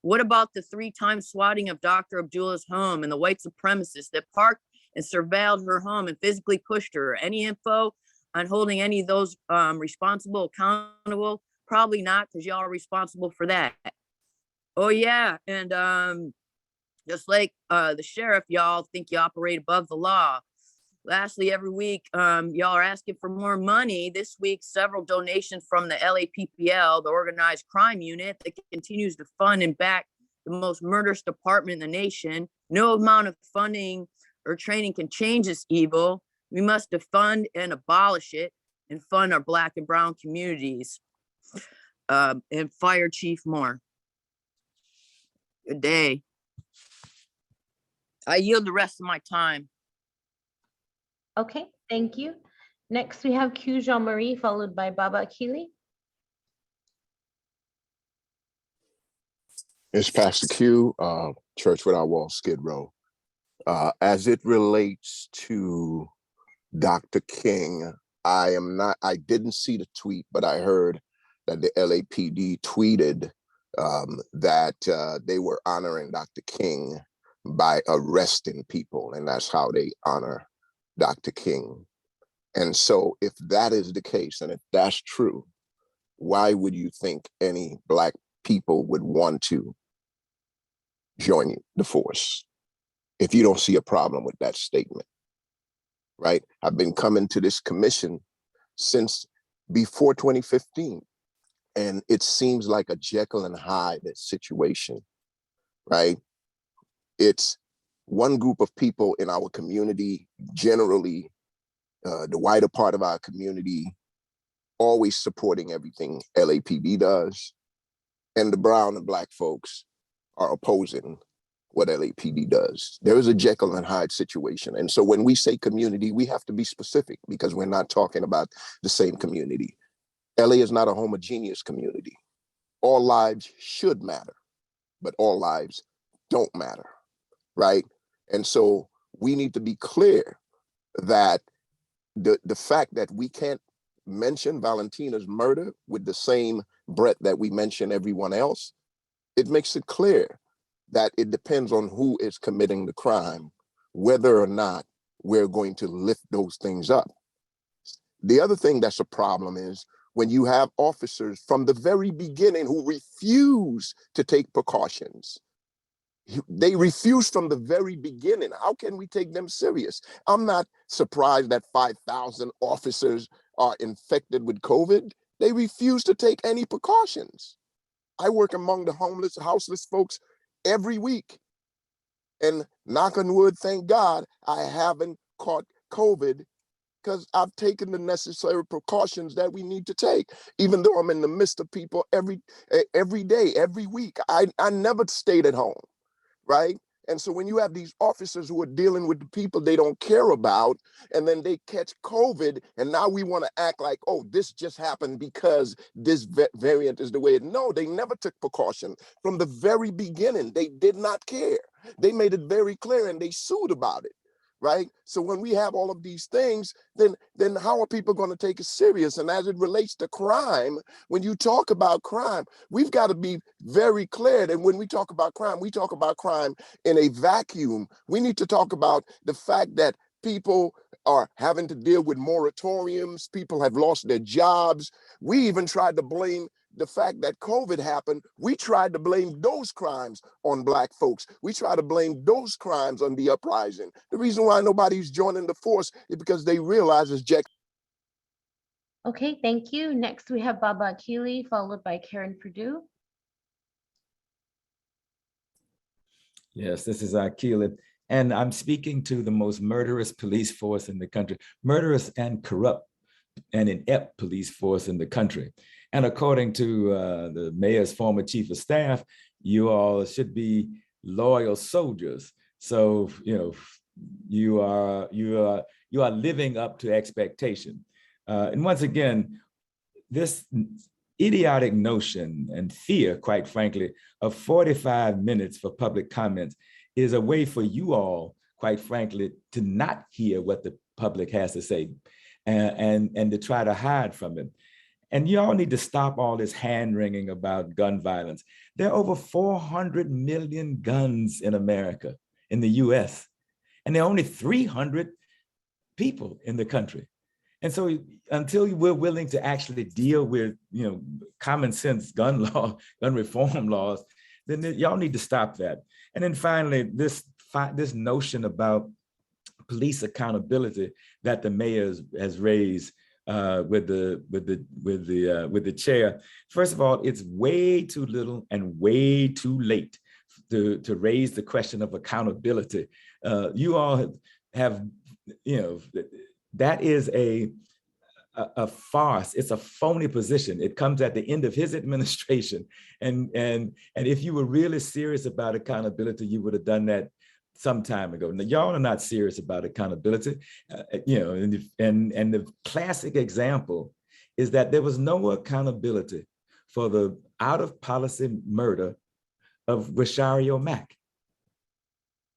What about the 3-time swatting of Dr. Abdullah's home and the white supremacists that parked and surveilled her home and physically pushed her? Any info on holding any of those responsible accountable? Probably not, because y'all are responsible for that. Oh yeah, and just like the sheriff, y'all think you operate above the law. Lastly, every week, y'all are asking for more money. This week, several donations from the LAPPL, the Organized Crime Unit, that continues to fund and back the most murderous department in the nation. No amount of funding or training can change this evil. We must defund and abolish it and fund our Black and brown communities. And fire Chief Moore. Good day. I yield the rest of my time. Okay, thank you. Next, we have Q Jean-Marie followed by Baba Akili. It's Pastor Q, Church Without Walls, Skid Row. As it relates to Dr. King, I didn't see the tweet, but I heard that the LAPD tweeted that they were honoring Dr. King by arresting people, and that's how they honor Dr. King. And so if that is the case, and if that's true, why would you think any Black people would want to join the force if you don't see a problem with that statement, right? I've been coming to this commission since before 2015, and it seems like a Jekyll and Hyde situation, right? It's one group of people in our community, generally the wider part of our community, always supporting everything LAPD does, and the brown and Black folks are opposing what LAPD does. There is a Jekyll and Hyde situation. And so when we say community, we have to be specific because we're not talking about the same community. LA is not a homogeneous community. All lives should matter, but all lives don't matter, right? And so we need to be clear that the fact that we can't mention Valentina's murder with the same breath that we mention everyone else, it makes it clear that it depends on who is committing the crime, whether or not we're going to lift those things up. The other thing that's a problem is when you have officers from the very beginning who refuse to take precautions. They refuse from the very beginning. How can we take them serious? I'm not surprised that 5,000 officers are infected with COVID. They refuse to take any precautions. I work among the homeless, houseless folks every week. And knock on wood, thank God, I haven't caught COVID because I've taken the necessary precautions that we need to take, even though I'm in the midst of people every day, every week. I never stayed at home, right? And so when you have these officers who are dealing with the people they don't care about, and then they catch COVID, and now we want to act like, oh, this just happened because this variant is the way it. No, they never took precaution. From the very beginning, they did not care. They made it very clear and they sued about it, right? So when we have all of these things, then how are people going to take it serious? And as it relates to crime, when you talk about crime, we've got to be very clear that when we talk about crime, we talk about crime in a vacuum. We need to talk about the fact that people are having to deal with moratoriums. People have lost their jobs. We even tried to blame the fact that COVID happened. We tried to blame those crimes on Black folks. We try to blame those crimes on the uprising. The reason why nobody's joining the force is because they realize it's Jack. Okay, thank you. Next, we have Baba Akili, followed by Karen Purdue. Yes, this is Akila, and I'm speaking to the most murderous police force in the country, murderous and corrupt and inept police force in the country. And according to the mayor's former chief of staff, you all should be loyal soldiers. So, you are living up to expectation. And once again, this idiotic notion and fear, quite frankly, of 45 minutes for public comments is a way for you all, quite frankly, to not hear what the public has to say and to try to hide from it. And you all need to stop all this hand-wringing about gun violence. There are over 400 million guns in America, in the US, and there are only 300 people in the country. And so until we're willing to actually deal with, common sense gun reform laws, then y'all need to stop that. And then finally, this notion about police accountability that the mayor has raised with the chair. First of all, it's way too little and way too late to raise the question of accountability. You all have, that is a farce. It's a phony position. It comes at the end of his administration. And if you were really serious about accountability, you would have done that some time ago. Now, y'all are not serious about accountability, and the classic example is that there was no accountability for the out of policy murder of Rashario Mack.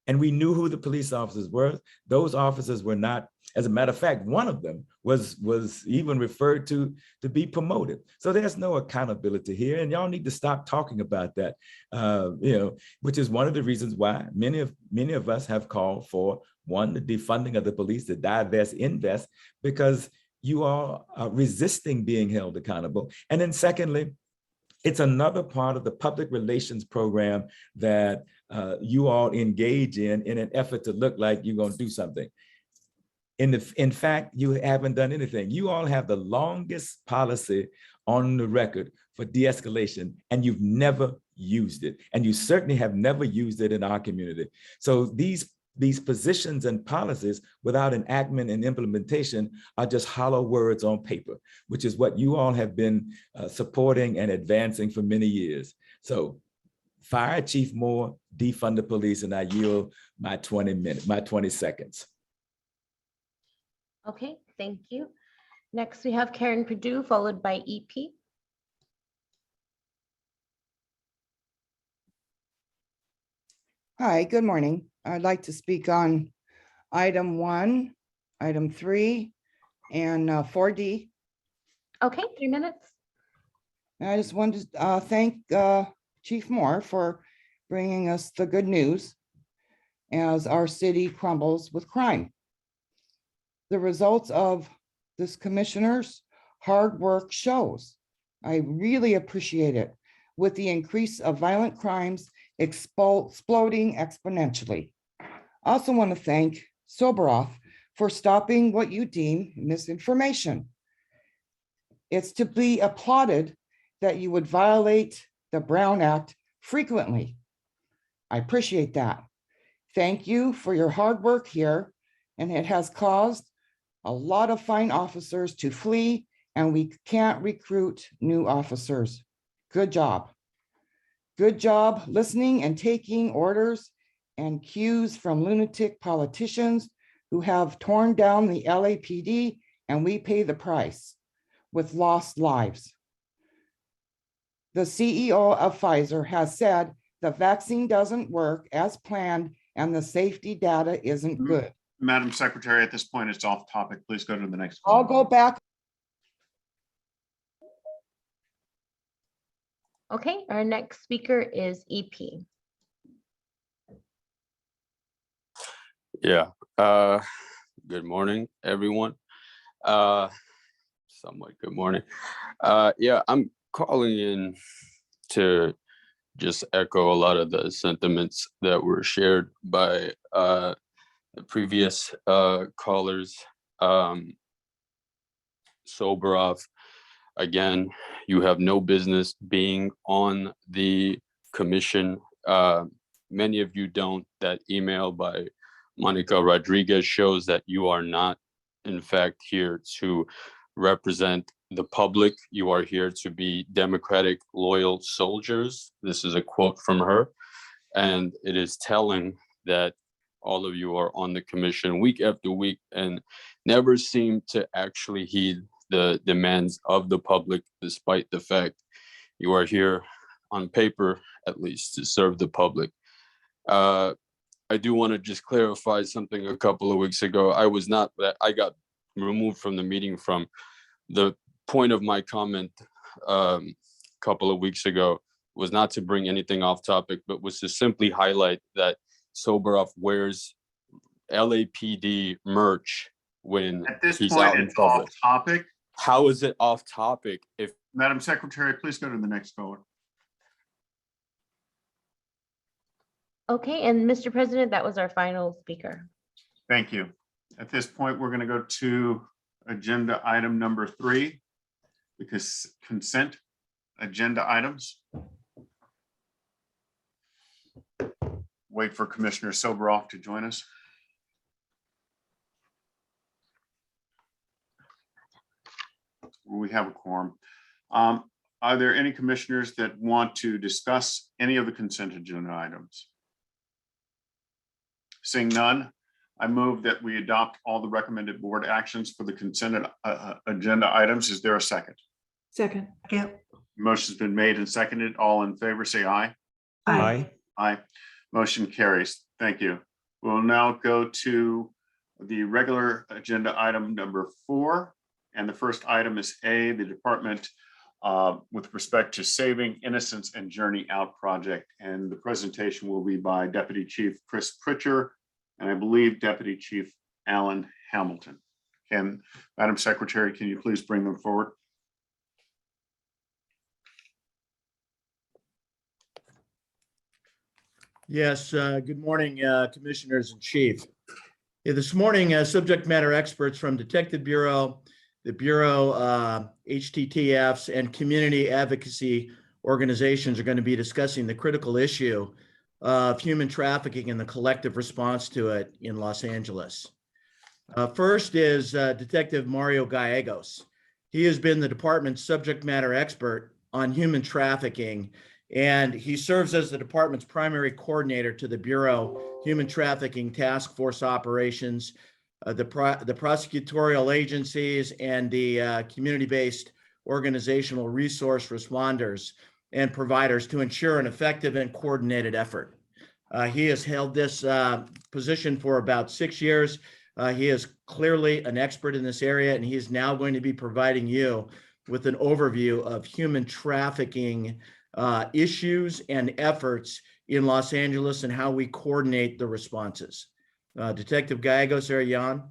And we knew who the police officers were. Those officers were not, as a matter of fact, one of them was even referred to be promoted. So there's no accountability here, and y'all need to stop talking about that. Which is one of the reasons why many of us have called for, one, the defunding of the police, the divest, invest, because you are resisting being held accountable. And then secondly, it's another part of the public relations program that you all engage in an effort to look like you're going to do something. In fact, you haven't done anything. You all have the longest policy on the record for de-escalation, and you've never used it. And you certainly have never used it in our community. So these positions and policies without enactment and implementation are just hollow words on paper, which is what you all have been supporting and advancing for many years. So fire Chief Moore, defund the police, and I yield my 20 seconds. Okay, thank you. Next, we have Karen Purdue, followed by EP. Hi, good morning. I'd like to speak on item 1, item 3, and 4D. Okay, 3 minutes. I just wanted to thank Chief Moore for bringing us the good news as our city crumbles with crime. The results of this commissioner's hard work shows. I really appreciate it, with the increase of violent crimes exploding exponentially. I also want to thank Soboroff for stopping what you deem misinformation. It's to be applauded that you would violate the Brown Act frequently. I appreciate that. Thank you for your hard work here, and it has caused a lot of fine officers to flee, and we can't recruit new officers. Good job. Good job listening and taking orders and cues from lunatic politicians who have torn down the LAPD, and we pay the price with lost lives. The CEO of Pfizer has said the vaccine doesn't work as planned and the safety data isn't good. Madam Secretary, at this point, it's off topic. Please go to the next I'll call. go back. Okay, our next speaker is EP. Yeah. Good morning, everyone. Somewhat good morning. Yeah, I'm calling in to just echo a lot of the sentiments that were shared by the previous callers. Soberov, again, you have no business being on the commission. Many of you don't. That email by Monica Rodriguez shows that you are not, in fact, here to represent the public. You are here to be democratic, loyal soldiers. This is a quote from her. And it is telling that all of you are on the commission week after week and never seem to actually heed the demands of the public, despite the fact you are here on paper, at least, to serve the public. I do want to just clarify something. A couple of weeks ago, I got removed from the meeting from the point of my comment a couple of weeks ago was not to bring anything off topic, but was to simply highlight that Soberov wears LAPD merch when At this he's point, out in it's off public. topic. How is it off topic if Madam Secretary, please go to the next caller. Okay, and Mr. President, that was our final speaker. Thank you. At this point, we're going to go to agenda item number 3, because consent agenda items. Wait for Commissioner Soberoff to join us. We have a quorum. Are there any commissioners that want to discuss any of the consent agenda items? Seeing none, I move that we adopt all the recommended board actions for the consent agenda items. Is there a second? Second. Yeah. Motion's been made and seconded. All in favor, say aye. Aye. Aye. Motion carries. Thank you. We'll now go to the regular agenda item number 4. And the first item is A, the department with respect to Saving Innocence and Journey Out project. And the presentation will be by Deputy Chief Chris Pritchard and I believe Deputy Chief Alan Hamilton. Madam Secretary, can you please bring them forward? Yes, good morning, Commissioners and Chief. Yeah, this morning, subject matter experts from Detective Bureau, the Bureau, HTTFs, and community advocacy organizations are going to be discussing the critical issue of human trafficking and the collective response to it in Los Angeles. First is Detective Mario Gallegos. He has been the department's subject matter expert on human trafficking, and he serves as the department's primary coordinator to the Bureau Human Trafficking Task Force operations, the prosecutorial agencies, and the community-based organizational resource responders and providers to ensure an effective and coordinated effort. He has held this position for about 6 years. He is clearly an expert in this area, and he is now going to be providing you with an overview of human trafficking issues and efforts in Los Angeles and how we coordinate the responses. Detective Gallegos, are you on?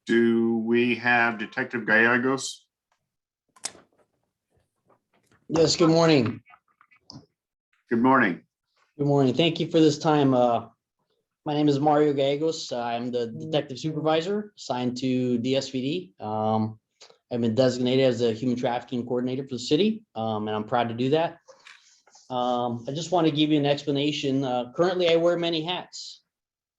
Do we have Detective Gallegos? Yes, good morning. Good morning. Good morning. Thank you for this time. My name is Mario Gallegos. I'm the detective supervisor assigned to DSVD. I've been designated as a human trafficking coordinator for the city, and I'm proud to do that. I just want to give you an explanation. Currently, I wear many hats.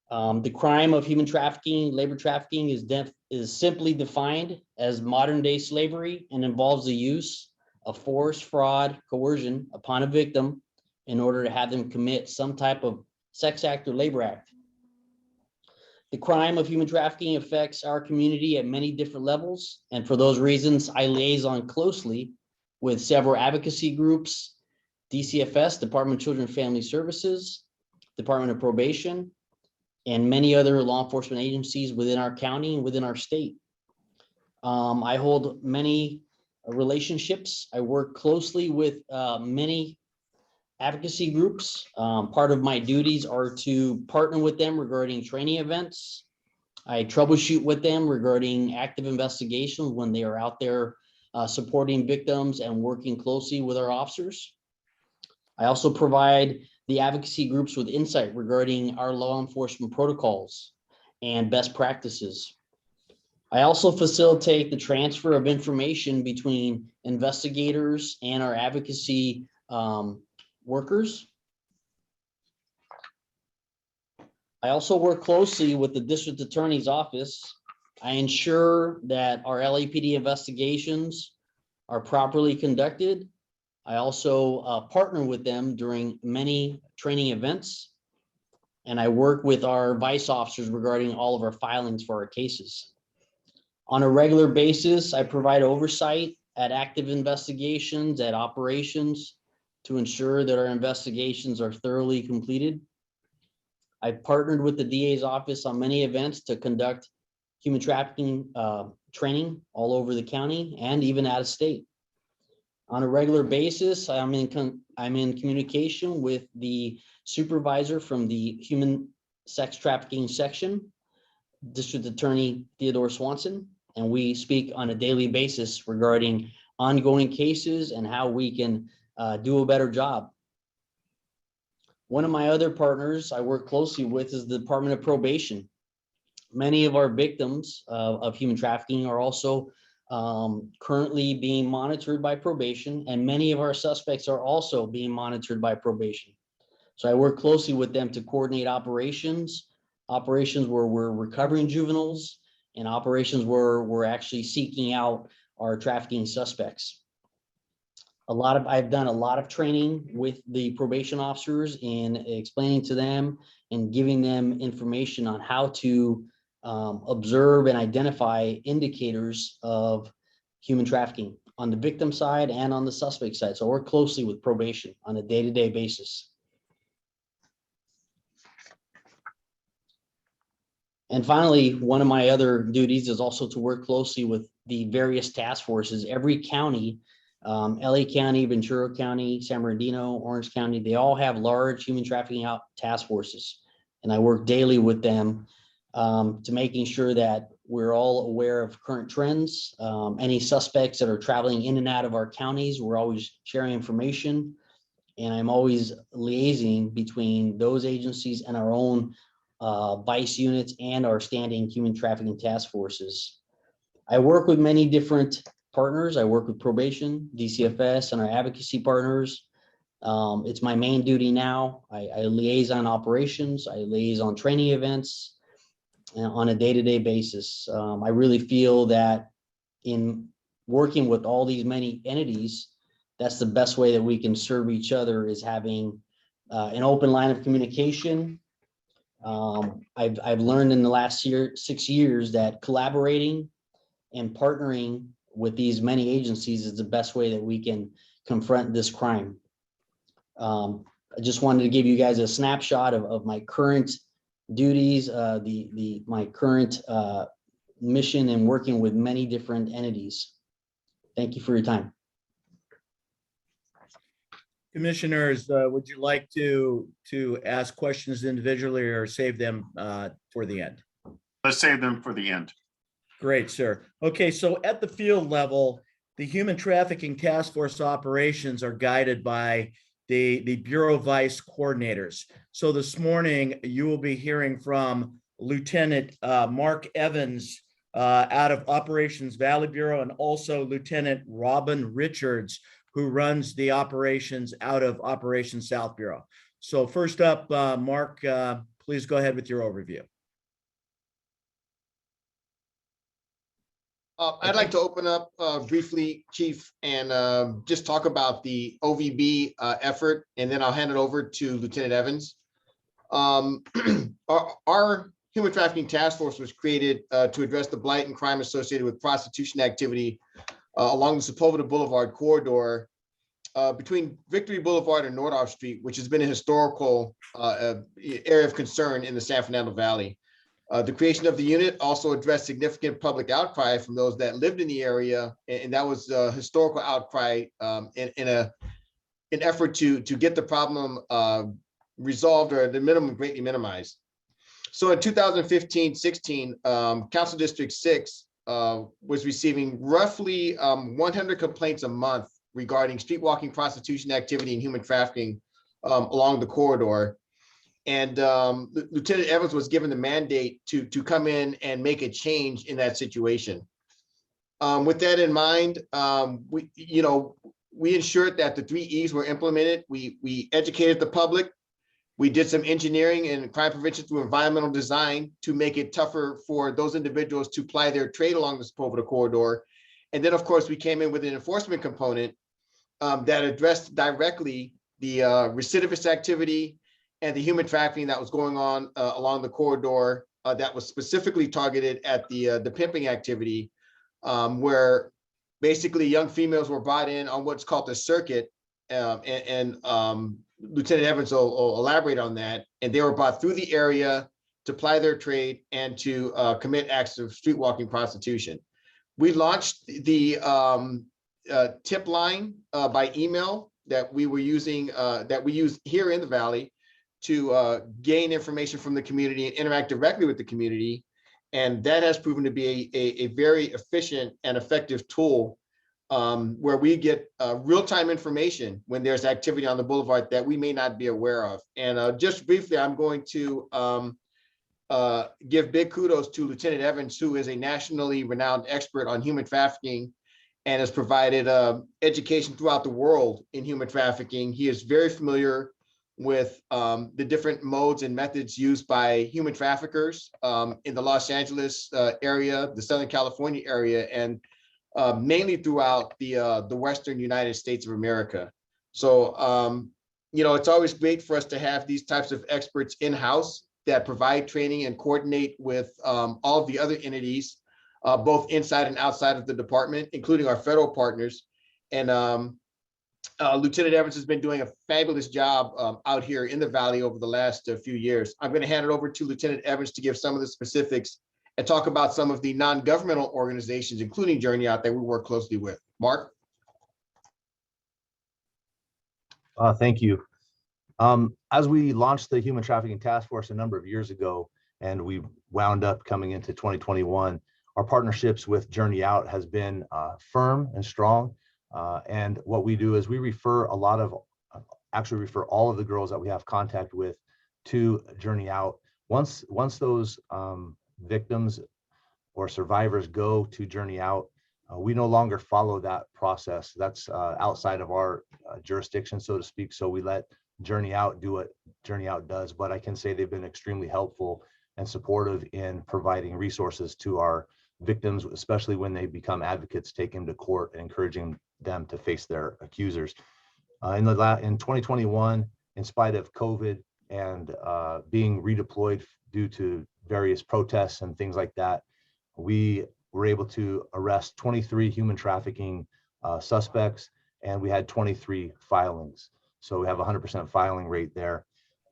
The crime of human trafficking, labor trafficking is simply defined as modern day slavery and involves the use of force, fraud, coercion upon a victim in order to have them commit some type of sex act or labor act. The crime of human trafficking affects our community at many different levels. And for those reasons, I liaison closely with several advocacy groups, DCFS, Department of Children and Family Services, Department of Probation, and many other law enforcement agencies within our county and within our state. I hold many relationships. I work closely with many advocacy groups. Part of my duties are to partner with them regarding training events. I troubleshoot with them regarding active investigations when they are out there supporting victims and working closely with our officers. I also provide the advocacy groups with insight regarding our law enforcement protocols and best practices. I also facilitate the transfer of information between investigators and our advocacy workers. I also work closely with the district attorney's office. I ensure that our LAPD investigations are properly conducted. I also partner with them during many training events, and I work with our vice officers regarding all of our filings for our cases. On a regular basis, I provide oversight at active investigations, at operations, to ensure that our investigations are thoroughly completed. I've partnered with the DA's office on many events to conduct human trafficking training all over the county and even out of state. On a regular basis, I'm in communication with the supervisor from the human sex trafficking section, District Attorney Theodore Swanson, and we speak on a daily basis regarding ongoing cases and how we can do a better job. One of my other partners I work closely with is the Department of Probation. Many of our victims of human trafficking are also currently being monitored by probation, and many of our suspects are also being monitored by probation. So I work closely with them to coordinate operations where we're recovering juveniles, and operations where we're actually seeking out our trafficking suspects. I've done a lot of training with the probation officers in explaining to them and giving them information on how to observe and identify indicators of human trafficking on the victim side and on the suspect side. So I work closely with probation on a day-to-day basis. And finally, one of my other duties is also to work closely with the various task forces. Every county, LA County, Ventura County, San Bernardino, Orange County, they all have large human trafficking task forces. And I work daily with them to making sure that we're all aware of current trends. Any suspects that are traveling in and out of our counties, we're always sharing information. And I'm always liaising between those agencies and our own vice units and our standing human trafficking task forces. I work with many different partners. I work with probation, DCFS, and our advocacy partners. It's my main duty now. I liaison operations. I liaison training events on a day-to-day basis. I really feel that in working with all these many entities, that's the best way that we can serve each other, is having an open line of communication. I've learned in the last 6 years that collaborating and partnering with these many agencies is the best way that we can confront this crime. I just wanted to give you guys a snapshot of my current duties, my current mission in working with many different entities. Thank you for your time. Commissioners, would you like to ask questions individually or save them for the end? Let's save them for the end. Great, sir. Okay, so at the field level, the human trafficking task force operations are guided by the Bureau Vice coordinators. So this morning, you will be hearing from Lieutenant Mark Evans out of Operations Valley Bureau, and also Lieutenant Robin Richards, who runs the operations out of Operations South Bureau. So first up, Mark, please go ahead with your overview. I'd like to open up briefly, Chief, and just talk about the OVB effort, and then I'll hand it over to Lieutenant Evans. Our Human Trafficking Task Force was created to address the blight and crime associated with prostitution activity along the Sepulveda Boulevard corridor between Victory Boulevard and Nordoff Street, which has been a historical area of concern in the San Fernando Valley. The creation of the unit also addressed significant public outcry from those that lived in the area, and that was a historical outcry in an effort to get the problem resolved, or at the minimum greatly minimized. So in 2015-16, Council District 6 was receiving roughly 100 complaints a month regarding street walking, prostitution activity, and human trafficking along the corridor. And Lieutenant Evans was given the mandate to come in and make a change in that situation. With that in mind, we ensured that the 3 E's were implemented. We educated the public. We did some engineering and crime prevention through environmental design to make it tougher for those individuals to ply their trade along the Sepulveda corridor. And then, of course, we came in with an enforcement component that addressed directly the recidivist activity and the human trafficking that was going on along the corridor that was specifically targeted at the pimping activity, where basically young females were brought in on what's called the circuit, and Lieutenant Evans will elaborate on that, and they were brought through the area to ply their trade and to commit acts of street walking prostitution. We launched the tip line by email that we were using, that we use here in the Valley to gain information from the community and interact directly with the community. And that has proven to be a very efficient and effective tool where we get real-time information when there's activity on the boulevard that we may not be aware of. And just briefly, I'm going to give big kudos to Lieutenant Evans, who is a nationally renowned expert on human trafficking and has provided education throughout the world in human trafficking. He is very familiar with the different modes and methods used by human traffickers in the Los Angeles area, the Southern California area, and mainly throughout the Western United States of America. So, it's always great for us to have these types of experts in-house that provide training and coordinate with all of the other entities, both inside and outside of the department, including our federal partners. And Lieutenant Evans has been doing a fabulous job out here in the Valley over the last few years. I'm going to hand it over to Lieutenant Evans to give some of the specifics and talk about some of the non-governmental organizations, including Journey Out, that we work closely with. Mark? Thank you. As we launched the Human Trafficking Task Force a number of years ago, and we wound up coming into 2021, our partnerships with Journey Out has been firm and strong. And what we do is we refer all of the girls that we have contact with to Journey Out. Once those victims or survivors go to Journey Out, we no longer follow that process. That's outside of our jurisdiction, so to speak. So we let Journey Out do what Journey Out does. But I can say they've been extremely helpful and supportive in providing resources to our victims, especially when they become advocates, take them to court, and encouraging them to face their accusers. In 2021, in spite of COVID and being redeployed due to various protests and things like that, we were able to arrest 23 human trafficking suspects, and we had 23 filings. So we have a 100% filing rate there.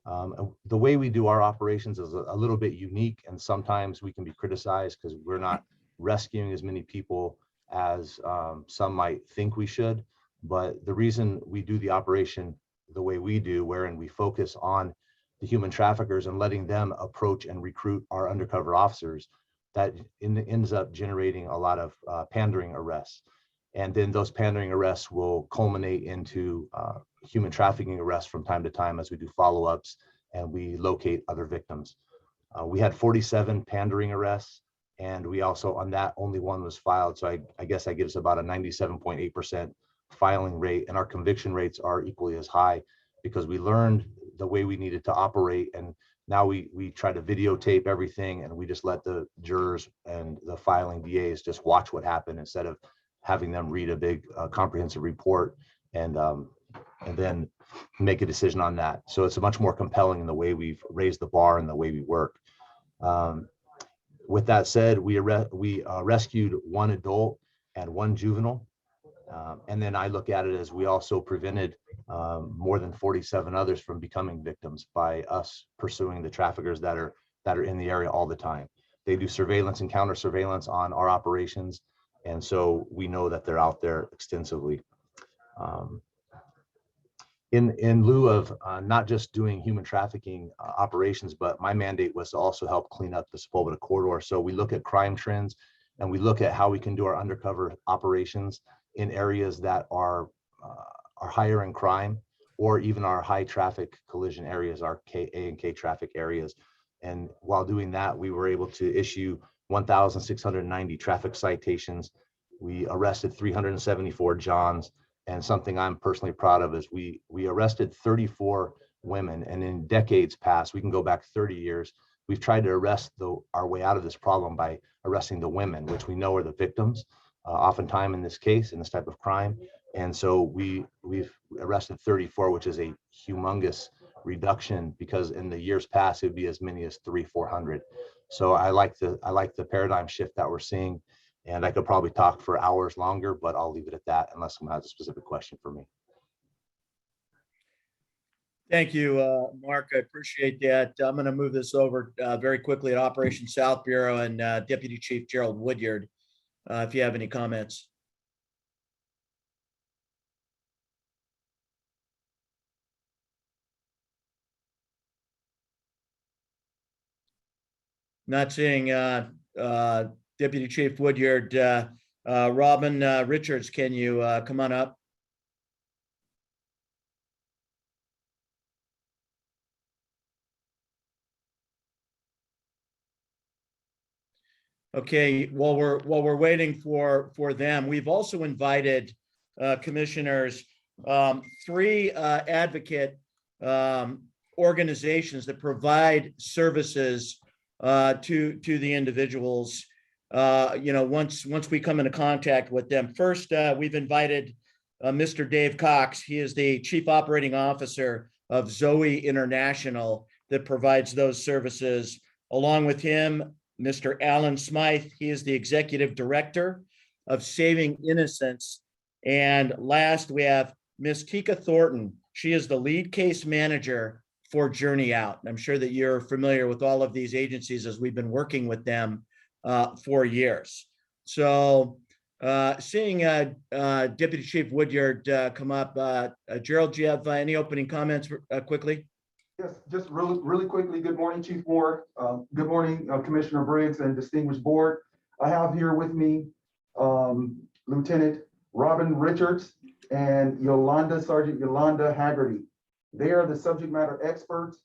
The way we do our operations is a little bit unique, and sometimes we can be criticized because we're not rescuing as many people as some might think we should. But the reason we do the operation the way we do, wherein we focus on the human traffickers and letting them approach and recruit our undercover officers, that ends up generating a lot of pandering arrests. And then those pandering arrests will culminate into human trafficking arrests from time to time as we do follow-ups and we locate other victims. We had 47 pandering arrests, And we also, on that, only one was filed. So I guess that gives about a 97.8% filing rate. And our conviction rates are equally as high because we learned the way we needed to operate. And now we try to videotape everything, and we just let the jurors and the filing DAs just watch what happened instead of having them read a big comprehensive report and then make a decision on that. So it's a much more compelling in the way we've raised the bar and the way we work. With that said, we rescued one adult and one juvenile. And then I look at it as we also prevented more than 47 others from becoming victims by us pursuing the traffickers that are in the area all the time. They do surveillance and counter surveillance on our operations. And so we know that they're out there extensively. In lieu of not just doing human trafficking operations, but my mandate was to also help clean up the Sepulveda corridor. So we look at crime trends and we look at how we can do our undercover operations in areas that are higher in crime, or even our high traffic collision areas, our A and K traffic areas. And while doing that, we were able to issue 1,690 traffic citations. We arrested 374 Johns. And something I'm personally proud of is we arrested 34 women. And in decades past, we can go back 30 years, we've tried to arrest our way out of this problem by arresting the women, which we know are the victims, oftentimes in this case, in this type of crime. And so we've arrested 34, which is a humongous reduction, because in the years past, it would be as many as 300-400. So I like the paradigm shift that we're seeing. And I could probably talk for hours longer, but I'll leave it at that unless someone has a specific question for me. Thank you, Mark. I appreciate that. I'm going to move this over very quickly at Operation South Bureau and Deputy Chief Gerald Woodyard, if you have any comments. Not seeing Deputy Chief Woodyard. Robin Richards, can you come on up? Okay, while we're waiting for them, we've also invited commissioners, 3 advocate organizations that provide services to the individuals. Once we come into contact with them. First, we've invited Mr. Dave Cox. He is the Chief Operating Officer of Zoe International that provides those services. Along with him, Mr. Alan Smythe. He is the Executive Director of Saving Innocence. And last, we have Ms. Tika Thornton. She is the lead case manager for Journey Out. I'm sure that you're familiar with all of these agencies as we've been working with them for years. So seeing Deputy Chief Woodyard come up, Gerald, do you have any opening comments quickly? Yes, just really quickly. Good morning, Chief Moore. Good morning, Commissioner Briggs and distinguished board. I have here with me Lieutenant Robin Richards and Sergeant Yolanda Haggerty. They are the subject matter experts.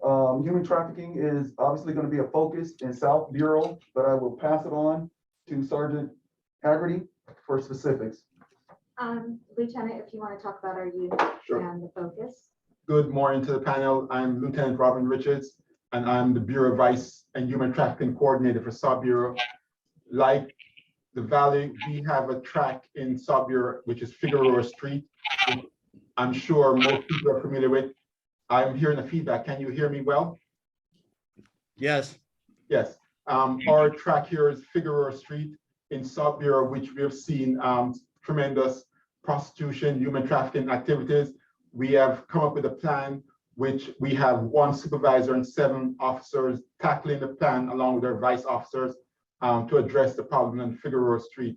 Human trafficking is obviously going to be a focus in South Bureau, but I will pass it on to Sergeant Haggerty for specifics. Lieutenant, if you want to talk about our unit and the focus. Good morning to the panel. I'm Lieutenant Robin Richards, and I'm the Bureau Vice and Human Trafficking Coordinator for South Bureau. Like the Valley, we have a track in South Bureau, which is Figueroa Street. I'm sure most people are familiar with. I'm hearing the feedback. Can you hear me well? Yes. Yes. Our track here is Figueroa Street in South Bureau, which we have seen tremendous prostitution, human trafficking activities. We have come up with a plan, which we have 1 supervisor and 7 officers tackling the plan along with their vice officers to address the problem on Figueroa Street.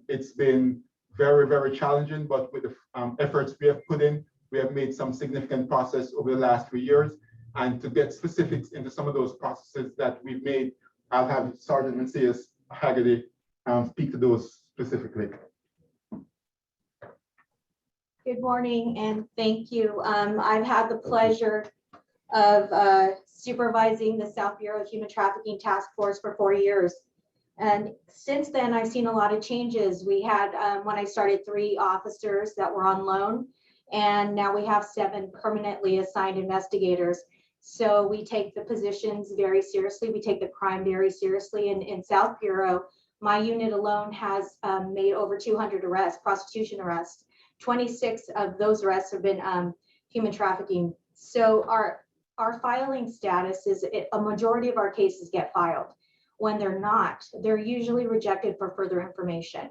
It's been very, very challenging, but with the efforts we have put in, we have made some significant progress over the last 3 years. And to get specifics into some of those processes that we've made, I'll have Sergeant Macias Haggerty speak to those specifically. Good morning and thank you. I've had the pleasure of supervising the South Bureau Human Trafficking Task Force for 4 years. And since then, I've seen a lot of changes. We had, when I started, 3 officers that were on loan, and now we have 7 permanently assigned investigators. So we take the positions very seriously. We take the crime very seriously. In South Bureau, my unit alone has made over 200 arrests, prostitution arrests. 26 of those arrests have been human trafficking. So our filing status is a majority of our cases get filed. When they're not, they're usually rejected for further information.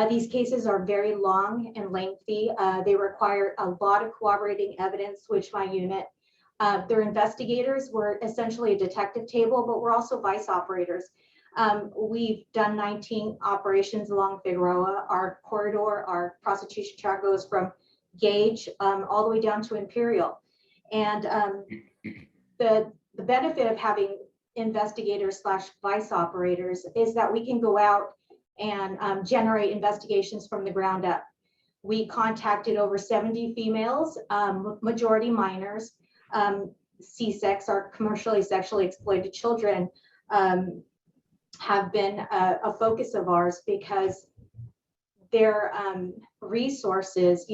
These cases are very long and lengthy. They require a lot of corroborating evidence, which my unit, their investigators were essentially a detective table, but we're also vice operators. We've done 19 operations along Figueroa. Our corridor, our prostitution track goes from Gage all the way down to Imperial. And the benefit of having investigators / vice operators is that we can go out and generate investigations from the ground up. We contacted over 70 females, majority minors. CSEX, our commercially sexually exploited children, have been a focus of ours because their resources,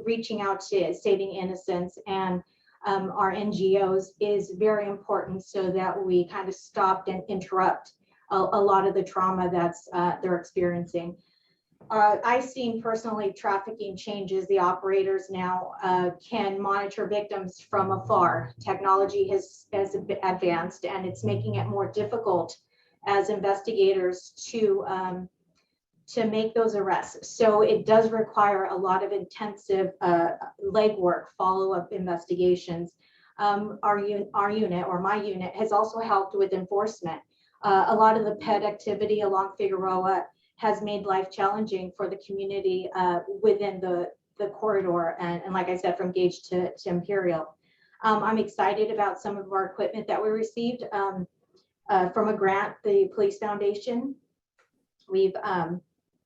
reaching out to Saving Innocence and our NGOs is very important, so that we kind of stopped and interrupt a lot of the trauma that's they're experiencing. I've seen personally trafficking changes. The operators now can monitor victims from afar. Technology has advanced, and it's making it more difficult as investigators to make those arrests. So it does require a lot of intensive legwork, follow-up investigations. Our unit, or my unit, has also helped with enforcement. A lot of the pet activity along Figueroa has made life challenging for the community within the corridor, and like I said, from Gage to Imperial. I'm excited about some of our equipment that we received from a grant, the Police Foundation. We've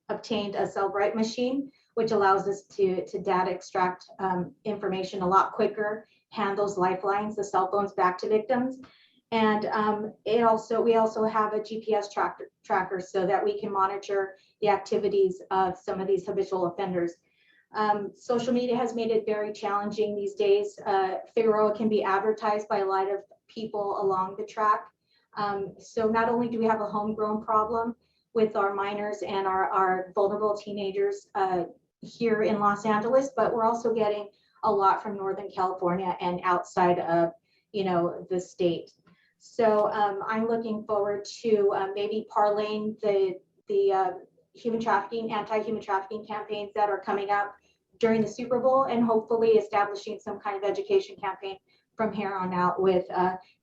obtained a Cellbrite machine, which allows us to data extract information a lot quicker, hand those lifelines, the cell phones, back to victims. And we also have a GPS tracker so that we can monitor the activities of some of these habitual offenders. Social media has made it very challenging these days. Figueroa can be advertised by a lot of people along the track. So not only do we have a homegrown problem with our minors and our vulnerable teenagers here in Los Angeles, but we're also getting a lot from Northern California and outside of, the state. So I'm looking forward to maybe parlaying the human trafficking, anti-human trafficking campaigns that are coming up during the Super Bowl, and hopefully establishing some kind of education campaign from here on out with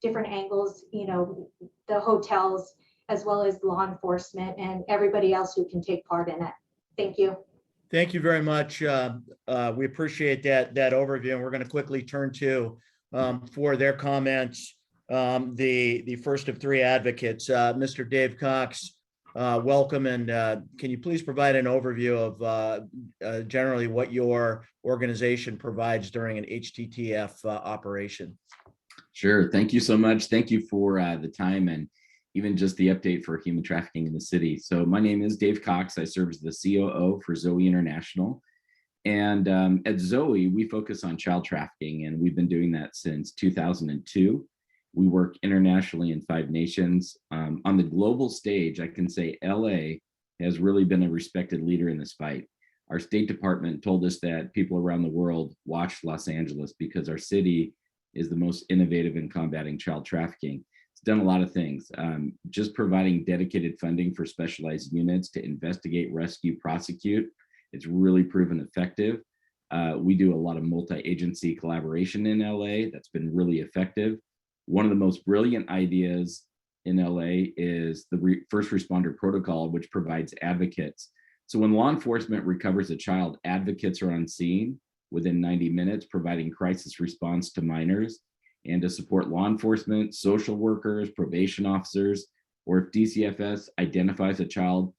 different angles, the hotels, as well as law enforcement and everybody else who can take part in it. Thank you. Thank you very much. We appreciate that overview, and we're going to quickly turn to, for their comments, the first of 3 advocates. Mr. Dave Cox, welcome, and can you please provide an overview of generally what your organization provides during an HTTF operation? Sure. Thank you so much. Thank you for the time and even just the update for human trafficking in the city. So my name is Dave Cox. I serve as the COO for Zoe International. And at Zoe, we focus on child trafficking, and we've been doing that since 2002. We work internationally in 5 nations. On the global stage, I can say LA has really been a respected leader in this fight. Our State Department told us that people around the world watch Los Angeles because our city is the most innovative in combating child trafficking. It's done a lot of things, just providing dedicated funding for specialized units to investigate, rescue, prosecute. It's really proven effective. We do a lot of multi-agency collaboration in LA that's been really effective. One of the most brilliant ideas in LA is the first responder protocol, which provides advocates. So when law enforcement recovers a child, advocates are on scene within 90 minutes, providing crisis response to minors and to support law enforcement, social workers, probation officers, or if DCFS identifies a child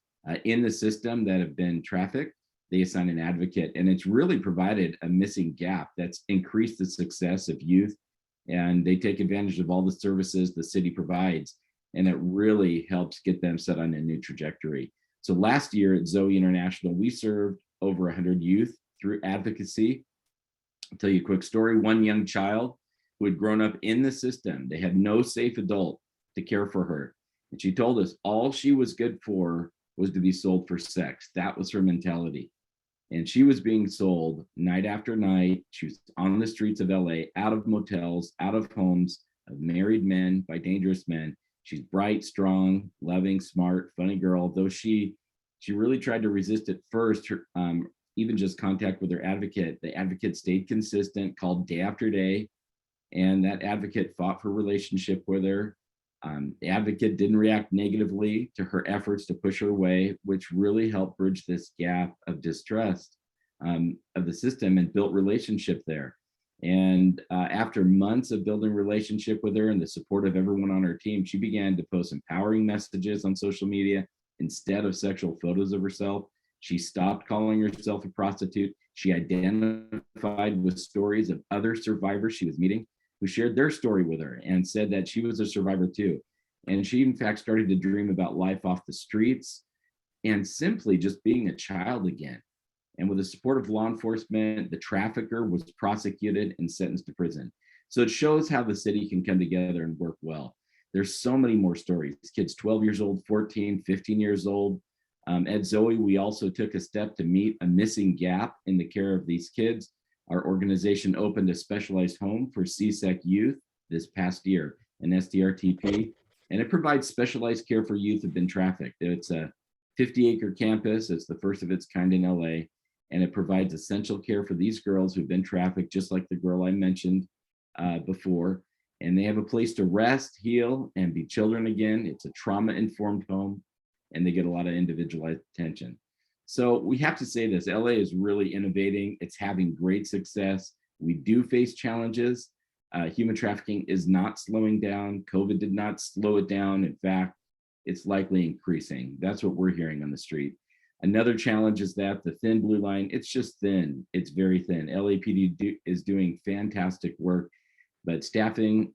in the system that have been trafficked, they assign an advocate. And it's really provided a missing gap that's increased the success of youth, and they take advantage of all the services the city provides. and it really helps get them set on a new trajectory. So last year at Zoe International, we served over 100 youth through advocacy. I'll tell you a quick story. One young child who had grown up in the system, they had no safe adult to care for her. And she told us all she was good for was to be sold for sex. That was her mentality. And she was being sold night after night. She was on the streets of LA, out of motels, out of homes of married men by dangerous men. She's bright, strong, loving, smart, funny girl. Though she really tried to resist at first, her, even just contact with her advocate. The advocate stayed consistent, called day after day, and that advocate fought for relationship with her. The advocate didn't react negatively to her efforts to push her away, which really helped bridge this gap of distrust of the system and built relationship there. And after months of building relationship with her and the support of everyone on her team, she began to post empowering messages on social media instead of sexual photos of herself. She stopped calling herself a prostitute. She identified with stories of other survivors she was meeting who shared their story with her and said that she was a survivor too. And she in fact started to dream about life off the streets and simply just being a child again. And with the support of law enforcement, the trafficker was prosecuted and sentenced to prison. So it shows how the city can come together and work well. There's so many more stories. Kids 12 years old, 14, 15 years old. At Zoe, we also took a step to meet a missing gap in the care of these kids. Our organization opened a specialized home for CSEC youth this past year, an SDRTP, and it provides specialized care for youth who've been trafficked. It's a 50-acre campus. It's the first of its kind in LA, and it provides essential care for these girls who've been trafficked, just like the girl I mentioned before. And they have a place to rest, heal, and be children again. It's a trauma-informed home, and they get a lot of individualized attention. So we have to say this, LA is really innovating. It's having great success. We do face challenges. Human trafficking is not slowing down. COVID did not slow it down. In fact, it's likely increasing. That's what we're hearing on the street. Another challenge is that the thin blue line, it's just thin. It's very thin. LAPD is doing fantastic work, but staffing,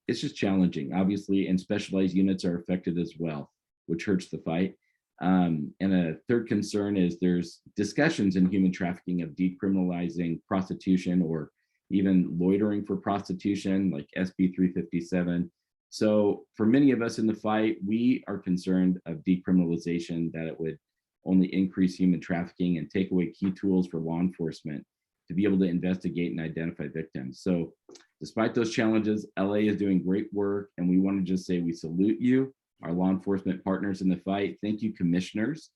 it's just challenging, obviously, and specialized units are affected as well, which hurts the fight. And a third concern is there's discussions in human trafficking of decriminalizing prostitution or even loitering for prostitution, like SB 357. So for many of us in the fight, we are concerned of decriminalization, that it would only increase human trafficking and take away key tools for law enforcement to be able to investigate and identify victims. So despite those challenges, LA is doing great work, and we want to just say we salute you, our law enforcement partners in the fight. Thank you, commissioners,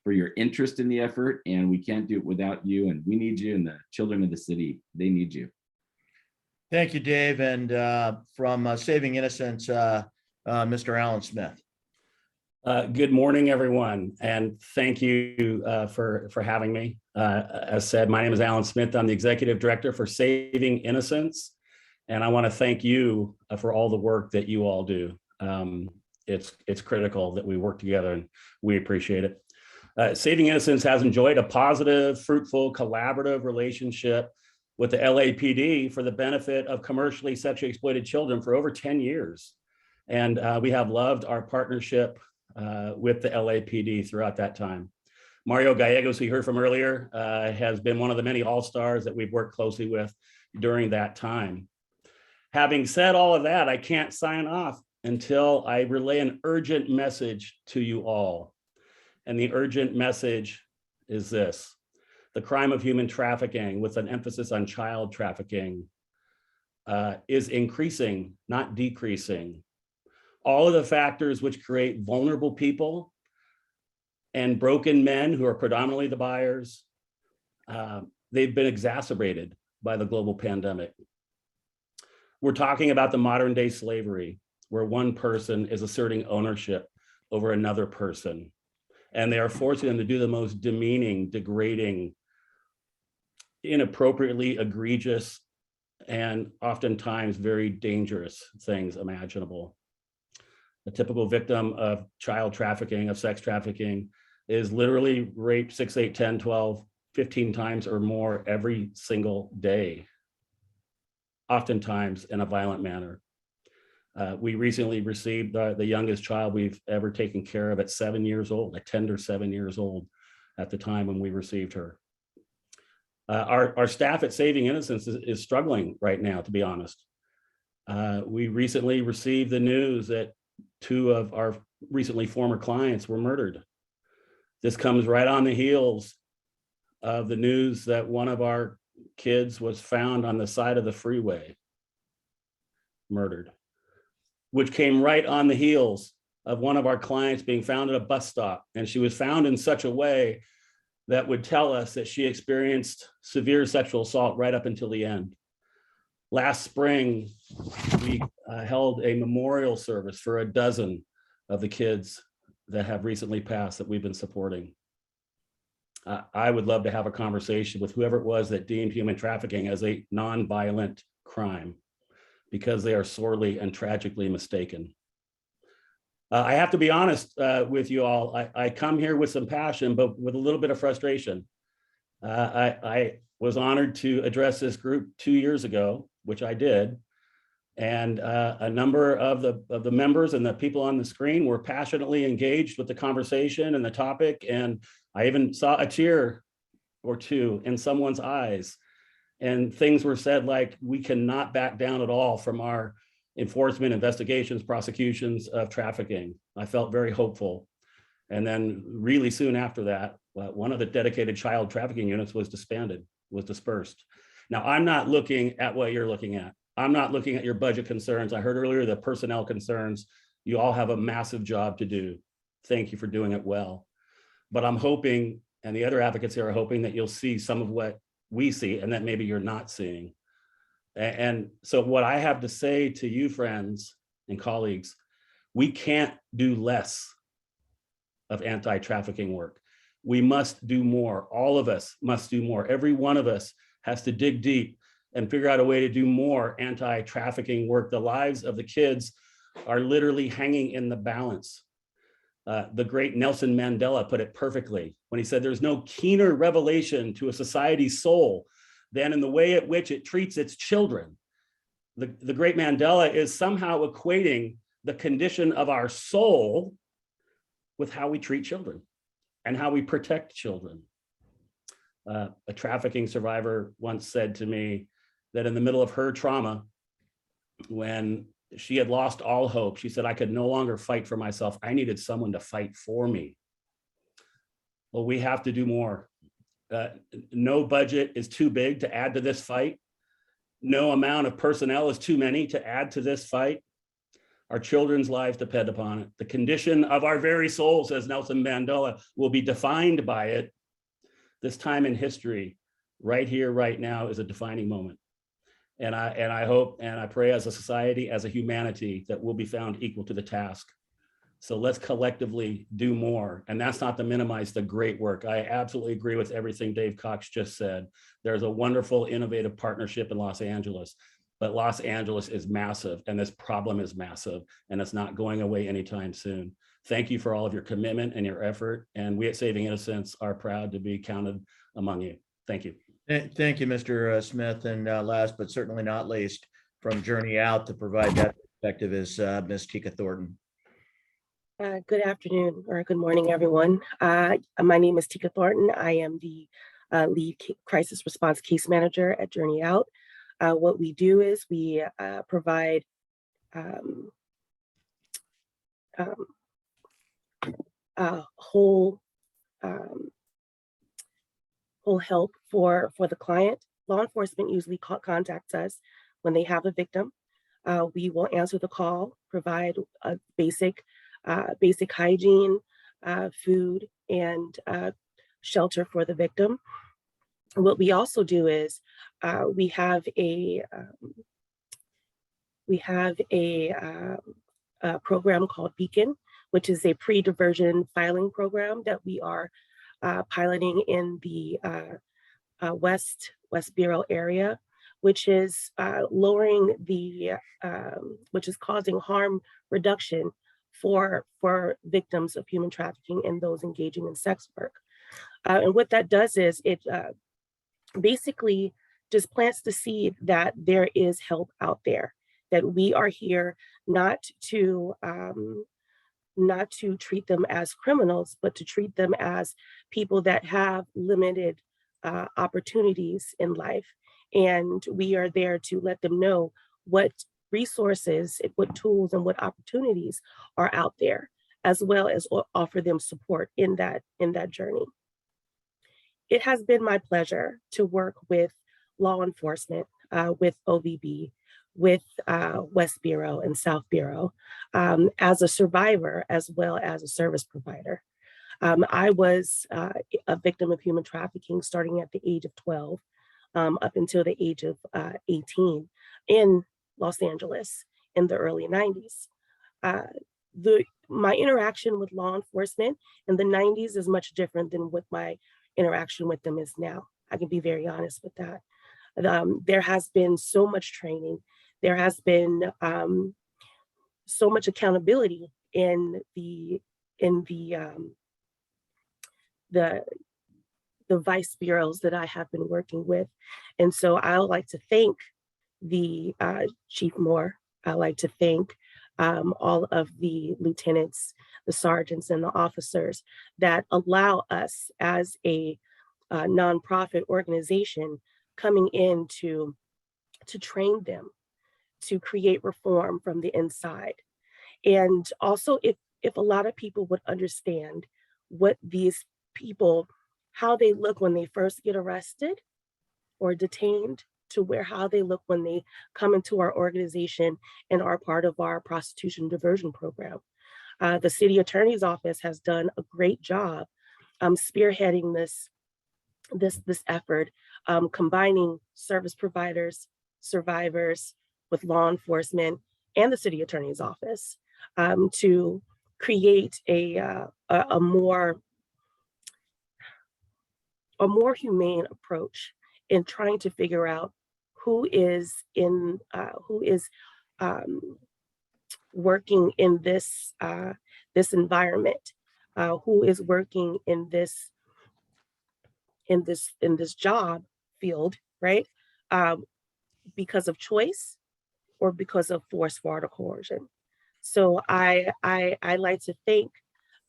for your interest in the effort, and we can't do it without you, and we need you, and the children of the city, they need you. Thank you, Dave. And from Saving Innocence, Mr. Alan Smith. Good morning, everyone, and thank you for having me. As said, my name is Alan Smith. I'm the Executive Director for Saving Innocence, and I want to thank you for all the work that you all do. It's critical that we work together, and we appreciate it. Saving Innocence has enjoyed a positive, fruitful, collaborative relationship with the LAPD for the benefit of commercially sexually exploited children for over 10 years. And we have loved our partnership with the LAPD throughout that time. Mario Gallegos, we heard from earlier, has been one of the many all-stars that we've worked closely with during that time. Having said all of that, I can't sign off until I relay an urgent message to you all. And the urgent message is this: the crime of human trafficking, with an emphasis on child trafficking, is increasing, not decreasing. All of the factors which create vulnerable people and broken men, who are predominantly the buyers, they've been exacerbated by the global pandemic. We're talking about the modern day slavery, where one person is asserting ownership over another person, and they are forcing them to do the most demeaning, degrading, inappropriately egregious, and oftentimes very dangerous things imaginable. A typical victim of child trafficking, of sex trafficking, is literally raped 6, 8, 10, 12, 15 times or more every single day, oftentimes in a violent manner. We recently received the youngest child we've ever taken care of at 7 years old, a tender 7 years old at the time when we received her. Our staff at Saving Innocence is struggling right now, to be honest. We recently received the news that 2 of our recently former clients were murdered. This comes right on the heels of the news that one of our kids was found on the side of the freeway, murdered, which came right on the heels of one of our clients being found at a bus stop. And she was found in such a way that would tell us that she experienced severe sexual assault right up until the end. Last spring, we held a memorial service for a dozen of the kids that have recently passed that we've been supporting. I would love to have a conversation with whoever it was that deemed human trafficking as a non-violent crime, because they are sorely and tragically mistaken. I have to be honest with you all. I come here with some passion, but with a little bit of frustration. I was honored to address this group 2 years ago, which I did. And a number of the members and the people on the screen were passionately engaged with the conversation and the topic. And I even saw a tear or two in someone's eyes. And things were said like, we cannot back down at all from our enforcement, investigations, prosecutions of trafficking. I felt very hopeful. And then really soon after that, one of the dedicated child trafficking units was disbanded, was dispersed. Now, I'm not looking at what you're looking at. I'm not looking at your budget concerns. I heard earlier the personnel concerns. You all have a massive job to do. Thank you for doing it well. But I'm hoping, and the other advocates here are hoping, that you'll see some of what we see and that maybe you're not seeing. And so what I have to say to you, friends and colleagues, we can't do less of anti-trafficking work. We must do more. All of us must do more. Every one of us has to dig deep and figure out a way to do more anti-trafficking work. The lives of the kids are literally hanging in the balance. The great Nelson Mandela put it perfectly when he said, there's no keener revelation to a society's soul than in the way at which it treats its children. The great Mandela is somehow equating the condition of our soul with how we treat children and how we protect children. A trafficking survivor once said to me that in the middle of her trauma, when she had lost all hope, she said, I could no longer fight for myself. I needed someone to fight for me. Well, we have to do more. No budget is too big to add to this fight. No amount of personnel is too many to add to this fight. Our children's lives depend upon it. The condition of our very soul, says Nelson Mandela, will be defined by it. This time in history, right here, right now, is a defining moment. And I hope and I pray as a society, as a humanity, that we'll be found equal to the task. So let's collectively do more. And that's not to minimize the great work. I absolutely agree with everything Dave Cox just said. There's a wonderful, innovative partnership in Los Angeles, but Los Angeles is massive and this problem is massive and it's not going away anytime soon. Thank you for all of your commitment and your effort. And we at Saving Innocence are proud to be counted among you. Thank you. Thank you, Mr. Smith. And last but certainly not least, from Journey Out to provide that perspective is Ms. Tika Thornton. Good afternoon or good morning, everyone. My name is Tika Thornton. I am the lead crisis response case manager at Journey Out. What we do is we provide whole help for the client. Law enforcement usually contacts us when they have a victim. We will answer the call, provide a basic hygiene, food, and shelter for the victim. What we also do is we have a program called Beacon, which is a pre-diversion filing program that we are piloting in the West Bureau area, which is lowering the, which is causing harm reduction for victims of human trafficking and those engaging in sex work. And what that does is it basically just plants the seed that there is help out there, that we are here not to treat them as criminals, but to treat them as people that have limited opportunities in life. And we are there to let them know what resources, what tools, and what opportunities are out there, as well as offer them support in that journey. It has been my pleasure to work with law enforcement, with OVB, with West Bureau and South Bureau, as a survivor as well as a service provider. I was a victim of human trafficking starting at the age of 12 up until the age of 18 in Los Angeles in the early 90s. My interaction with law enforcement in the 90s is much different than what my interaction with them is now. I can be very honest with that. There has been so much training. There has been so much accountability in the vice bureaus that I have been working with. And so I would like to thank the Chief Moore. I'd like to thank all of the lieutenants, the sergeants, and the officers that allow us as a nonprofit organization coming in to train them, to create reform from the inside. And also, if a lot of people would understand what these people, how they look when they first get arrested or detained, to how they look when they come into our organization and are part of our prostitution diversion program. The city attorney's office has done a great job spearheading this effort, combining service providers, survivors with law enforcement and the city attorney's office to create a more humane approach in trying to figure out who is working in this environment, who is working in this job field, right? Because of choice or because of force, fraud, or coercion. So I like to thank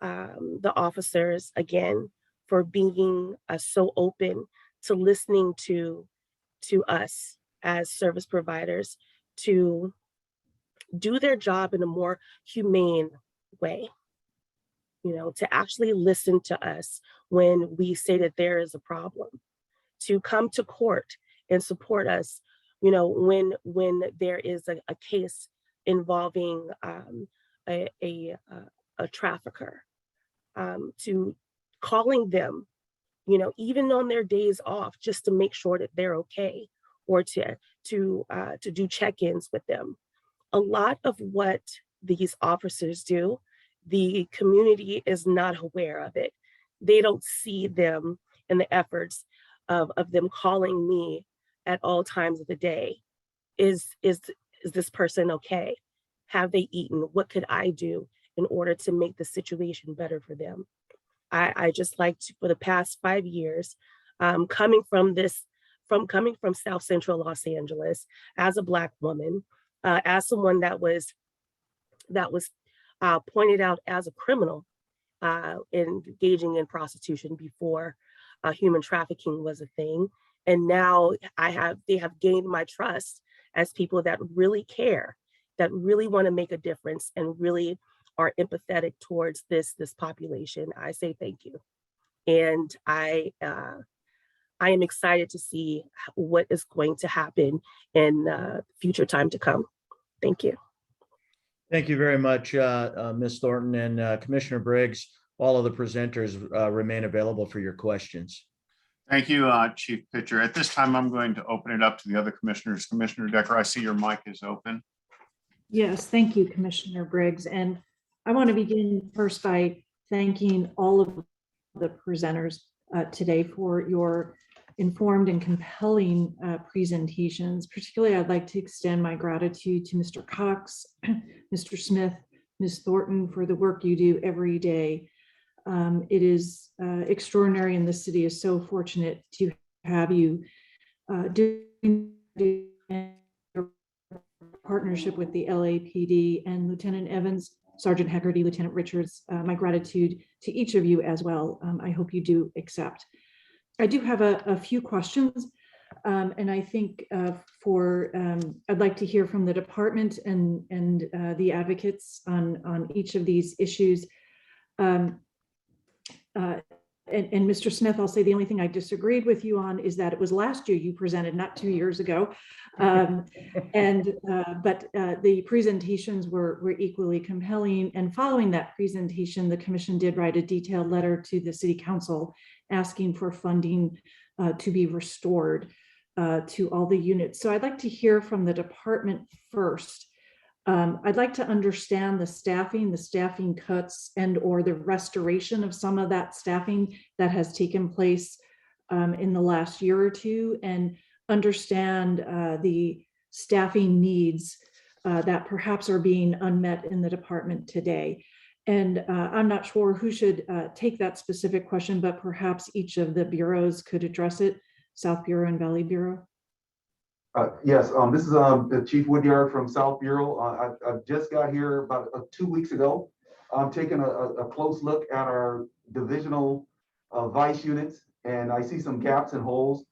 the officers again for being so open to listening to us as service providers to do their job in a more humane way, to actually listen to us when we say that there is a problem, to come to court and support us, when there is a case involving a trafficker, to calling them, even on their days off, just to make sure that they're okay, or to do check-ins with them. A lot of what these officers do, the community is not aware of it. They don't see them in the efforts of them calling me at all times of the day. Is this person okay? Have they eaten? What could I do in order to make the situation better for them? I just like to, for the past 5 years, coming from South Central Los Angeles as a Black woman, as someone that was pointed out as a criminal engaging in prostitution before human trafficking was a thing. And now they have gained my trust as people that really care, that really want to make a difference and really are empathetic towards this population. I say thank you. And I am excited to see what is going to happen in future time to come. Thank you. Thank you very much, Ms. Thornton, and Commissioner Briggs. All of the presenters remain available for your questions. Thank you, Chief Pitcher. At this time, I'm going to open it up to the other commissioners. Commissioner Decker, I see your mic is open. Yes, thank you, Commissioner Briggs. And I want to begin first by thanking all of the presenters today for your informed and compelling presentations. Particularly, I'd like to extend my gratitude to Mr. Cox, Mr. Smith, Ms. Thornton for the work you do every day. It is extraordinary, and the city is so fortunate to have you doing partnership with the LAPD and Lieutenant Evans, Sergeant Hegarty, Lieutenant Richards. My gratitude to each of you as well. I hope you do accept. I do have a few questions, and I think I'd like to hear from the department and the advocates on each of these issues. And Mr. Smith, I'll say the only thing I disagreed with you on is that it was last year you presented, not 2 years ago. But the presentations were equally compelling. And following that presentation, the commission did write a detailed letter to the city council asking for funding to be restored to all the units. So I'd like to hear from the department first. I'd like to understand the staffing cuts and or the restoration of some of that staffing that has taken place in the last year or two, and understand the staffing needs that perhaps are being unmet in the department today. And I'm not sure who should take that specific question, but perhaps each of the bureaus could address it, South Bureau and Valley Bureau. Yes, this is the Chief Woodyard from South Bureau. I just got here about 2 weeks ago. I'm taking a close look at our divisional vice units, and I see some gaps and holes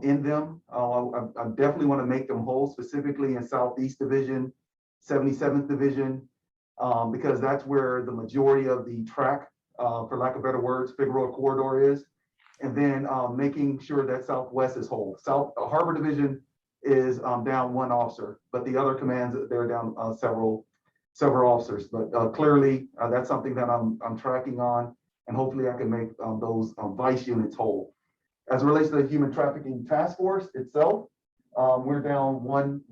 in them. I definitely want to make them whole, specifically in Southeast Division, 77th Division, because that's where the majority of the track, for lack of better words, Figueroa corridor is. And then making sure that Southwest is whole. South Harbor Division is down 1 officer, but the other commands, they're down several officers. But clearly, that's something that I'm tracking on, and hopefully I can make those vice units whole. As it relates to the Human Trafficking Task Force itself, we're down one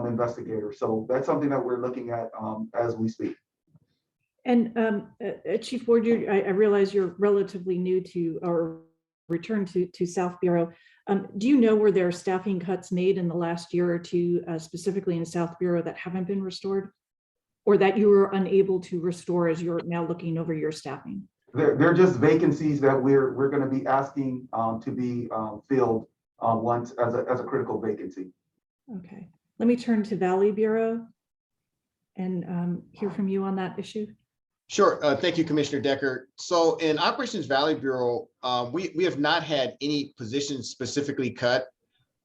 investigator. So that's something that we're looking at as we speak. And Chief Woodyard, I realize you're relatively new to or returned to South Bureau. Do you know where there are staffing cuts made in the last year or two, specifically in South Bureau, that haven't been restored, or that you were unable to restore as you're now looking over your staffing? They're just vacancies that we're going to be asking to be filled once as a critical vacancy. Okay, let me turn to Valley Bureau and hear from you on that issue. Sure. Thank you, Commissioner Decker. So in Operations Valley Bureau, we have not had any positions specifically cut.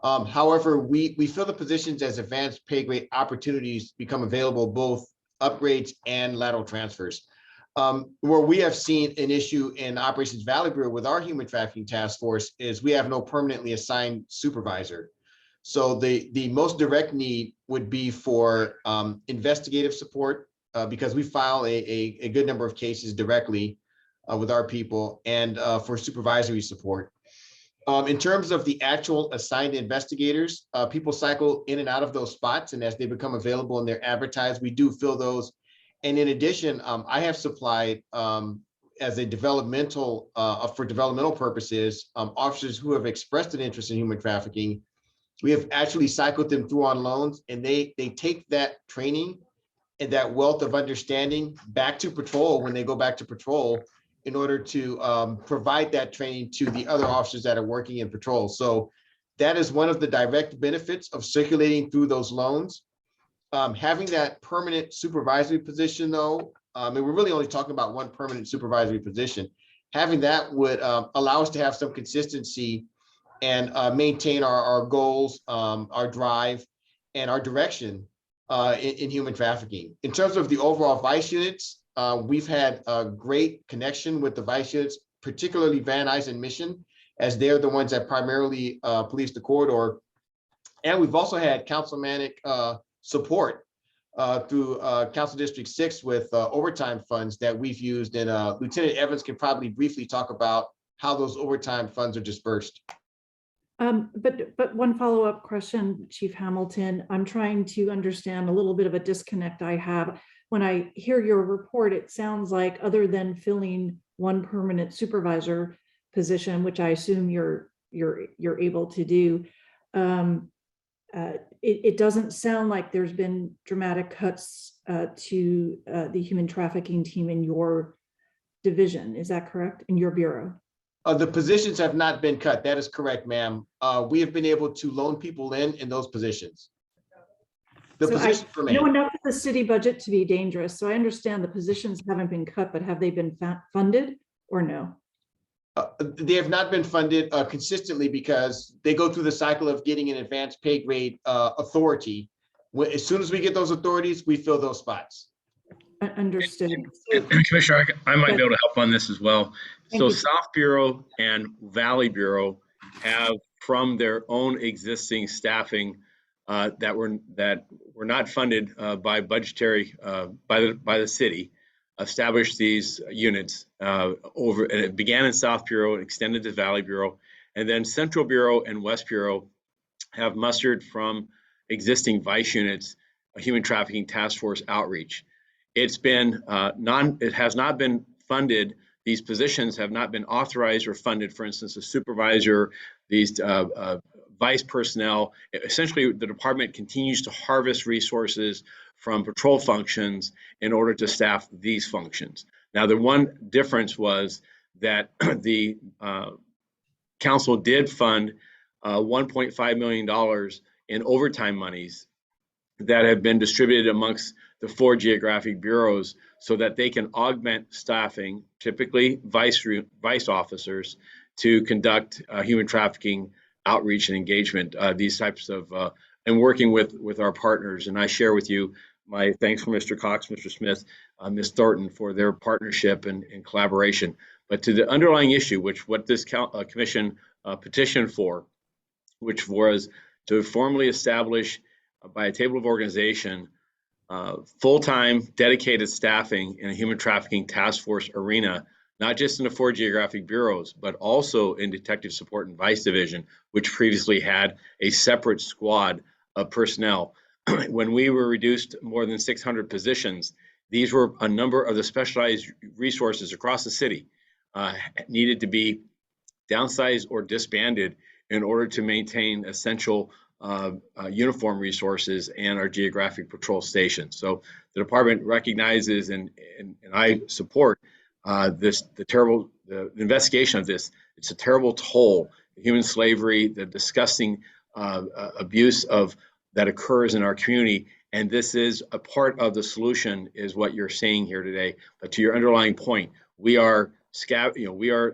However, we fill the positions as advanced pay grade opportunities become available, both upgrades and lateral transfers. Where we have seen an issue in Operations Valley Bureau with our Human Trafficking Task Force is we have no permanently assigned supervisor. So the most direct need would be for investigative support, because we file a good number of cases directly with our people, and for supervisory support. In terms of the actual assigned investigators, people cycle in and out of those spots, and as they become available and they're advertised, we do fill those. And in addition, I have supplied as a developmental, for developmental purposes, officers who have expressed an interest in human trafficking. We have actually cycled them through on loans, and they take that training and that wealth of understanding back to patrol when they go back to patrol, in order to provide that training to the other officers that are working in patrol. So that is one of the direct benefits of circulating through those loans. Having that permanent supervisory position though, and we're really only talking about one permanent supervisory position, having that would allow us to have some consistency and maintain our goals, our drive, and our direction in human trafficking. In terms of the overall vice units, we've had a great connection with the vice units, particularly Van Nuys and Mission, as they're the ones that primarily police the corridor. And we've also had councilmanic support through Council District 6 with overtime funds that we've used. And Lieutenant Evans can probably briefly talk about how those overtime funds are dispersed. But one follow-up question, Chief Hamilton. I'm trying to understand a little bit of a disconnect I have. When I hear your report, it sounds like other than filling one permanent supervisor position, which I assume you're able to do, it doesn't sound like there's been dramatic cuts to the human trafficking team in your division. Is that correct? In your bureau? The positions have not been cut. That is correct, ma'am. We have been able to loan people in those positions. The So positions I know remain. enough of the city budget to be dangerous, so I understand the positions haven't been cut, but have they been funded or no? They have not been funded consistently because they go through the cycle of getting an advanced pay grade authority. As soon as we get those authorities, we fill those spots. Understood. Commissioner, I might be Yes. able to help on this as well. Thank So you. South Bureau and Valley Bureau have, from their own existing staffing that were not funded by budgetary by the city, established these units over, and it began in South Bureau and extended to Valley Bureau, and then Central Bureau and West Bureau have mustered from existing vice units a human trafficking task force outreach. It's been it has not been funded. These positions have not been authorized or funded. For instance, a supervisor, these vice personnel. Essentially, the department continues to harvest resources from patrol functions in order to staff these functions. Now, the one difference was that the council did fund $1.5 million in overtime monies that have been distributed amongst the 4 geographic bureaus so that they can augment staffing, typically vice officers, to conduct human trafficking outreach and engagement, these types of, and working with our partners. And I share with you my thanks for Mr. Cox, Mr. Smith, Ms. Thornton for their partnership and collaboration. But to the underlying issue, what this commission petitioned for, which was to formally establish by a table of organization full-time dedicated staffing in a human trafficking task force arena, not just in the 4 geographic bureaus, but also in Detective Support and Vice Division, which previously had a separate squad of personnel. When we were reduced more than 600 positions, these were a number of the specialized resources across the city needed to be downsized or disbanded in order to maintain essential uniform resources and our geographic patrol stations. So the department recognizes and I support the investigation of this. It's a terrible toll, human slavery, the disgusting abuse that occurs in our community. And this is a part of the solution, is what you're saying here today. But to your underlying point, we are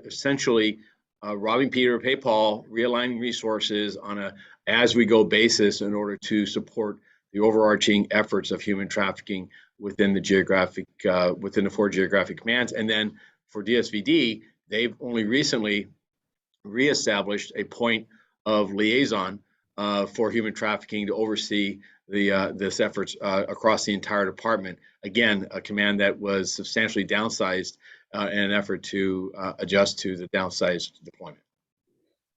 essentially robbing Peter to pay Paul, realigning resources on a as-we-go basis in order to support the overarching efforts of human trafficking within the 4 geographic commands. And then for DSVD, they've only recently reestablished a point of liaison for human trafficking to oversee this efforts across the entire department. Again, a command that was substantially downsized in an effort to adjust to the downsized deployment.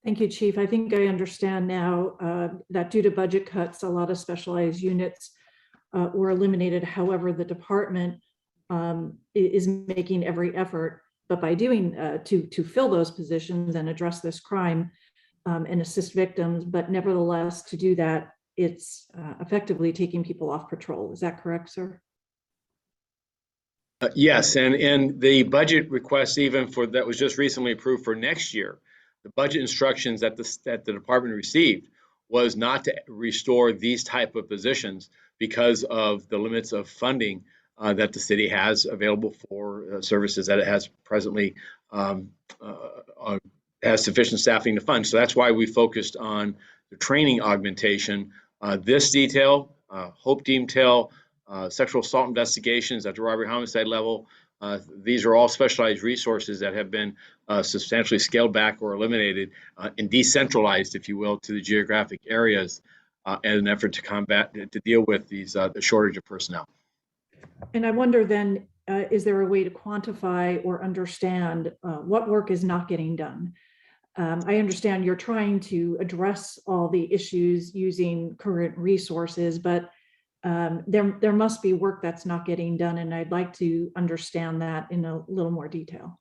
Thank you, Chief. I think I understand now that due to budget cuts, a lot of specialized units were eliminated. However, the department is making every effort, but by doing to fill those positions and address this crime and assist victims, but nevertheless, to do that, it's effectively taking people off patrol. Is that correct, sir? Yes, and the budget request, even for that was just recently approved for next year, the budget instructions that the department received was not to restore these type of positions because of the limits of funding that the city has available for services that it has presently has sufficient staffing to fund. So that's why we focused on the training augmentation. This detail, Hope detail, sexual assault investigations at the robbery homicide level. These are all specialized resources that have been substantially scaled back or eliminated and decentralized, if you will, to the geographic areas in an effort to deal with the shortage of personnel. And I wonder then, is there a way to quantify or understand what work is not getting done? I understand you're trying to address all the issues using current resources, but there must be work that's not getting done, and I'd like to understand that in a little more detail.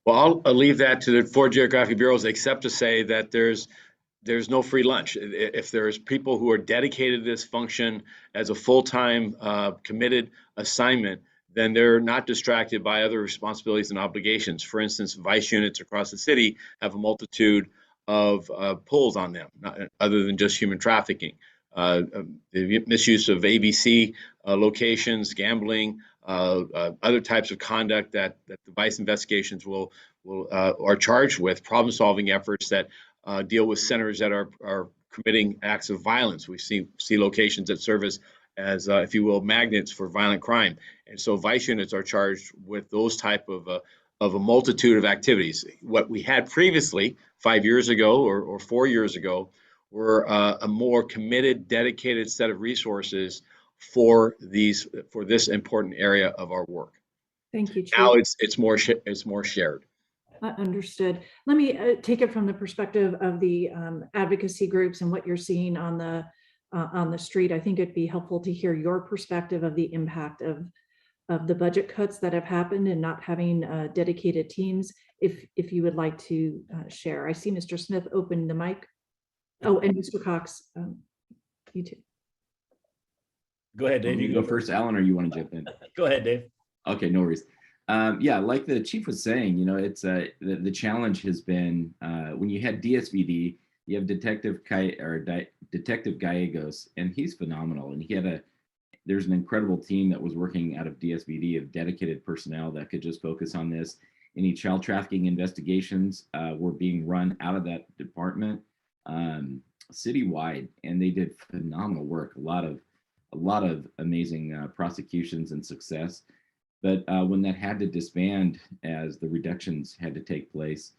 Well, I'll leave that to the 4 geographic bureaus, except to say that there's no free lunch. If there's people who are dedicated to this function as a full-time committed assignment, then they're not distracted by other responsibilities and obligations. For instance, vice units across the city have a multitude of pulls on them, other than just human trafficking. the misuse of ABC locations, gambling, other types of conduct that the vice investigations are charged with, problem-solving efforts that deal with centers that are committing acts of violence. We see locations that serve as if you will, magnets for violent crime. And so vice units are charged with those type of a multitude of activities. What we had previously, 5 years ago or 4 years ago, were a more committed, dedicated set of resources for this important area of our work. Thank you, Chief. Now it's more shared. Understood. Let me take it from the perspective of the advocacy groups and what you're seeing on the street. I think it'd be helpful to hear your perspective of the impact of the budget cuts that have happened and not having dedicated teams. If you would like to share. I see Mr. Smith open the mic. Oh, and Mr. Cox, you too. Go ahead, Dave. You go first, Alan, or you want to jump in? Go ahead, Dave. Okay, no worries. Yeah, like the chief was saying, it's the challenge has been when you had DSVD, you have Detective Gallegos, and he's phenomenal. And there's an incredible team that was working out of DSVD of dedicated personnel that could just focus on this. Any child trafficking investigations were being run out of that department citywide, and they did phenomenal work. A lot of amazing prosecutions and success. But when that had to disband as the reductions had to take place,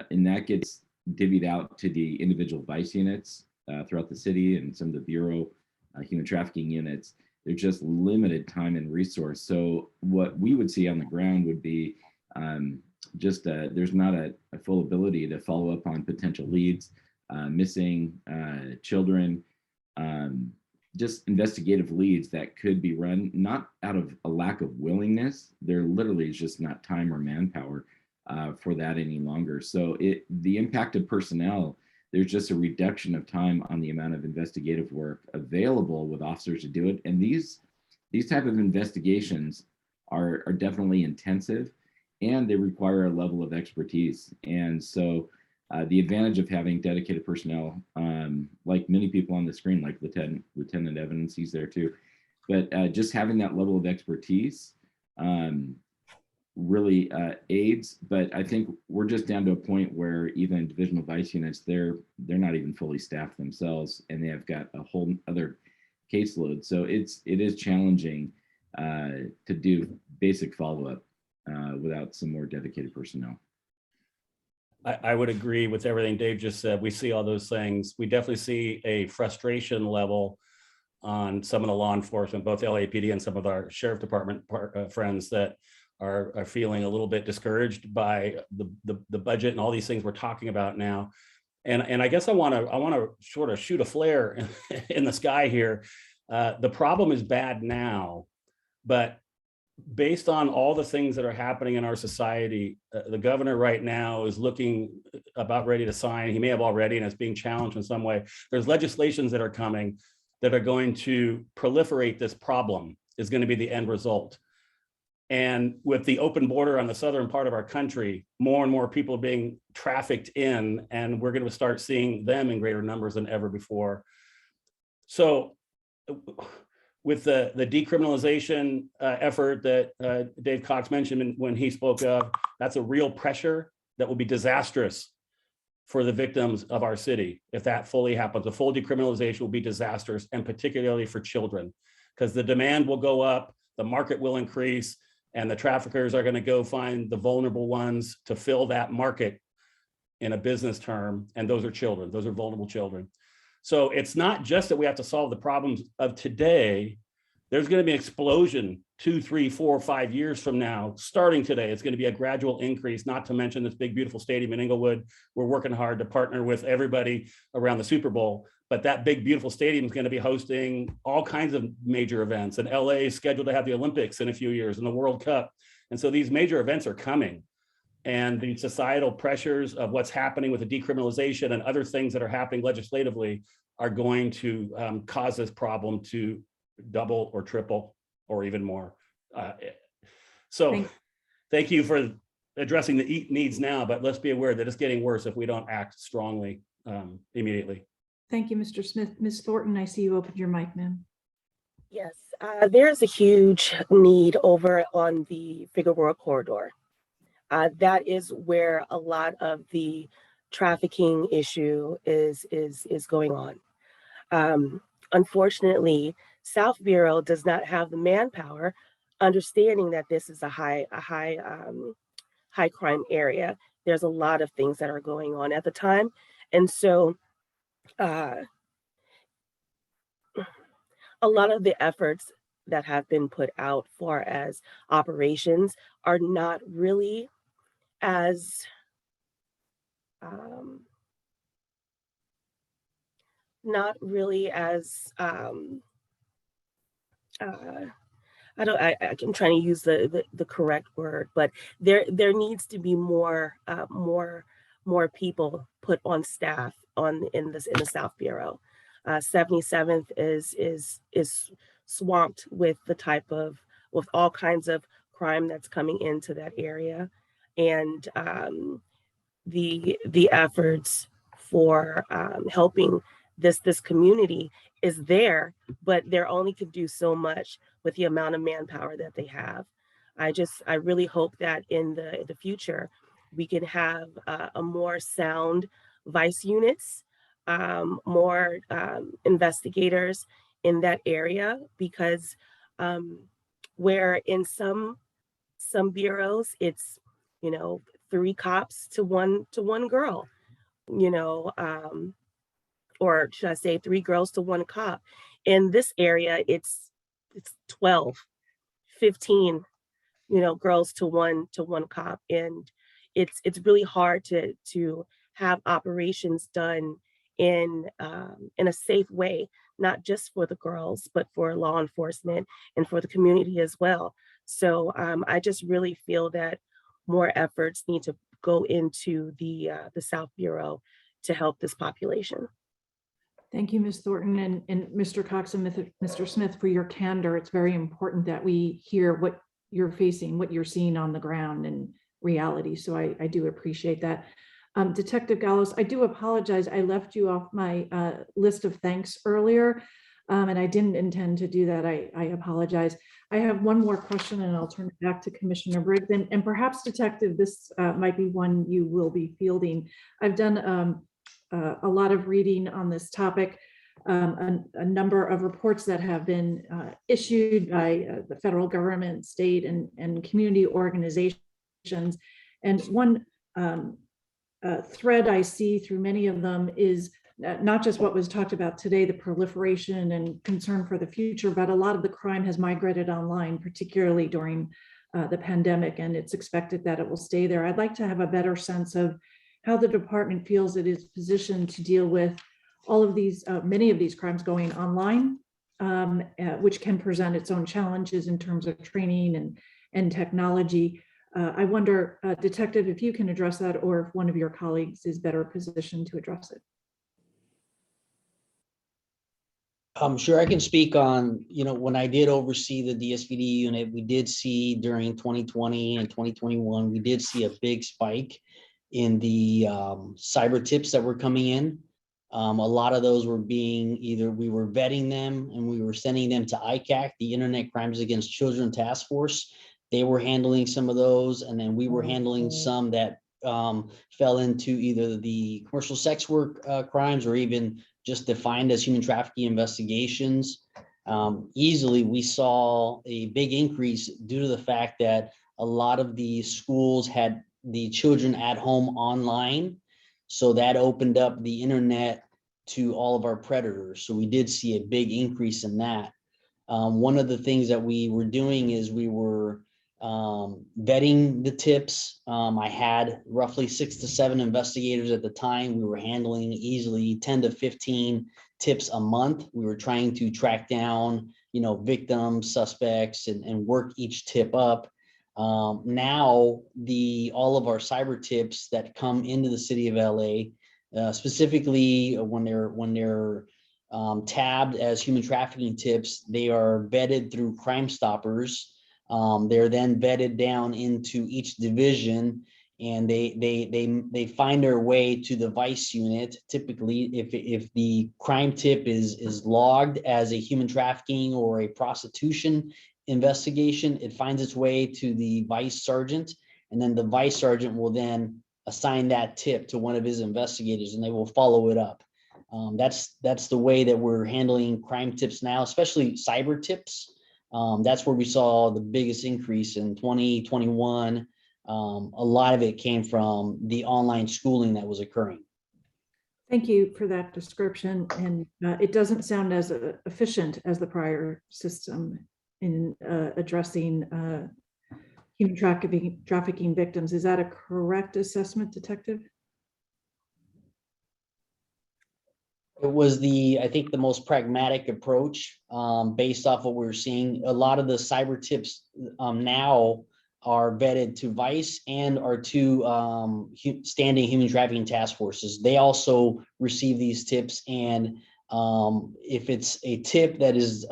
and that gets divvied out to the individual vice units throughout the city and some of the Bureau human trafficking units, there's just limited time and resource. So what we would see on the ground would be there's not a full ability to follow up on potential leads, missing children, just investigative leads that could be run, not out of a lack of willingness. There literally is just not time or manpower for that any longer. So the impact of personnel, there's just a reduction of time on the amount of investigative work available with officers to do it. And these type of investigations are definitely intensive, and they require a level of expertise. And so the advantage of having dedicated personnel, like many people on the screen, like Lieutenant Evans, he's there too, but just having that level of expertise really aids. But I think we're just down to a point where even divisional vice units, they're not even fully staffed themselves, and they have got a whole other caseload. So it is challenging to do basic follow-up without some more dedicated personnel. I would agree with everything Dave just said. We see all those things. We definitely see a frustration level on some of the law enforcement, both LAPD and some of our sheriff department friends that are feeling a little bit discouraged by the budget and all these things we're talking about now. And I guess I want to sort of shoot a flare in the sky here. The problem is bad now, but based on all the things that are happening in our society, the governor right now is looking about ready to sign. He may have already, and it's being challenged in some way. There's legislations that are coming that are going to proliferate this problem, is going to be the end result. And with the open border on the southern part of our country, more and more people are being trafficked in, and we're going to start seeing them in greater numbers than ever before. So with the decriminalization effort that Dave Cox mentioned when he spoke of, that's a real pressure that will be disastrous for the victims of our city. If that fully happens, the full decriminalization will be disastrous, and particularly for children, because the demand will go up, the market will increase, and the traffickers are going to go find the vulnerable ones to fill that market in a business term. And those are children, those are vulnerable children. So it's not just that we have to solve the problems of today. There's going to be an explosion 2, 3, 4, 5 years from now. Starting today, it's going to be a gradual increase, not to mention this big, beautiful stadium in Inglewood. We're working hard to partner with everybody around the Super Bowl. But that big, beautiful stadium is going to be hosting all kinds of major events. And LA is scheduled to have the Olympics in a few years and the World Cup. And so these major events are coming. And the societal pressures of what's happening with the decriminalization and other things that are happening legislatively are going to cause this problem to double or triple or even more. So thank you for addressing the needs now, but let's be aware that it's getting worse if we don't act strongly immediately. Thank you, Mr. Smith. Ms. Thornton, I see you opened your mic, ma'am. Yes, there's a huge need over on the Figueroa corridor. That is where a lot of the trafficking issue is going on. Unfortunately, South Bureau does not have the manpower, understanding that this is a high crime area. There's a lot of things that are going on at the time, and so a lot of the efforts that have been put out far as operations are not really as I'm trying to use the correct word, but there needs to be more people put on staff in the South Bureau. 77th is swamped with all kinds of crime that's coming into that area, and the efforts for helping this community is there, but they're only could do so much with the amount of manpower that they have. I really hope that in the future we can have a more sound vice units, more investigators in that area, because where in some bureaus it's 3 cops to one girl, or should I say 3 girls to 1 cop. In this area, it's 12, 15, girls to one cop. And it's really hard to have operations done in a safe way, not just for the girls, but for law enforcement and for the community as well. So I just really feel that more efforts need to go into the South Bureau to help this population. Thank you, Ms. Thornton and Mr. Cox and Mr. Smith for your candor. It's very important that we hear what you're facing, what you're seeing on the ground in reality. So I do appreciate that. Detective Gallos, I do apologize. I left you off my list of thanks earlier, and I didn't intend to do that. I apologize. I have one more question and I'll turn it back to Commissioner Briggs. And perhaps, Detective, this might be one you will be fielding. I've done a lot of reading on this topic, a number of reports that have been issued by the federal government, state, and community organizations. And one thread I see through many of them is not just what was talked about today, the proliferation and concern for the future, but a lot of the crime has migrated online, particularly during the pandemic, and it's expected that it will stay there. I'd like to have a better sense of how the department feels it is positioned to deal with all of these, many of these crimes going online, which can present its own challenges in terms of training and technology. I wonder, Detective, if you can address that, or if one of your colleagues is better positioned to address it. Sure, I can speak on, when I did oversee the DSVD unit, we did see during 2020 and 2021, we did see a big spike in the cyber tips that were coming in. A lot of those were being either we were vetting them and we were sending them to ICAC, the Internet Crimes Against Children Task Force. They were handling some of those, and then we were handling some that fell into either the commercial sex work crimes or even just defined as human trafficking investigations. Easily, we saw a big increase due to the fact that a lot of the schools had the children at home online. So that opened up the internet to all of our predators. So we did see a big increase in that. One of the things that we were doing is we were vetting the tips. I had roughly 6 to 7 investigators at the time. We were handling easily 10 to 15 tips a month. We were trying to track down, victims, suspects, and work each tip up. Now all of our cyber tips that come into the city of LA, specifically when they're tabbed as human trafficking tips, they are vetted through Crime Stoppers. They're then vetted down into each division, and they find their way to the vice unit. Typically, if the crime tip is logged as a human trafficking or a prostitution investigation, it finds its way to the vice sergeant, and then the vice sergeant will then assign that tip to one of his investigators, and they will follow it up. That's the way that we're handling crime tips now, especially cyber tips. That's where we saw the biggest increase in 2021. A lot of it came from the online schooling that was occurring. Thank you for that description. And it doesn't sound as efficient as the prior system in addressing human trafficking victims. Is that a correct assessment, Detective? It was I think the most pragmatic approach based off what we're seeing. A lot of the cyber tips now are vetted to VICE and are to standing human trafficking task forces. They also receive these tips, and if it's a tip that is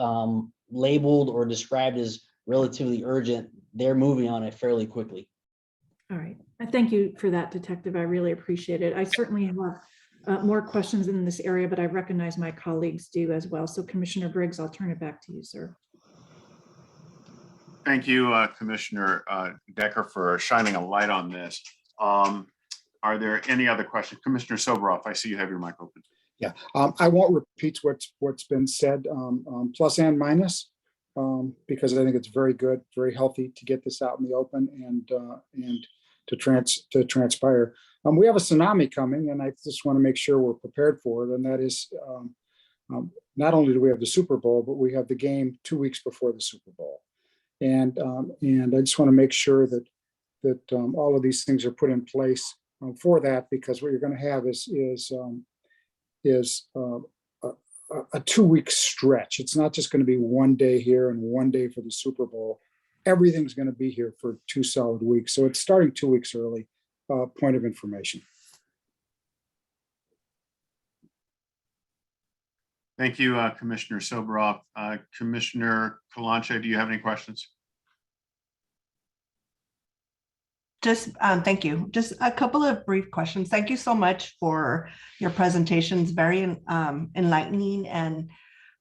labeled or described as relatively urgent, they're moving on it fairly quickly. All right. I thank you for that, Detective. I really appreciate it. I certainly have more questions in this area, but I recognize my colleagues do as well. So Commissioner Briggs, I'll turn it back to you, sir. Thank you, Commissioner Decker, for shining a light on this. Are there any other questions? Commissioner Soboroff, I see you have your mic open. Yeah, I won't repeat what's been said, plus and minus, because I think it's very good, very healthy to get this out in the open and to transpire. We have a tsunami coming, and I just want to make sure we're prepared for it. And that is, not only do we have the Super Bowl, but we have the game 2 weeks before the Super Bowl. And I just want to make sure that all of these things are put in place for that, because what you're going to have is a 2 week stretch. It's not just going to be 1 day here and 1 day for the Super Bowl. Everything's going to be here for 2 solid weeks. So it's starting 2 weeks early. Point of information. Thank you, Commissioner Soboroff. Commissioner Kalanche, do you have any questions? Just thank you. Just a couple of brief questions. Thank you so much for your presentations. Very enlightening and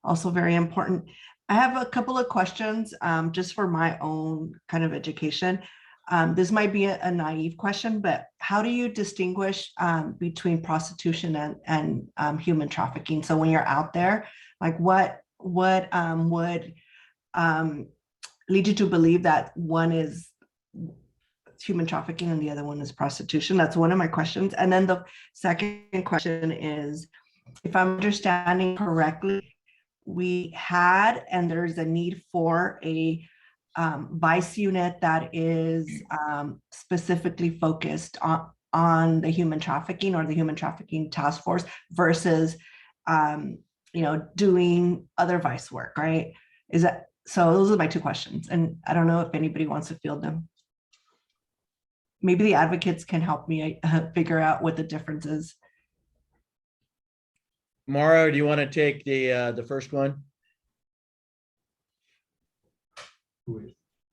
also very important. I have a couple of questions just for my own kind of education. This might be a naive question, but how do you distinguish between prostitution and human trafficking? So when you're out there, like what would lead you to believe that one is human trafficking and the other one is prostitution? That's one of my questions. And then the second question is, if I'm understanding correctly, we had, and there's a need for a vice unit that is specifically focused on the human trafficking or the human trafficking task force versus doing other vice work, right? Is that so? Those are my two questions, and I don't know if anybody wants to field them. Maybe the advocates can help me figure out what the difference is. Mauro, do you want to take the first one?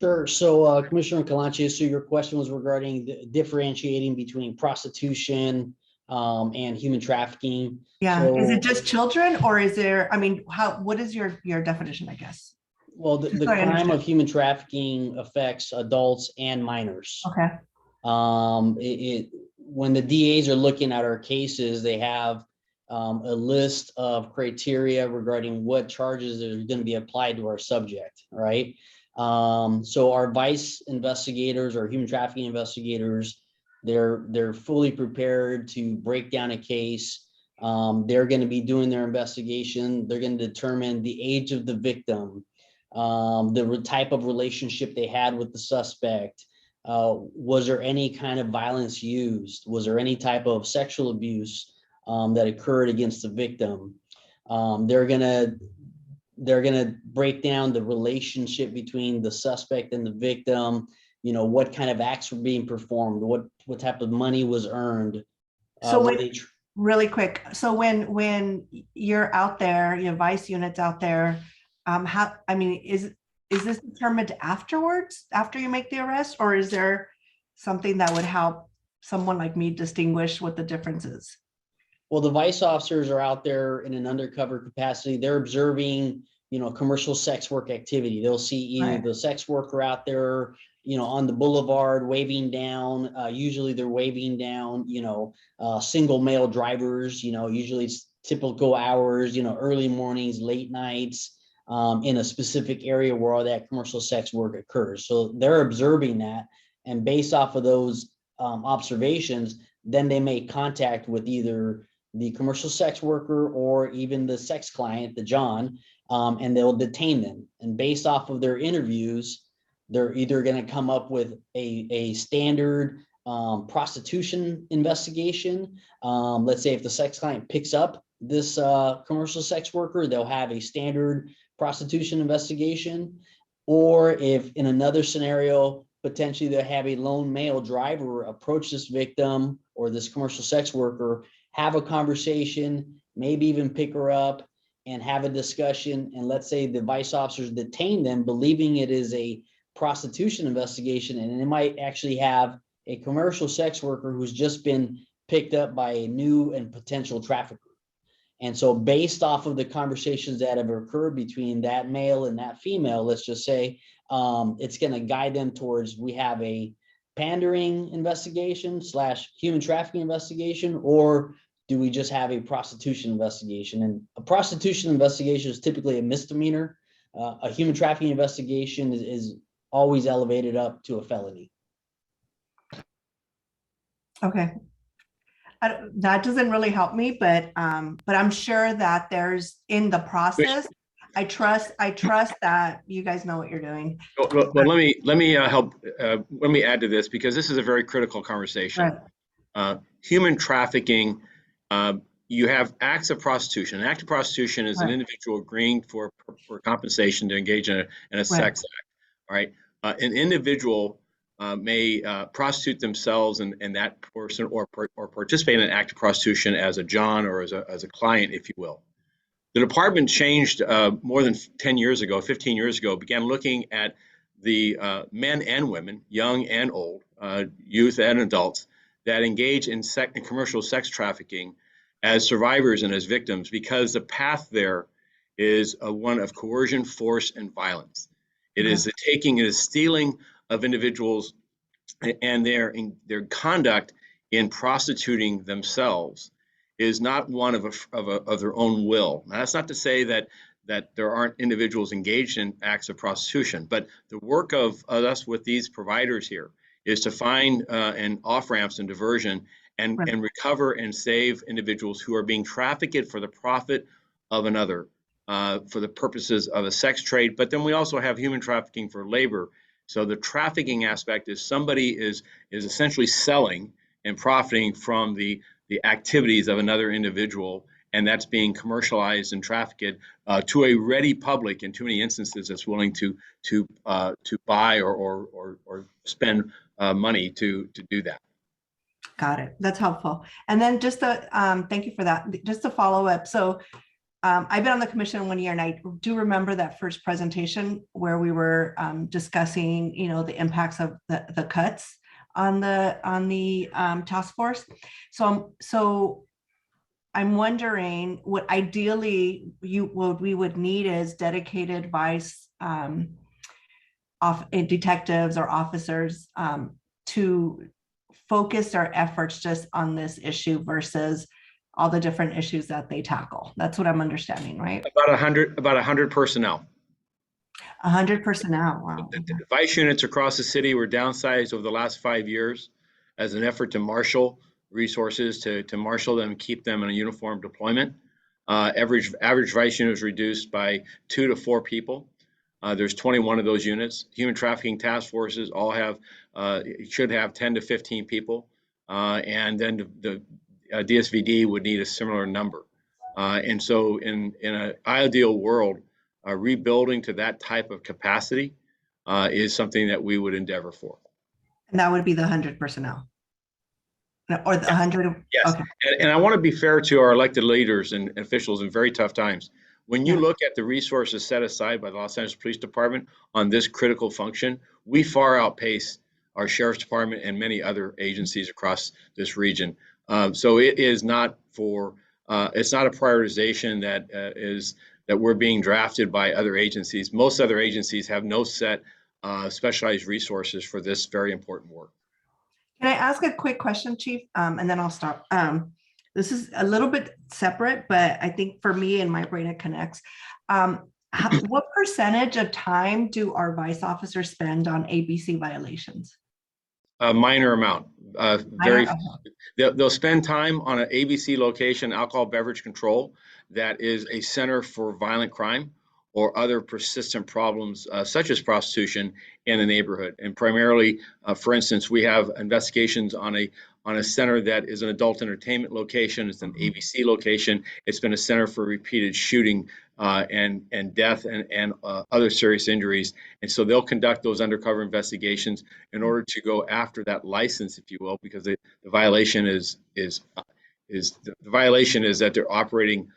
Sure. So Commissioner Kalanche, so your question was regarding differentiating between prostitution and human trafficking. Yeah. So, is it just children, or is there, I mean, what is your definition, I guess? Well, the crime of human trafficking affects adults and minors. Okay. When the DAs are looking at our cases, they have a list of criteria regarding what charges are going to be applied to our subject, right? So our vice investigators or human trafficking investigators, they're fully prepared to break down a case. They're going to be doing their investigation. They're going to determine the age of the victim, the type of relationship they had with the suspect. Was there any kind of violence used? Was there any type of sexual abuse that occurred against the victim? They're gonna break down the relationship between the suspect and the victim. You know, what kind of acts were being performed? What type of money was earned? So really quick. So when you're out there, your vice units out there, is this determined afterwards, after you make the arrest, or is there something that would help someone like me distinguish what the difference is? Well, the vice officers are out there in an undercover capacity. They're observing, commercial sex work activity. They'll see either Right. the sex worker out there, on the boulevard waving down. Usually they're waving down, single male drivers, usually it's typical hours, early mornings, late nights, in a specific area where all that commercial sex work occurs. So they're observing that. And based off of those observations, then they make contact with either the commercial sex worker or even the sex client, the John, and they'll detain them. And based off of their interviews, they're either going to come up with a standard prostitution investigation. Let's say if the sex client picks up this commercial sex worker, they'll have a standard prostitution investigation. Or if in another scenario, potentially they'll have a lone male driver approach this victim or this commercial sex worker, have a conversation, maybe even pick her up and have a discussion. And let's say the vice officers detain them, believing it is a prostitution investigation, and they might actually have a commercial sex worker who's just been picked up by a new and potential trafficker. And so based off of the conversations that have occurred between that male and that female, let's just say, it's going to guide them towards, we have a pandering investigation / human trafficking investigation, or do we just have a prostitution investigation? And a prostitution investigation is typically a misdemeanor. A human trafficking investigation is always elevated up to a felony. Okay. That doesn't really help me, but I'm sure that there's in the process. I trust that you guys know what you're doing. Well, let me help. Let me add to this, because this is a very critical conversation. Right. Human trafficking. You have acts of prostitution. An act of prostitution is an Right. individual agreeing for compensation to engage in a sex act. All right. An individual may prostitute themselves and that person, or participate in an act of prostitution as a John or as a client, if you will. The department changed more than 10 years ago, 15 years ago, began looking at the men and women, young and old, youth and adults, that engage in commercial sex trafficking as survivors and as victims, because the path there is one of coercion, force, and violence. It is the taking, it is stealing of individuals, and their conduct in prostituting themselves is not one of their own will. Now, that's not to say that there aren't individuals engaged in acts of prostitution, but the work of us with these providers here is to find and off-ramps and diversion and recover and save individuals who are being trafficked for the profit of another, for the purposes of a sex trade. But then we also have human trafficking for labor. So the trafficking aspect is somebody is essentially selling and profiting from the activities of another individual, and that's being commercialized and trafficked to a ready public in too many instances that's willing to buy or spend money to do that. Got it. That's helpful. And then just thank you for that. Just to follow up. So I've been on the commission 1 year, and I do remember that first presentation where we were discussing, the impacts of the cuts on the task force. So I'm wondering what ideally what we would need is dedicated vice detectives or officers to focus our efforts just on this issue versus all the different issues that they tackle. That's what I'm understanding, right? About 100 personnel. 100 personnel. Wow. The vice units across the city were downsized over the last 5 years as an effort to marshal resources, to marshal them, keep them in a uniform deployment. Average vice unit was reduced by 2 to 4 people. There's 21 of those units. Human trafficking task forces all should have 10 to 15 people. And then the DSVD would need a similar number. And so in an ideal world, rebuilding to that type of capacity is something that we would endeavor for. And that would be the 100 personnel. Or the 100? Yes. Okay. And I want to be fair to our elected leaders and officials in very tough times. When you look at the resources set aside by the Los Angeles Police Department on this critical function, we far outpace our sheriff's department and many other agencies across this region. So it is not for, it's not a prioritization that we're being drafted by other agencies. Most other agencies have no set specialized resources for this very important work. Can I ask a quick question, Chief? And then I'll stop. This is a little bit separate, but I think for me and my brain, it connects. What percentage of time do our vice officers spend on ABC violations? A minor amount. They'll spend time on an ABC location, alcohol beverage control, that is a center for violent crime or other persistent problems such as prostitution in the neighborhood. And primarily, for instance, we have investigations on a center that is an adult entertainment location. It's an ABC location. It's been a center for repeated shooting and death and other serious injuries. And so they'll conduct those undercover investigations in order to go after that license, if you will, because the violation is that they're operating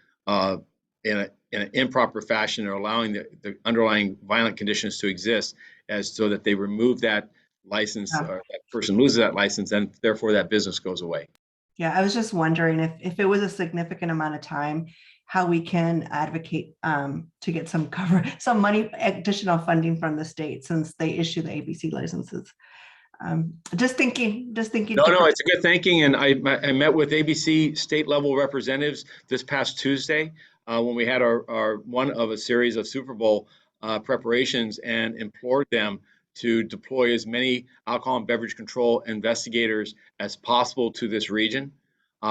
in an improper fashion, or allowing the underlying violent conditions to exist, as so that they remove that license, or that person loses that license, and therefore that business goes away. Yeah, I was just wondering if it was a significant amount of time, how we can advocate to get some money, additional funding from the state, since they issue the ABC licenses. Just thinking. No, it's a good thinking. And I met with ABC state level representatives this past Tuesday when we had our one of a series of Super Bowl preparations, and implored them to deploy as many alcohol and beverage control investigators as possible to this region,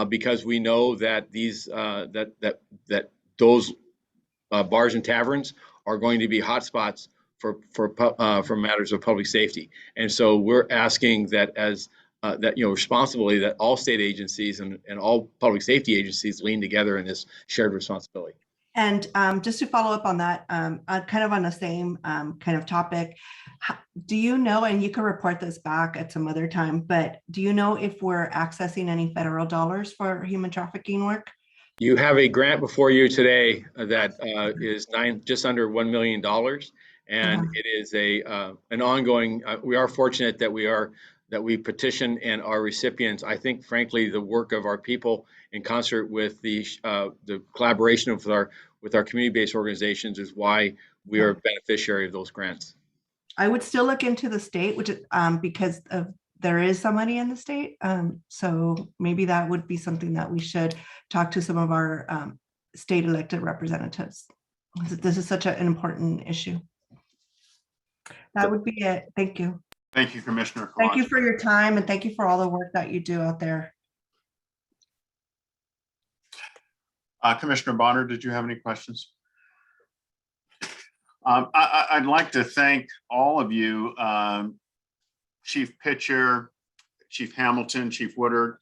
because we know that these those bars and taverns are going to be hotspots for matters of public safety. And so we're asking that responsibly, that all state agencies and all public safety agencies lean together in this shared responsibility. And just to follow up on that, kind of on the same kind of topic, do you know, and you can report this back at some other time, but do you know if we're accessing any federal dollars for human trafficking work? You have a grant before you today that is just under $1 million. And it is an ongoing, we are fortunate that we petition and are recipients. I think, frankly, the work of our people in concert with the collaboration with our community-based organizations is why we are a beneficiary of those grants. I would still look into the state, which is because there is some money in the state. So maybe that would be something that we should talk to some of our state elected representatives. This is such an important issue. That would be it. Thank you. Thank you, Commissioner. Thank you for your time, and thank you for all the work that you do out there. Commissioner Bonner, did you have any questions? I'd like to thank all of you, Chief Pitcher, Chief Hamilton, Chief Woodard,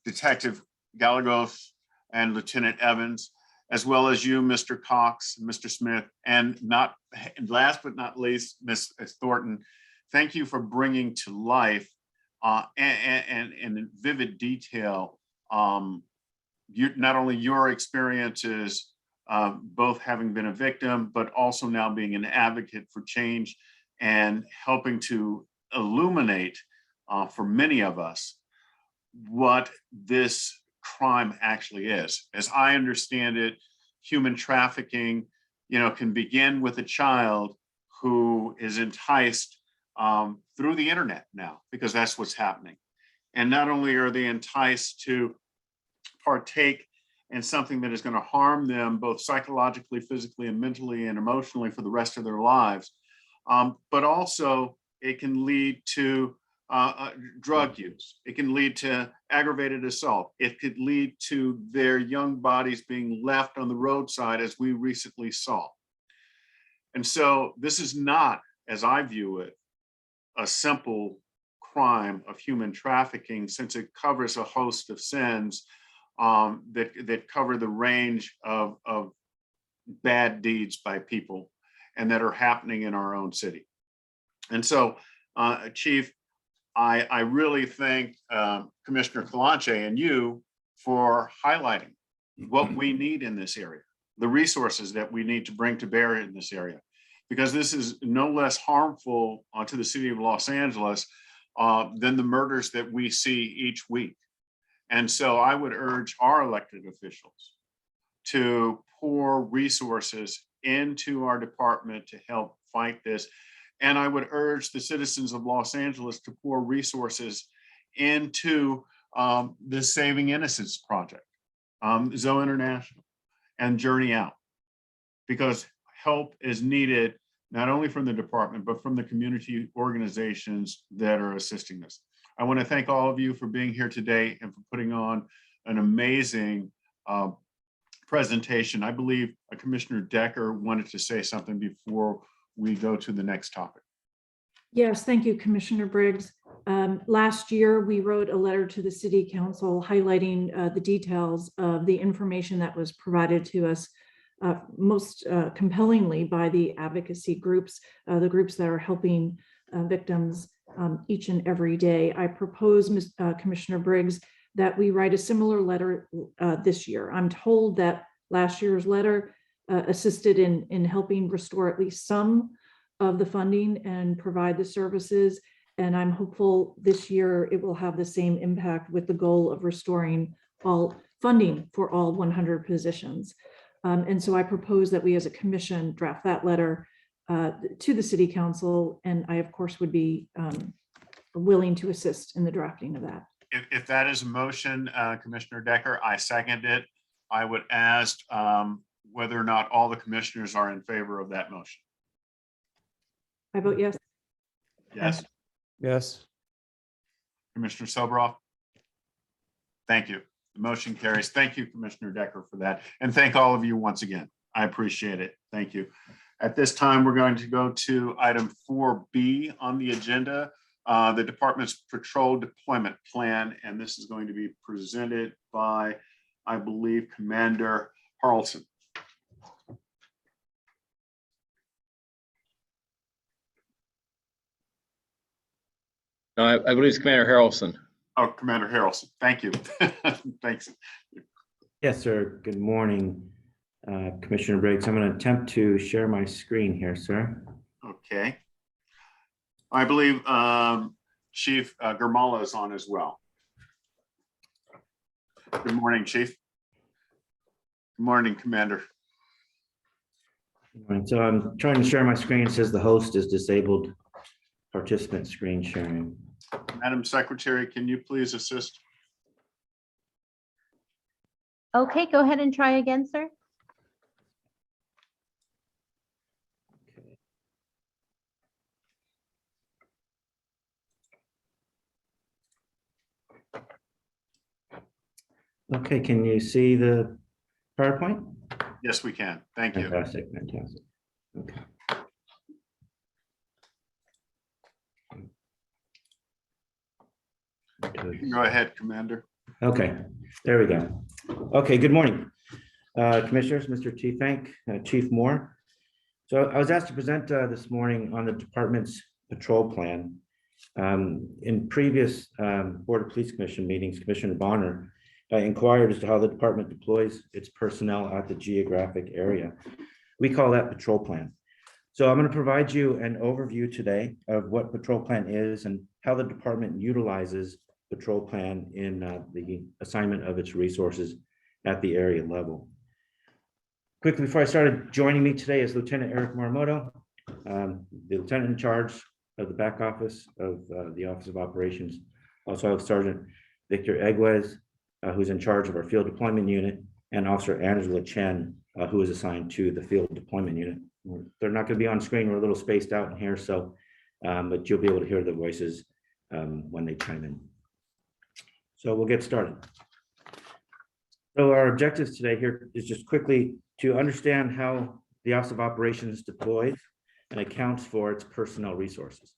Detective Gallegos, and Lieutenant Evans, as well as you, Mr. Cox, Mr. Smith, and last but not least, Ms. Thornton. Thank you for bringing to life and in vivid detail not only your experiences, both having been a victim, but also now being an advocate for change and helping to illuminate for many of us what this crime actually is. As I understand it, human trafficking, can begin with a child who is enticed through the internet now, because that's what's happening. And not only are they enticed to partake in something that is going to harm them both psychologically, physically, and mentally and emotionally for the rest of their lives, but also it can lead to drug use. It can lead to aggravated assault. It could lead to their young bodies being left on the roadside, as we recently saw. And so this is not, as I view it, a simple crime of human trafficking, since it covers a host of sins that cover the range of bad deeds by people and that are happening in our own city. And so, Chief, I really thank Commissioner Kalanche and you for highlighting what we need in this area, the resources that we need to bring to bear in this area, because this is no less harmful to the city of Los Angeles than the murders that we see each week. And so I would urge our elected officials to pour resources into our department to help fight this. And I would urge the citizens of Los Angeles to pour resources into the Saving Innocence Project, Zoe International, and Journey Out, because help is needed not only from the department, but from the community organizations that are assisting us. I want to thank all of you for being here today and for putting on an amazing presentation. I believe Commissioner Decker wanted to say something before we go to the next topic. Yes, thank you, Commissioner Briggs. Last year, we wrote a letter to the City Council highlighting the details of the information that was provided to us most compellingly by the advocacy groups, the groups that are helping victims each and every day. I propose, Commissioner Briggs, that we write a similar letter this year. I'm told that last year's letter assisted in helping restore at least some of the funding and provide the services. And I'm hopeful this year it will have the same impact with the goal of restoring all funding for all 100 positions. And so I propose that we as a commission draft that letter to the City Council. And I, of course, would be willing to assist in the drafting of that. If that is a motion, Commissioner Decker, I second it. I would ask whether or not all the commissioners are in favor of that motion. I vote yes. Yes. Yes. Commissioner Sobroff? Thank you. The motion carries. Thank you, Commissioner Decker, for that. And thank all of you once again. I appreciate it. Thank you. At this time, we're going to go to item 4B on the agenda, the department's patrol deployment plan. And this is going to be presented by, I believe, Commander Harrelson. No, I believe it's Commander Harrelson. Oh, Commander Harrelson. Thank you. Thanks. Yes, sir. Good morning, Commissioner Briggs. I'm going to attempt to share my screen here, sir. Okay. I believe Chief Gurmala is on as well. Good morning, Chief. Good morning, Commander. Good morning. So I'm trying to share my screen. It says the host is disabled. Participant screen sharing. Madam Secretary, can you please assist? Okay, go ahead and try again, sir. Okay, can you see the PowerPoint? Yes, we can. Thank you. Fantastic, fantastic. Okay. Go ahead, Commander. Okay, there we go. Okay, good morning, Commissioners, Mr. Chief Hank, Chief Moore. So I was asked to present this morning on the department's patrol plan. In previous Board of Police Commission meetings, Commissioner Bonner inquired as to how the department deploys its personnel at the geographic area. We call that patrol plan. So I'm going to provide you an overview today of what patrol plan is and how the department utilizes patrol plan in the assignment of its resources at the area level. Quickly, before I started, joining me today is Lieutenant Eric Morimoto, the lieutenant in charge of the back office of the Office of Operations. Also, I have Sergeant Victor Eguez, who's in charge of our field deployment unit, and Officer Angela Chen, who is assigned to the field deployment unit. They're not going to be on screen. We're a little spaced out in here, so but you'll be able to hear the voices when they chime in. So we'll get started. So our objectives today here is just quickly to understand how the Office of Operations deploys and accounts for its personnel resources.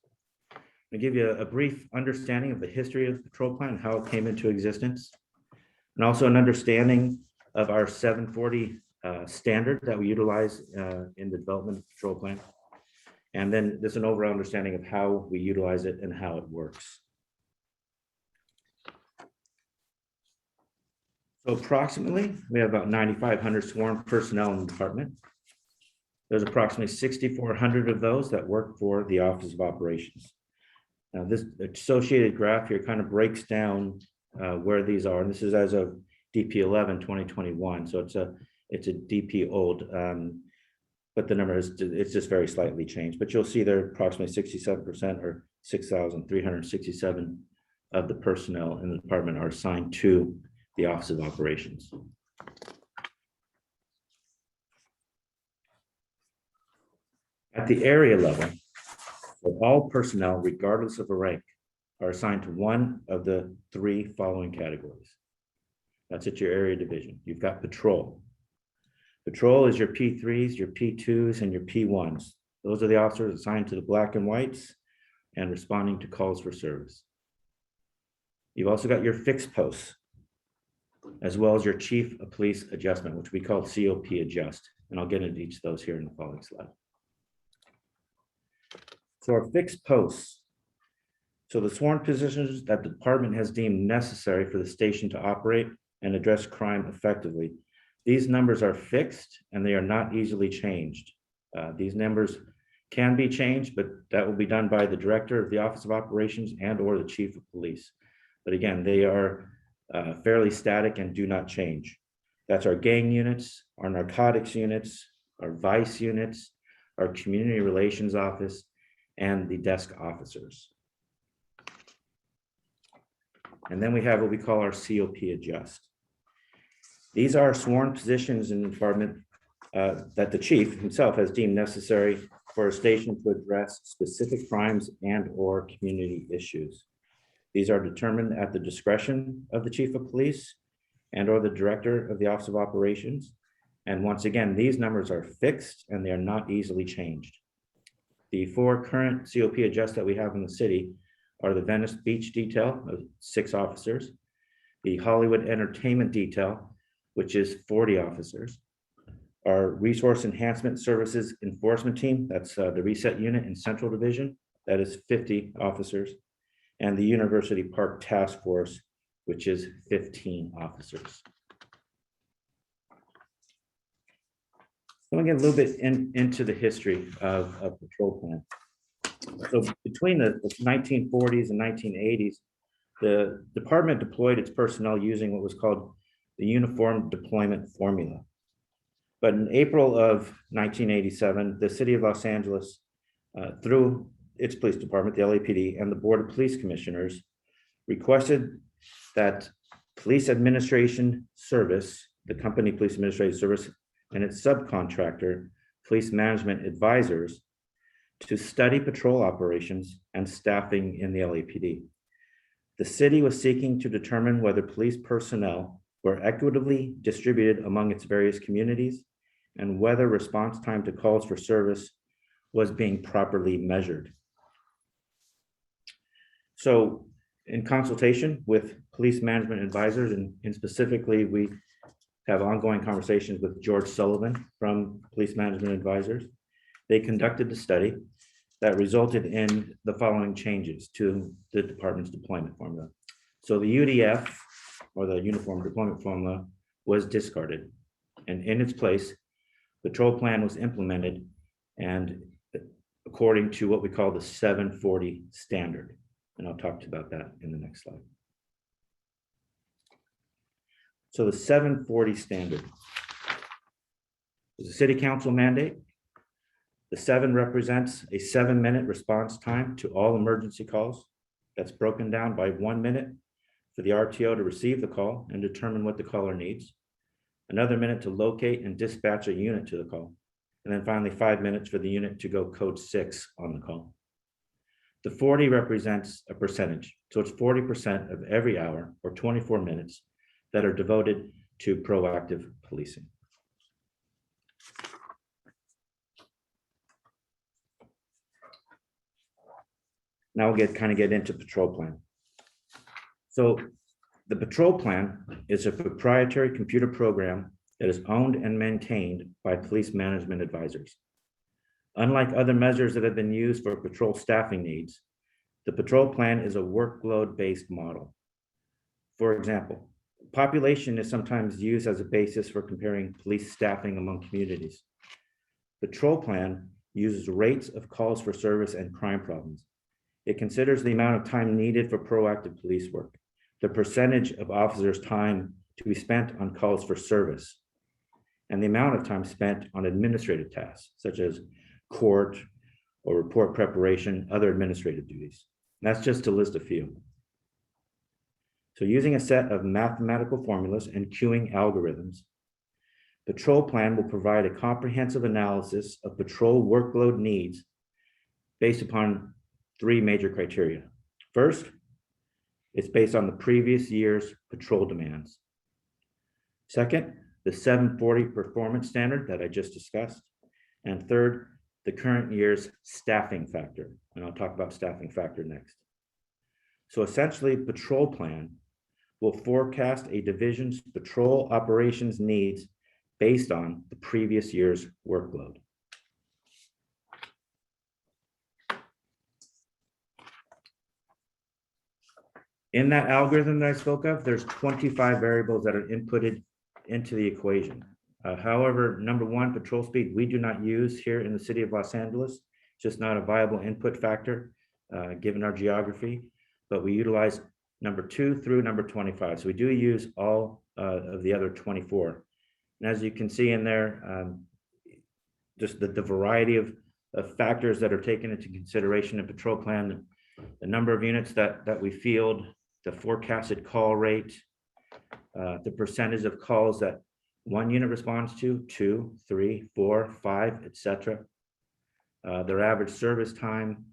I'll give you a brief understanding of the history of the patrol plan and how it came into existence, and also an understanding of our 740 standard that we utilize in the development of the patrol plan. And then there's an overall understanding of how we utilize it and how it works. So approximately, we have about 9,500 sworn personnel in the department. There's approximately 6,400 of those that work for the Office of Operations. Now, this associated graph here kind of breaks down where these are, and this is as of DP 11 2021. So it's a DP old, but the number is it's just very slightly changed. But you'll see there approximately 67% or 6,367 of the personnel in the department are assigned to the Office of Operations. At the area level, all personnel, regardless of a rank, are assigned to one of the three following categories. That's at your area division. You've got patrol. Patrol is your P3s, your P2s, and your P1s. Those are the officers assigned to the black and whites and responding to calls for service. You've also got your fixed posts, as well as your chief of police adjustment, which we call COP adjust. And I'll get into each of those here in the following slide. So our fixed posts. So the sworn positions that the department has deemed necessary for the station to operate and address crime effectively. These numbers are fixed and they are not easily changed. These numbers can be changed, but that will be done by the director of the Office of Operations and or the chief of police. But again, they are fairly static and do not change. That's our gang units, our narcotics units, our vice units, our community relations office, and the desk officers. And then we have what we call our COP adjust. These are sworn positions in the department that the chief himself has deemed necessary for a station to address specific crimes and or community issues. These are determined at the discretion of the chief of police and or the director of the Office of Operations. And once again, these numbers are fixed and they are not easily changed. The four current COP adjusts that we have in the city are the Venice Beach Detail of 6 officers, the Hollywood Entertainment Detail, which is 40 officers, our Resource Enhancement Services Enforcement Team, that's the Reset Unit in Central Division, that is 50 officers, and the University Park Task Force, which is 15 officers. Let me get a little bit into the history of patrol plan. So between the 1940s and 1980s, the department deployed its personnel using what was called the Uniform Deployment Formula. But in April of 1987, the city of Los Angeles, through its police department, the LAPD, and the Board of Police Commissioners, requested that Police Administration Service, the company Police Administrative Service, and its subcontractor, Police Management Advisors, to study patrol operations and staffing in the LAPD. The city was seeking to determine whether police personnel were equitably distributed among its various communities and whether response time to calls for service was being properly measured. So in consultation with police management advisors, and specifically we have ongoing conversations with George Sullivan from Police Management Advisors. They conducted the study that resulted in the following changes to the department's deployment formula. So the UDF, or the Uniform Deployment Formula, was discarded. And in its place, the patrol plan was implemented, and according to what we call the 740 standard. And I'll talk to you about that in the next slide. So the 740 standard is a city council mandate. The 7 represents a 7-minute response time to all emergency calls. That's broken down by 1 minute for the RTO to receive the call and determine what the caller needs. Another minute to locate and dispatch a unit to the call. And then finally 5 minutes for the unit to go code 6 on the call. The 40 represents a percentage. So it's 40% of every hour or 24 minutes that are devoted to proactive policing. Now we'll get into patrol plan. So the patrol plan is a proprietary computer program that is owned and maintained by police management advisors. Unlike other measures that have been used for patrol staffing needs, the patrol plan is a workload-based model. For example, population is sometimes used as a basis for comparing police staffing among communities. Patrol plan uses rates of calls for service and crime problems. It considers the amount of time needed for proactive police work, the percentage of officers' time to be spent on calls for service, and the amount of time spent on administrative tasks, such as court or report preparation, other administrative duties. And that's just to list a few. So using a set of mathematical formulas and queuing algorithms, Patrol plan will provide a comprehensive analysis of patrol workload needs based upon 3 major criteria. First, it's based on the previous year's patrol demands. Second, the 740 performance standard that I just discussed. And third, the current year's staffing factor. And I'll talk about staffing factor next. So essentially, patrol plan will forecast a division's patrol operations needs based on the previous year's workload. In that algorithm that I spoke of, there's 25 variables that are inputted into the equation. However, number 1, patrol speed, we do not use here in the city of Los Angeles. It's just not a viable input factor given our geography, but we utilize number 2 through number 25. So we do use all of the other 24. And as you can see in there, just the variety of factors that are taken into consideration in patrol plan, the number of units that we field, the forecasted call rate, the percentage of calls that 1 unit responds to, 2, 3, 4, 5, etc. Their average service time,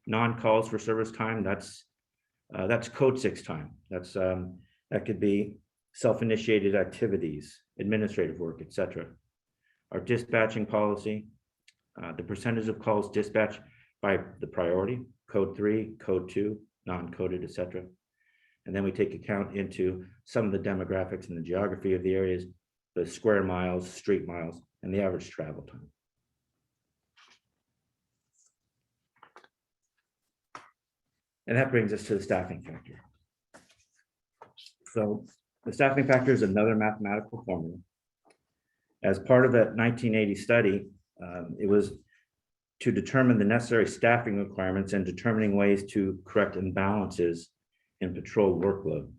non-calls for service time, that's code 6 time. That could be self-initiated activities, administrative work, etc. Our dispatching policy, the percentage of calls dispatched by the priority, code 3, code 2, non-coded, etc. And then we take account into some of the demographics and the geography of the areas, the square miles, street miles, and the average travel time. And that brings us to the staffing factor. So the staffing factor is another mathematical formula. As part of that 1980 study, it was to determine the necessary staffing requirements and determining ways to correct imbalances in patrol workload.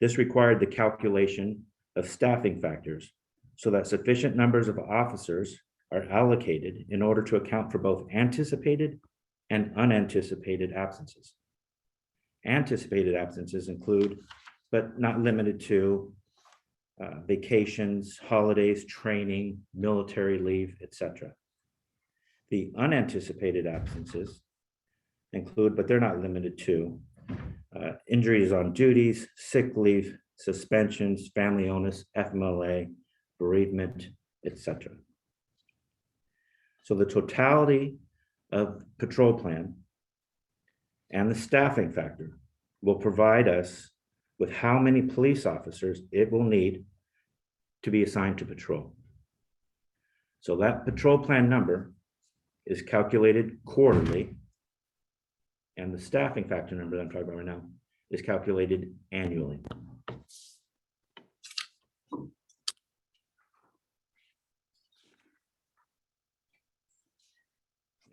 This required the calculation of staffing factors so that sufficient numbers of officers are allocated in order to account for both anticipated and unanticipated absences. Anticipated absences include, but not limited to, vacations, holidays, training, military leave, etc. The unanticipated absences include, but they're not limited to, injuries on duties, sick leave, suspensions, family illness, FMLA, bereavement, etc. So the totality of patrol plan and the staffing factor will provide us with how many police officers it will need to be assigned to patrol. So that patrol plan number is calculated quarterly, and the staffing factor number that I'm talking about right now is calculated annually.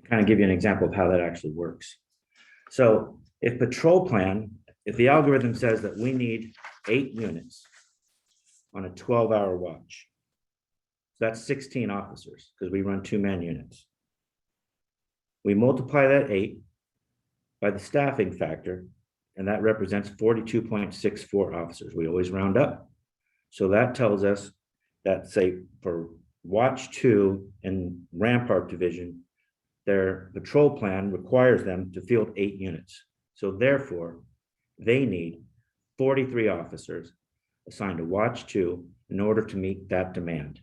Kind of give you an example of how that actually works. So if patrol plan, if the algorithm says that we need 8 units on a 12-hour watch, so that's 16 officers because we run 2-man units. We multiply that 8 by the staffing factor, and that represents 42.64 officers. We always round up. So that tells us that, say, for Watch 2 in Rampart Division, their patrol plan requires them to field 8 units. So therefore, they need 43 officers assigned to Watch 2 in order to meet that demand.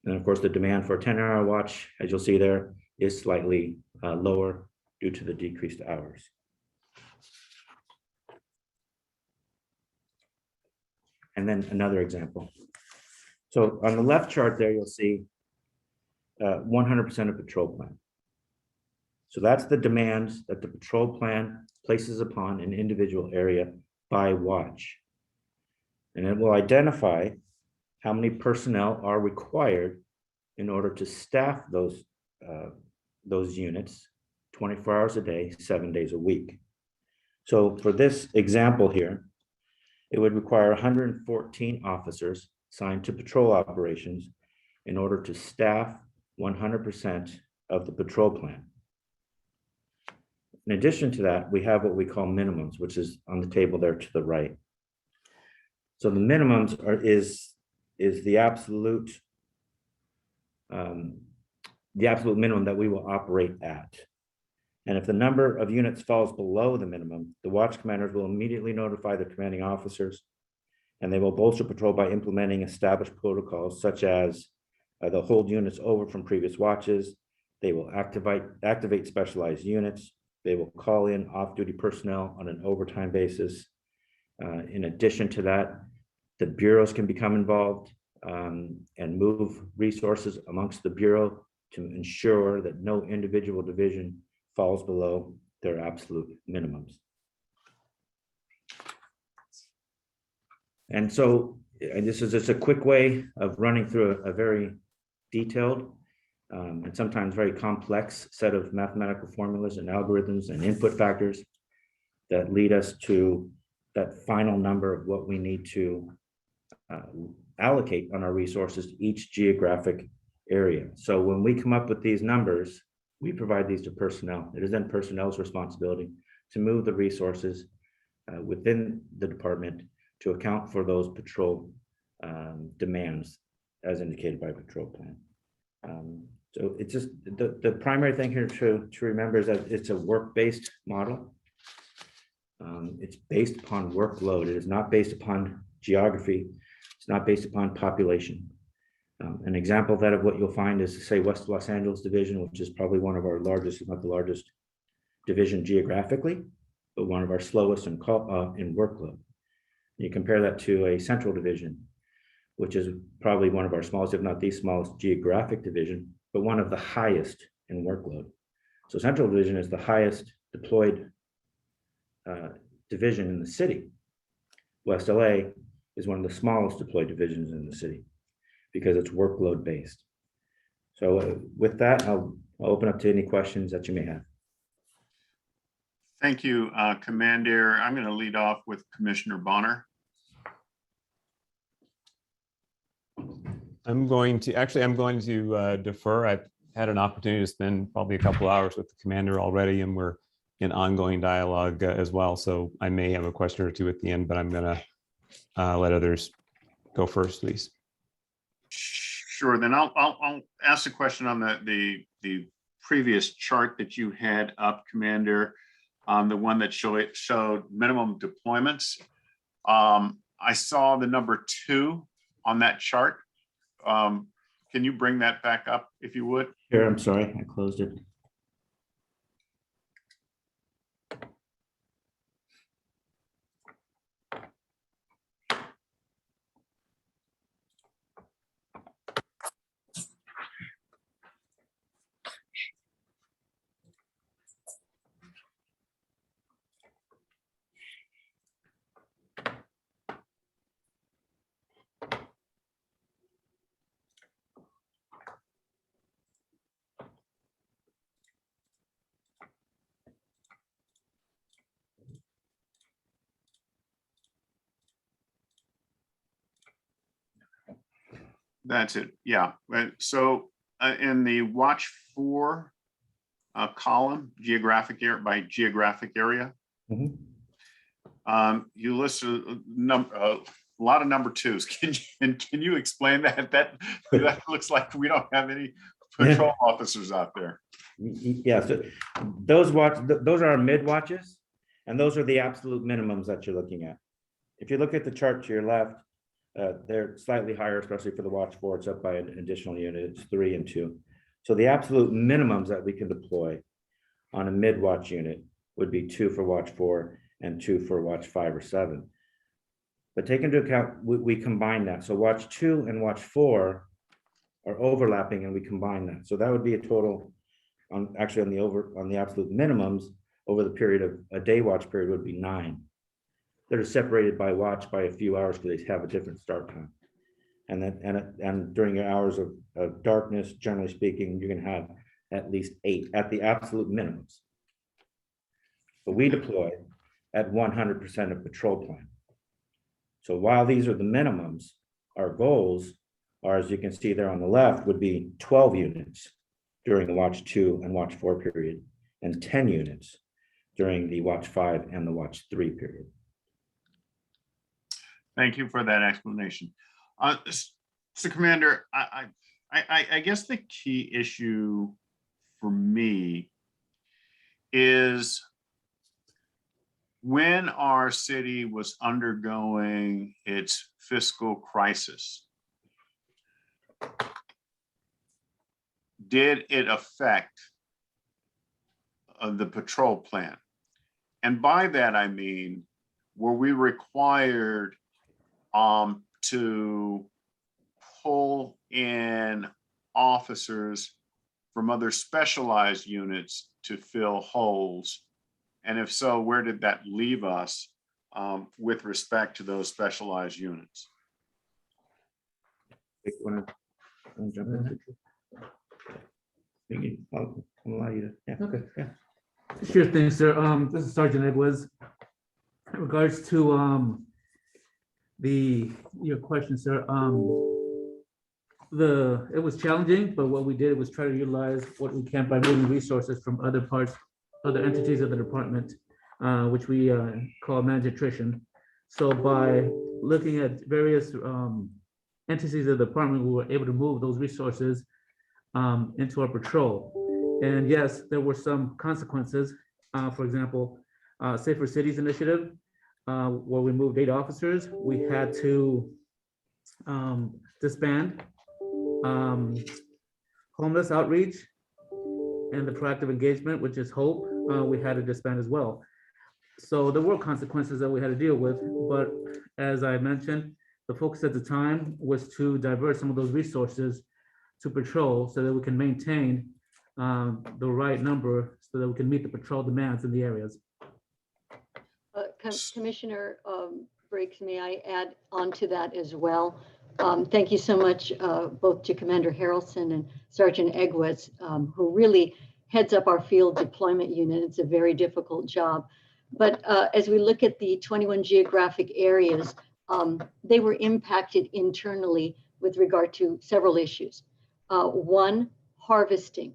And of course, the demand for a 10-hour watch, as you'll see there, is slightly lower due to the decreased hours. And then another example. So on the left chart there, you'll see 100% of patrol plan. So that's the demands that the patrol plan places upon an individual area by watch. And it will identify how many personnel are required in order to staff those units 24 hours a day, 7 days a week. So for this example here, it would require 114 officers assigned to patrol operations in order to staff 100% of the patrol plan. In addition to that, we have what we call minimums, which is on the table there to the right. So the minimums is the absolute minimum that we will operate at. And if the number of units falls below the minimum, the watch commanders will immediately notify the commanding officers, and they will bolster patrol by implementing established protocols such as they'll hold units over from previous watches. They will activate specialized units. They will call in off-duty personnel on an overtime basis. In addition to that, the bureaus can become involved and move resources amongst the bureau to ensure that no individual division falls below their absolute minimums. And so this is just a quick way of running through a very detailed and sometimes very complex set of mathematical formulas and algorithms and input factors that lead us to that final number of what we need to allocate on our resources to each geographic area. So when we come up with these numbers, we provide these to personnel. It is then personnel's responsibility to move the resources within the department to account for those patrol demands as indicated by patrol plan. So it's just the primary thing here to remember is that it's a work-based model. It's based upon workload. It is not based upon geography. It's not based upon population. An example of that of what you'll find is, say, West Los Angeles Division, which is probably one of our largest, if not the largest division geographically, but one of our slowest in workload. You compare that to a Central Division, which is probably one of our smallest, if not the smallest geographic division, but one of the highest in workload. So Central Division is the highest deployed division in the city. West LA is one of the smallest deployed divisions in the city because it's workload based. So with that, I'll open up to any questions that you may have. Thank you, Commander. I'm going to lead off with Commissioner Bonner. I'm going to defer. I've had an opportunity to spend probably a couple hours with the commander already, and we're in ongoing dialogue as well. So I may have a question or two at the end, but I'm going to let others go first, please. Sure. Then I'll ask a question on the previous chart that you had up, Commander, the one that showed minimum deployments. I saw the number 2 on that chart. Can you bring that back up if you would? Sure, I'm sorry, I closed it. That's it. Yeah. So in the watch 4 column, geographic area by geographic area, you list a lot of number 2s. Can you explain that? That looks like we don't have any patrol officers out there. Yeah. So those are our mid watches, and those are the absolute minimums that you're looking at. If you look at the chart to your left, they're slightly higher, especially for the watch 4. It's up by an additional unit. It's 3 and 2. So the absolute minimums that we can deploy on a mid-watch unit would be 2 for watch 4 and 2 for watch 5 or 7. But take into account, we combine that. So watch 2 and watch 4 are overlapping, and we combine that. So that would be a total on the absolute minimums over the period of a day watch period would be 9. That are separated by watch by a few hours because they have a different start time. And during your hours of darkness, generally speaking, you're gonna have at least 8 at the absolute minimums. But we deploy at 100% of patrol plan. So while these are the minimums, our goals are, as you can see there on the left, would be 12 units during the watch 2 and watch 4 period, and 10 units during the watch 5 and the watch 3 period. Thank you for that explanation. So Commander, I guess the key issue for me is when our city was undergoing its fiscal crisis, did it affect the patrol plan? And by that, I mean, were we required to pull in officers from other specialized units to fill holes? And if so, where did that leave us with respect to those specialized units? Wanna jump in? I'll allow you to, yeah. Okay. Yeah. Sure thing, sir. This is Sergeant Edwards. In regards to your question, sir, it was challenging, but what we did was try to utilize what we can by moving resources from other parts, other entities of the department, which we call managed attrition. So by looking at various entities of the department, we were able to move those resources into our patrol. And yes, there were some consequences. For example, Safer Cities Initiative, where we moved 8 officers, we had to disband homeless outreach and the proactive engagement, which is HOPE, we had to disband as well. So there were consequences that we had to deal with, but as I mentioned, the focus at the time was to divert some of those resources to patrol so that we can maintain the right number so that we can meet the patrol demands in the areas. Commissioner Briggs, may I add on to that as well? Thank you so much, both to Commander Harrelson and Sergeant Egwes, who really heads up our field deployment unit. It's a very difficult job. But as we look at the 21 geographic areas, they were impacted internally with regard to several issues. One, harvesting.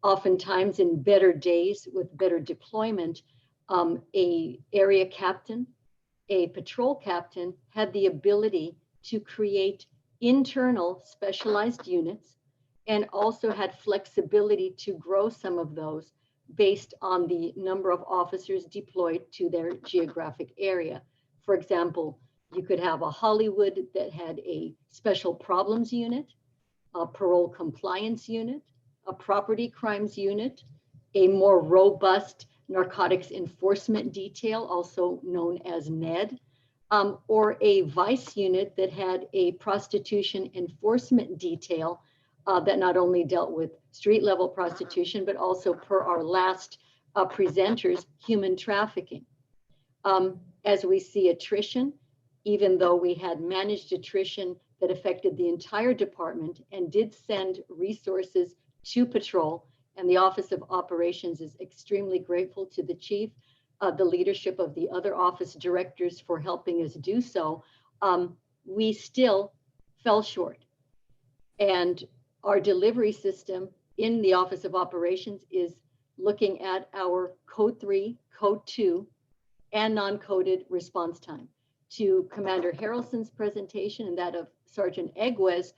Oftentimes in better days with better deployment, a area captain, a patrol captain had the ability to create internal specialized units and also had flexibility to grow some of those based on the number of officers deployed to their geographic area. For example, you could have a Hollywood that had a special problems unit, a parole compliance unit, a property crimes unit, a more robust narcotics enforcement detail, also known as NED, or a vice unit that had a prostitution enforcement detail that not only dealt with street level prostitution, but also, per our last presenters, human trafficking. As we see attrition, even though we had managed attrition that affected the entire department and did send resources to patrol, and the Office of Operations is extremely grateful to the chief, the leadership of the other office directors for helping us do so, we still fell short. And our delivery system in the Office of Operations is looking at our Code 3, Code 2, and non-coded response time. To Commander Harrelson's presentation and that of Sergeant Egwes,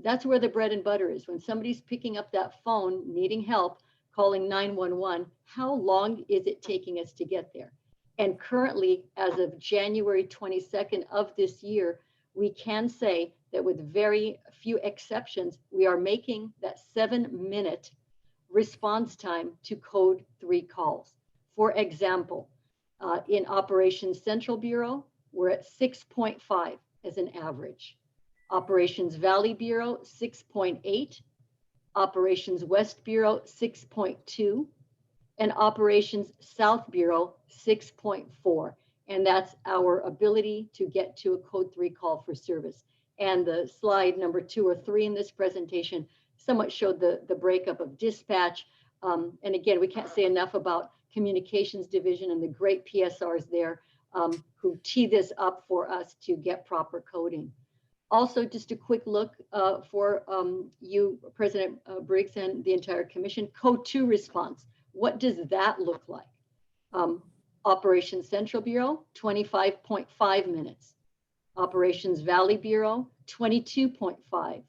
that's where the bread and butter is. When somebody's picking up that phone, needing help, calling 911, how long is it taking us to get there? And currently, as of January 22nd of this year, we can say that with very few exceptions, we are making that 7-minute response time to Code 3 calls. For example, in Operations Central Bureau, we're at 6.5 as an average. Operations Valley Bureau, 6.8. Operations West Bureau, 6.2. And Operations South Bureau, 6.4. And that's our ability to get to a Code 3 call for service. And the slide number 2 or 3 in this presentation somewhat showed the breakup of dispatch. And again, we can't say enough about communications division and the great PSRs there who tee this up for us to get proper coding. Also, just a quick look for you, President Briggs, and the entire commission. Code 2 response. What does that look like? Operations Central Bureau, 25.5 minutes. Operations Valley Bureau, 22.5.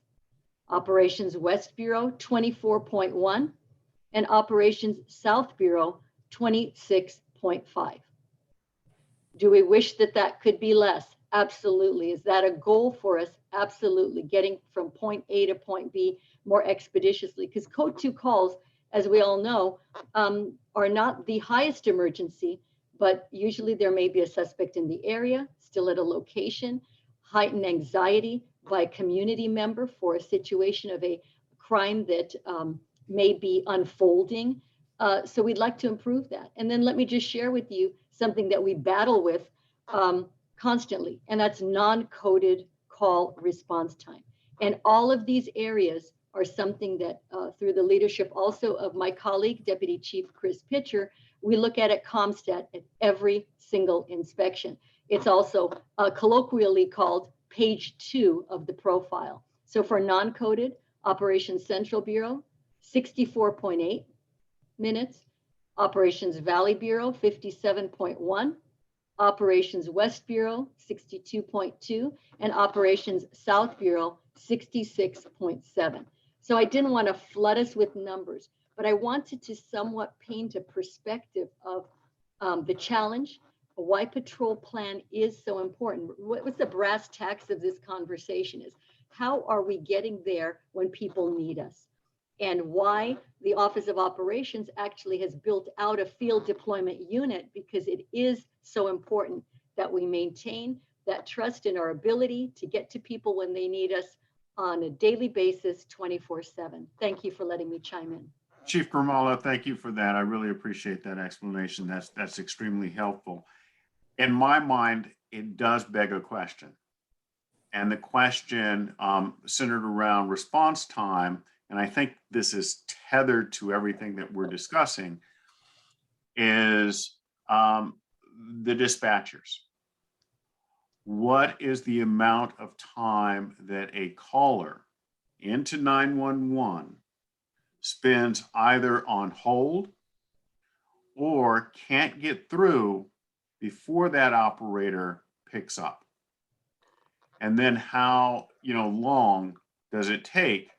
Operations West Bureau, 24.1. And Operations South Bureau, 26.5. Do we wish that that could be less? Absolutely. Is that a goal for us? Absolutely. Getting from point A to point B more expeditiously, because Code 2 calls, as we all know, are not the highest emergency, but usually there may be a suspect in the area, still at a location, heightened anxiety by a community member for a situation of a crime that may be unfolding. So we'd like to improve that. And then let me just share with you something that we battle with constantly, and that's non-coded call response time. And all of these areas are something that through the leadership also of my colleague, Deputy Chief Chris Pitcher, we look at ComStat at every single inspection. It's also colloquially called page 2 of the profile. So for non-coded, Operations Central Bureau, 64.8 minutes. Operations Valley Bureau, 57.1. Operations West Bureau, 62.2. And Operations South Bureau, 66.7. So I didn't want to flood us with numbers, but I wanted to somewhat paint a perspective of the challenge, why patrol plan is so important. What's the brass tacks of this conversation is, how are we getting there when people need us? And why the Office of Operations actually has built out a field deployment unit, because it is so important that we maintain that trust in our ability to get to people when they need us on a daily basis, 24/7. Thank you for letting me chime in. Chief Grimala, thank you for that. I really appreciate that explanation. That's extremely helpful. In my mind, it does beg a question. And the question centered around response time, and I think this is tethered to everything that we're discussing, is the dispatchers. What is the amount of time that a caller into 911 spends either on hold or can't get through before that operator picks up? And then how long does it take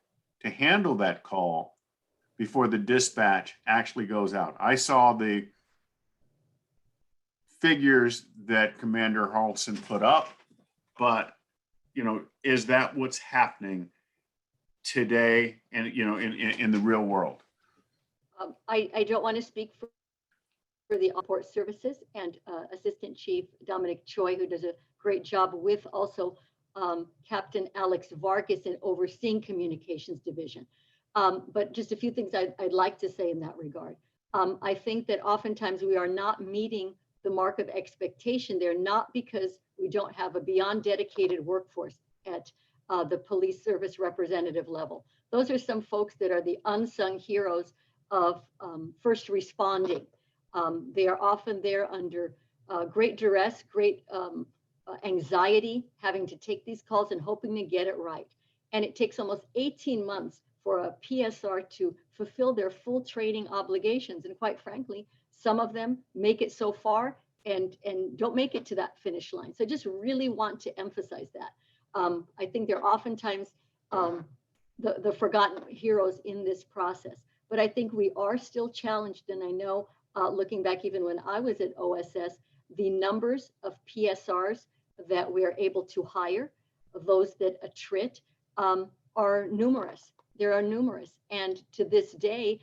to handle that call before the dispatch actually goes out? I saw the figures that Commander Harlson put up, but is that what's happening today and in the real world? I don't want to speak for the support services and Assistant Chief Dominic Choi, who does a great job with also Captain Alex Vargas in overseeing communications division. But just a few things I'd like to say in that regard. I think that oftentimes we are not meeting the mark of expectation there, not because we don't have a beyond dedicated workforce at the police service representative level. Those are some folks that are the unsung heroes of first responding. They are often there under great duress, great anxiety, having to take these calls and hoping to get it right. And it takes almost 18 months for a PSR to fulfill their full training obligations. And quite frankly, some of them make it so far and don't make it to that finish line. So I just really want to emphasize that. I think they're oftentimes the forgotten heroes in this process. But I think we are still challenged. And I know looking back, even when I was at OSS, the numbers of PSRs that we're able to hire, those that attrit, are numerous. There are numerous. And to this day,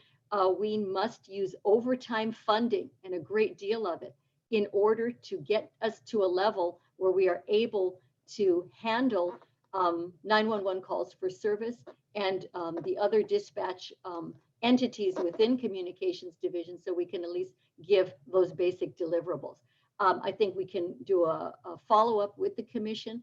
we must use overtime funding, and a great deal of it, in order to get us to a level where we are able to handle 911 calls for service and the other dispatch entities within communications division, so we can at least give those basic deliverables. I think we can do a follow-up with the commission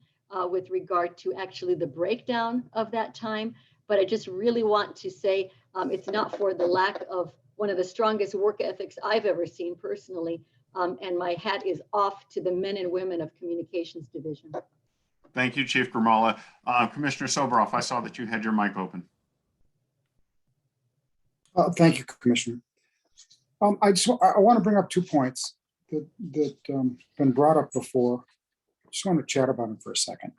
with regard to actually the breakdown of that time. But I just really want to say it's not for the lack of one of the strongest work ethics I've ever seen personally. And my hat is off to the men and women of Communications Division. Thank you, Chief Grimala. Commissioner Soboroff, I saw that you had your mic open. Thank you, Commissioner. I want to bring up 2 points that been brought up before. I just want to chat about them for a second.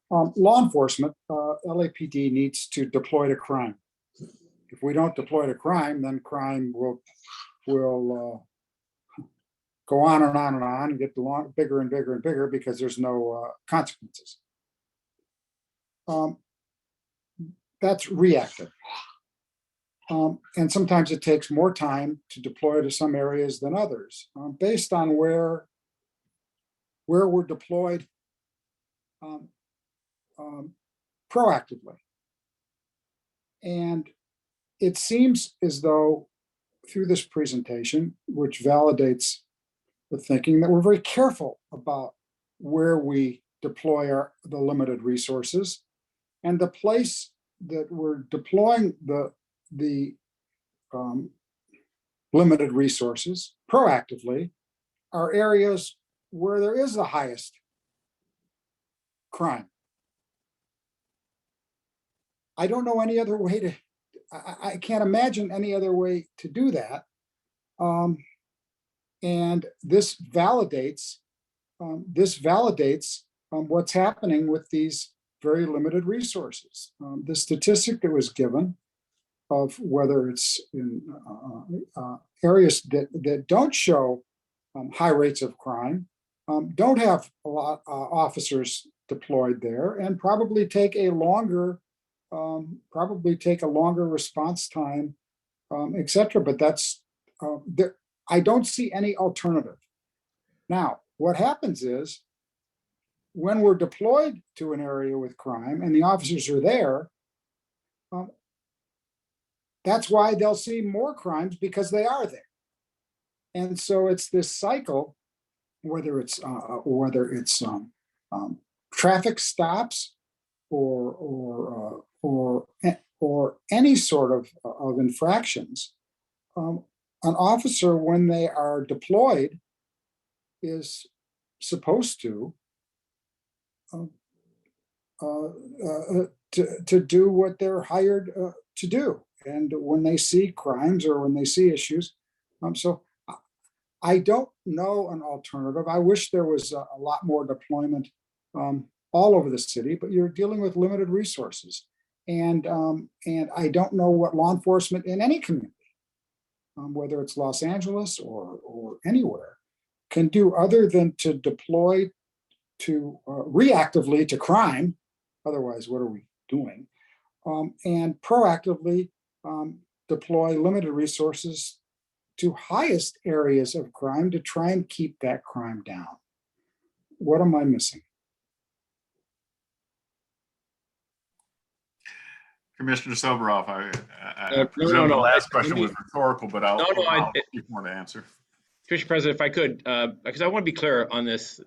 Law enforcement, LAPD needs to deploy to crime. If we don't deploy to crime, then crime will go on and on and on and get bigger and bigger and bigger because there's no consequences. That's reactive. And sometimes it takes more time to deploy to some areas than others, based on where we're deployed proactively. And it seems as though through this presentation, which validates the thinking, that we're very careful about where we deploy the limited resources, and the place that we're deploying the limited resources proactively are areas where there is the highest crime. I don't know any other way to, I can't imagine any other way to do that. And this validates what's happening with these very limited resources. The statistic that was given of whether it's in areas that don't show high rates of crime, don't have a lot officers deployed there, and probably take a longer response time, et cetera. But that's there. I don't see any alternative. Now, what happens is when we're deployed to an area with crime and the officers are there, that's why they'll see more crimes, because they are there. And so it's this cycle, whether it's traffic stops or any sort of infractions. An officer, when they are deployed, is supposed to do what they're hired to do. And when they see crimes or when they see issues, so I don't know an alternative. I wish there was a lot more deployment all over the city, but you're dealing with limited resources. And I don't know what law enforcement in any community, whether it's Los Angeles or anywhere, can do other than to deploy to reactively to crime. Otherwise, what are we doing? And proactively deploy limited resources to highest areas of crime to try and keep that crime down. What am I missing? Commissioner Soboroff, I presume the last question was rhetorical, but I'll keep more to answer. Mr. President, if I could, because I want to be clear on this,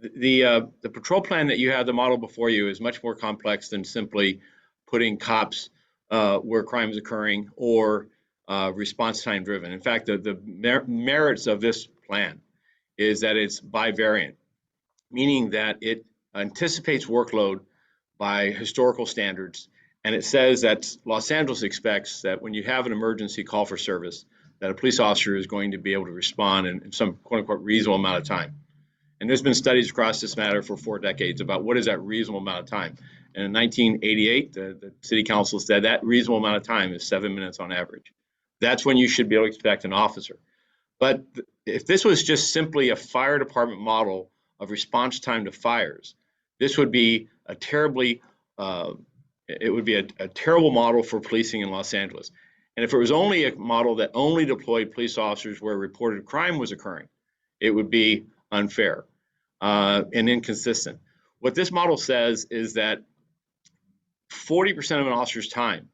the patrol plan that you have, the model before you, is much more complex than simply putting cops where crime is occurring or response time driven. In fact, the merits of this plan is that it's bivariant, meaning that it anticipates workload by historical standards. And it says that Los Angeles expects that when you have an emergency call for service, that a police officer is going to be able to respond in some quote unquote reasonable amount of time. And there's been studies across this matter for 4 decades about what is that reasonable amount of time. And in 1988, the city council said that reasonable amount of time is 7 minutes on average. That's when you should be able to expect an officer. But if this was just simply a fire department model of response time to fires, this would be a terribly a terrible model for policing in Los Angeles. And if it was only a model that only deployed police officers where reported crime was occurring, it would be unfair and inconsistent. What this model says is that 40% of an officer's time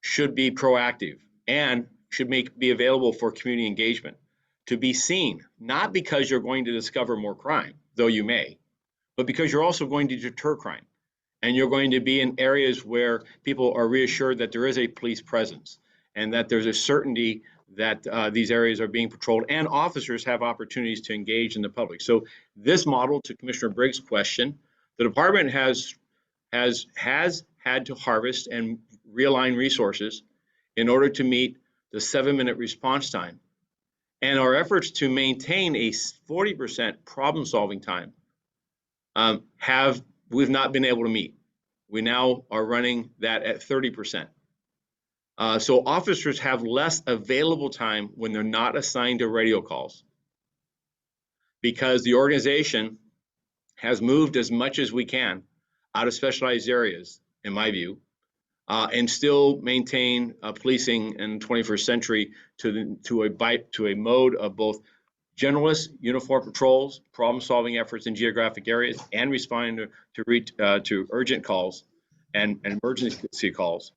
should be proactive and should be available for community engagement, to be seen, not because you're going to discover more crime, though you may, but because you're also going to deter crime. And you're going to be in areas where people are reassured that there is a police presence and that there's a certainty that these areas are being patrolled and officers have opportunities to engage in the public. So this model, to Commissioner Briggs' question, the department has had to harvest and realign resources in order to meet the 7-minute response time. And our efforts to maintain a 40% problem-solving time we've not been able to meet. We now are running that at 30%. So officers have less available time when they're not assigned to radio calls because the organization has moved as much as we can out of specialized areas, in my view, and still maintain policing in the 21st century to a mode of both generalist uniform patrols, problem-solving efforts in geographic areas, and responding to urgent calls and emergency calls.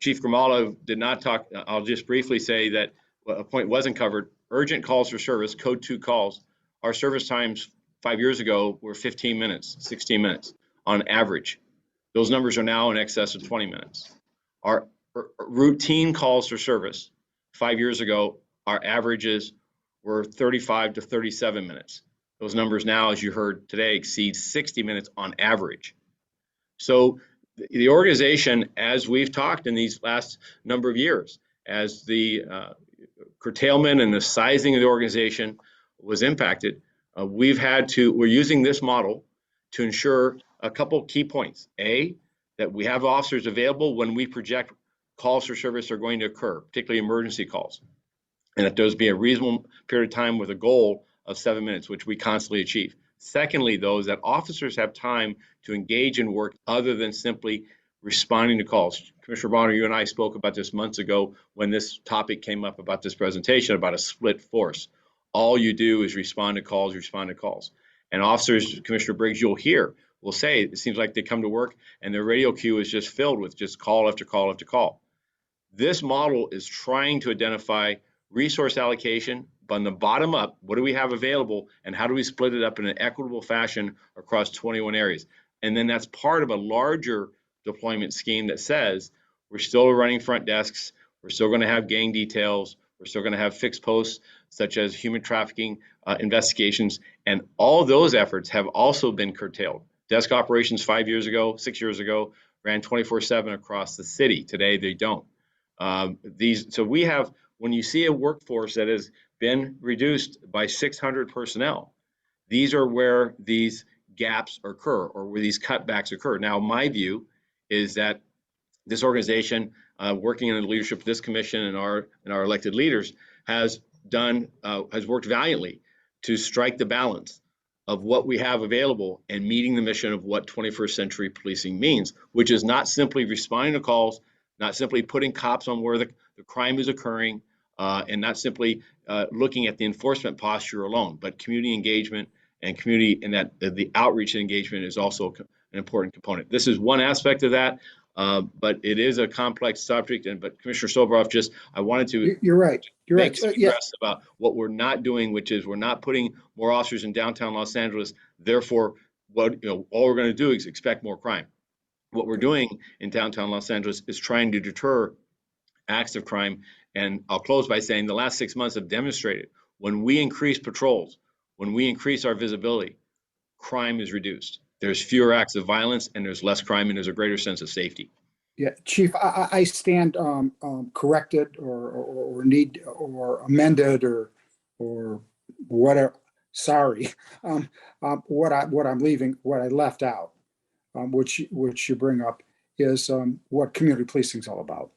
Chief Grimala did not talk. I'll just briefly say that a point wasn't covered. Urgent calls for service, code 2 calls, our service times 5 years ago were 15 minutes, 16 minutes on average. Those numbers are now in excess of 20 minutes. Our routine calls for service 5 years ago, our averages were 35 to 37 minutes. Those numbers now, as you heard today, exceed 60 minutes on average. So the organization, as we've talked in these last number of years, as the curtailment and the sizing of the organization was impacted, we're using this model to ensure a couple key points. A, that we have officers available when we project calls for service are going to occur, particularly emergency calls, and that there's be a reasonable period of time with a goal of 7 minutes, which we constantly achieve. Secondly, though, is that officers have time to engage in work other than simply responding to calls. Commissioner Bonner, you and I spoke about this months ago when this topic came up about this presentation about a split force. All you do is respond to calls. And officers, Commissioner Briggs, you'll hear, will say, it seems like they come to work and their radio queue is just filled with just call after call after call. This model is trying to identify resource allocation, but on the bottom up, what do we have available and how do we split it up in an equitable fashion across 21 areas? And then that's part of a larger deployment scheme that says we're still running front desks, we're still going to have gang details, we're still going to have fixed posts such as human trafficking investigations, and all those efforts have also been curtailed. Desk operations 6 years ago, ran 24/7 across the city. Today they don't. So we have, when you see a workforce that has been reduced by 600 personnel, these are where these gaps occur or where these cutbacks occur. Now, my view is that this organization, working in the leadership of this commission and our elected leaders, has worked valiantly to strike the balance of what we have available and meeting the mission of what 21st century policing means, which is not simply responding to calls, not simply putting cops on where the crime is occurring, and not simply looking at the enforcement posture alone, but community engagement and that the outreach and engagement is also an important component. This is one aspect of that, but it is a complex subject. But Commissioner Soboroff, I wanted to. You're right. Stress about what we're not doing, which is we're not putting more officers in downtown Los Angeles. Therefore, all we're going to do is expect more crime. What we're doing in downtown Los Angeles is trying to deter acts of crime. And I'll close by saying the last 6 months have demonstrated when we increase patrols, when we increase our visibility, crime is reduced. There's fewer acts of violence and there's less crime and there's a greater sense of safety. Yeah, Chief, I stand corrected or need or amended or whatever. Sorry, what I left out, which you bring up, is what community policing is all about,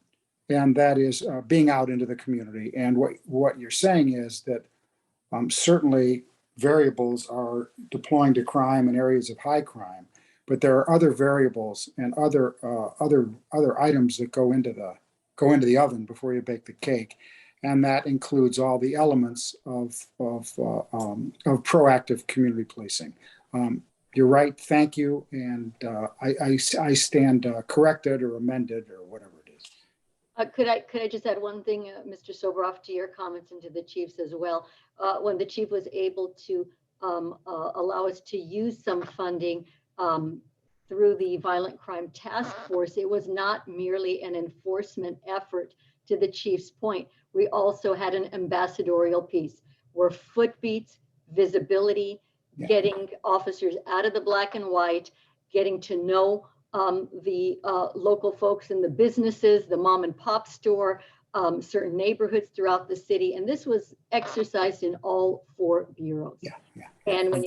and that is being out into the community. And what you're saying is that certainly variables are deploying to crime in areas of high crime, but there are other variables and other items that go into the oven before you bake the cake, and that includes all the elements of proactive community policing. You're right. Thank you, and I stand corrected or amended or whatever it is. Could I just add one thing, Mr. Soboroff, to your comments and to the chiefs as well? When the chief was able to allow us to use some funding through the Violent Crime Task Force. It was not merely an enforcement effort. To the chief's point, we also had an ambassadorial piece where foot beats, visibility, getting officers out of the black and white, getting to know the local folks in the businesses, the mom and pop store, certain neighborhoods throughout the city. And this was exercised in all 4 bureaus. And when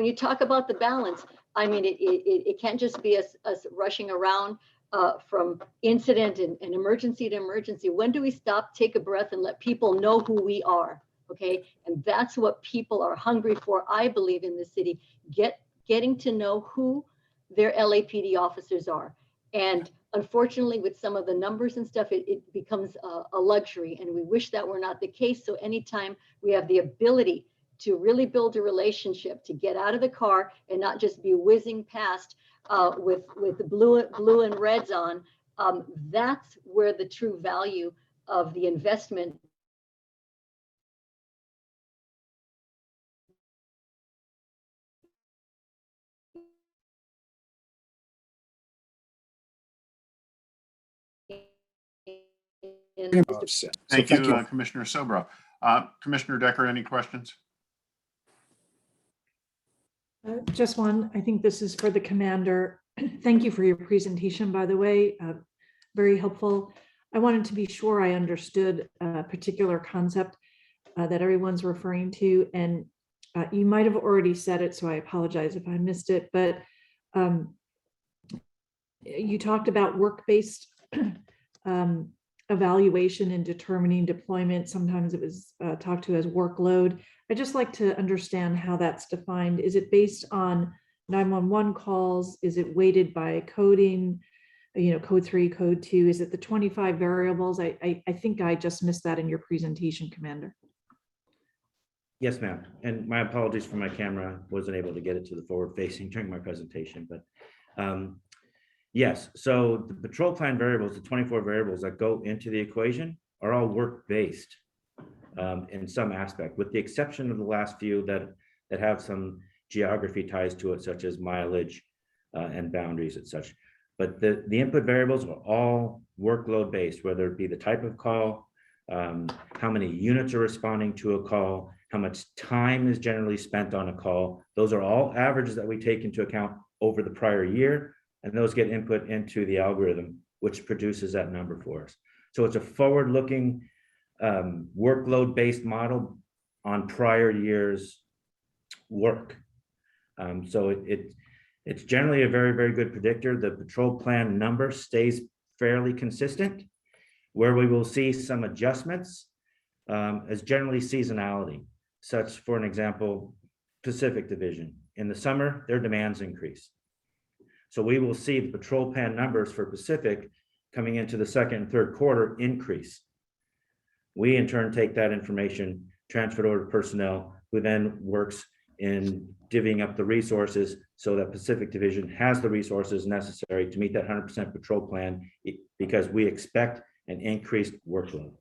you talk about the balance, I mean, it can't just be us rushing around from incident and emergency to emergency. When do we stop, take a breath, and let people know who we are? Okay, and that's what people are hungry for, I believe, in the city, getting to know who their LAPD officers are. And unfortunately, with some of the numbers and stuff, it becomes a luxury, and we wish that were not the case. So anytime we have the ability to really build a relationship, to get out of the car and not just be whizzing past with the blue and reds on, that's where the true value of the investment Thank you, Commissioner Sobro. Commissioner Decker, any questions? Just one. I think this is for the commander. Thank you for your presentation, by the way. Very helpful. I wanted to be sure I understood a particular concept that everyone's referring to. And you might have already said it, so I apologize if I missed it. But you talked about work-based evaluation and determining deployment. Sometimes it was talked to as workload. I'd just like to understand how that's defined. Is it based on 911 calls? Is it weighted by coding, code 3, code 2? Is it the 25 variables? I think I just missed that in your presentation, Commander. Yes, ma'am. And my apologies for my camera. Wasn't able to get it to the forward facing during my presentation, but yes. So the patrol plan variables, the 24 variables that go into the equation are all work-based in some aspect, with the exception of the last few that have some geography ties to it, such as mileage and boundaries and such. But the input variables are all workload based, whether it be the type of call, how many units are responding to a call, how much time is generally spent on a call. Those are all averages that we take into account over the prior year, and those get input into the algorithm, which produces that number for us. So it's a forward-looking workload-based model on prior years' work. So it's generally a very, very good predictor. The patrol plan number stays fairly consistent. Where we will see some adjustments is generally seasonality, such, for an example, Pacific Division. In the summer, their demands increase. So we will see the patrol plan numbers for Pacific coming into the second and third quarter increase. We in turn take that information, transfer it over to personnel, who then works in divvying up the resources so that Pacific Division has the resources necessary to meet that 100% patrol plan, because we expect an increased workload.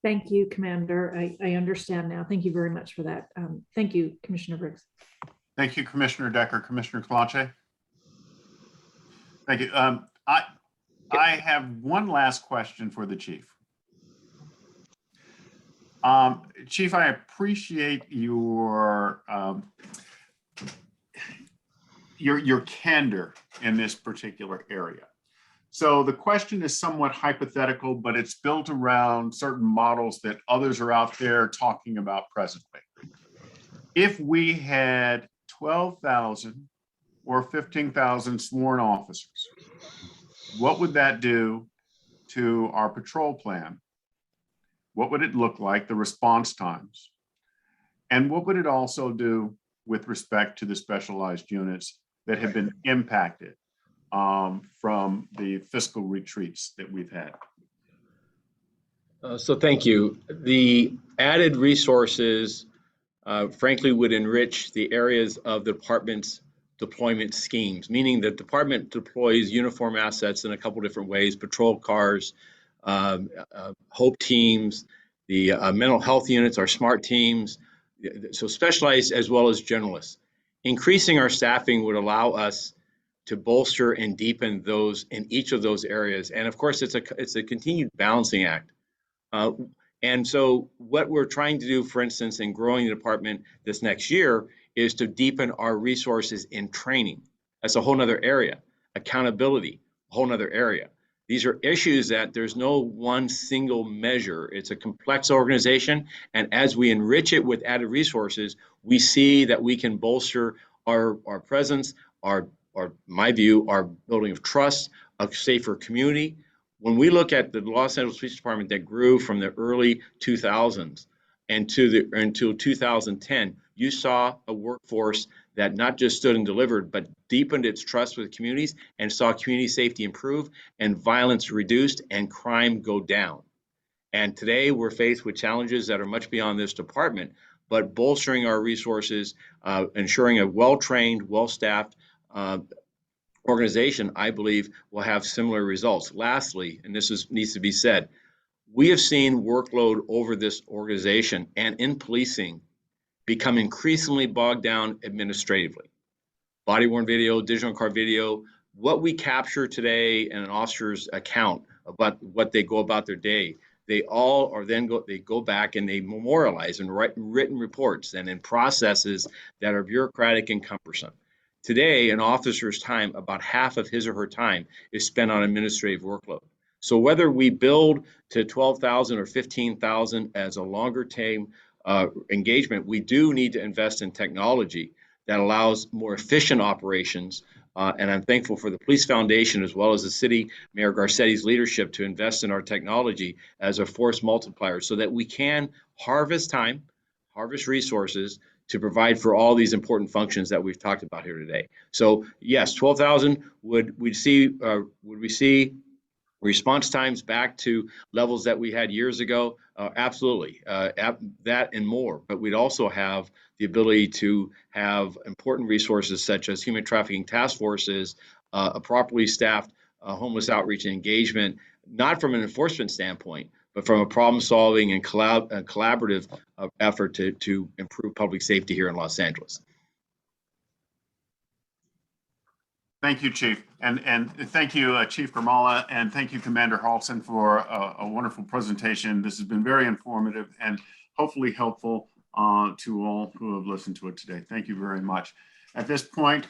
Thank you, Commander. I understand now. Thank you very much for that. Thank you, Commissioner Briggs. Thank you, Commissioner Decker. Commissioner Kalache? Thank you. I have one last question for the chief. Chief, I appreciate your candor in this particular area. So the question is somewhat hypothetical, but it's built around certain models that others are out there talking about presently. If we had 12,000 or 15,000 sworn officers, what would that do to our patrol plan? What would it look like, the response times? And what would it also do with respect to the specialized units that have been impacted from the fiscal retreats that we've had? So thank you. The added resources, frankly, would enrich the areas of the department's deployment schemes, meaning the department deploys uniform assets in a couple different ways: patrol cars, HOPE teams, the mental health units, our SMART teams, so specialized as well as generalists. Increasing our staffing would allow us to bolster and deepen those in each of those areas. And of course, it's a continued balancing act. And so what we're trying to do, for instance, in growing the department this next year is to deepen our resources in training. That's a whole nother area. Accountability, a whole nother area. These are issues that there's no one single measure. It's a complex organization. And as we enrich it with added resources, we see that we can bolster our presence, my view, our building of trust, a safer community. When we look at the Los Angeles Police Department that grew from the early 2000s until 2010, you saw a workforce that not just stood and delivered, but deepened its trust with communities and saw community safety improve and violence reduced and crime go down. And today we're faced with challenges that are much beyond this department, but bolstering our resources, ensuring a well-trained, well-staffed organization, I believe, will have similar results. Lastly, and this needs to be said, we have seen workload over this organization and in policing become increasingly bogged down administratively. Body-worn video, digital car video, what we capture today in an officer's account about what they go about their day, they all are then go back and they memorialize and write written reports and in processes that are bureaucratic and cumbersome. Today, an officer's time, about half of his or her time is spent on administrative workload. So whether we build to 12,000 or 15,000 as a longer term engagement, we do need to invest in technology that allows more efficient operations. And I'm thankful for the Police Foundation as well as the City Mayor Garcetti's leadership to invest in our technology as a force multiplier so that we can harvest time, harvest resources to provide for all these important functions that we've talked about here today. So yes, 12,000, would we see response times back to levels that we had years ago? Absolutely, that and more. But we'd also have the ability to have important resources such as human trafficking task forces, a properly staffed homeless outreach and engagement, not from an enforcement standpoint, but from a problem solving and collaborative effort to improve public safety here in Los Angeles. Thank you, Chief. And thank you, Chief Grimala, and thank you, Commander Halson, for a wonderful presentation. This has been very informative and hopefully helpful to all who have listened to it today. Thank you very much. At this point,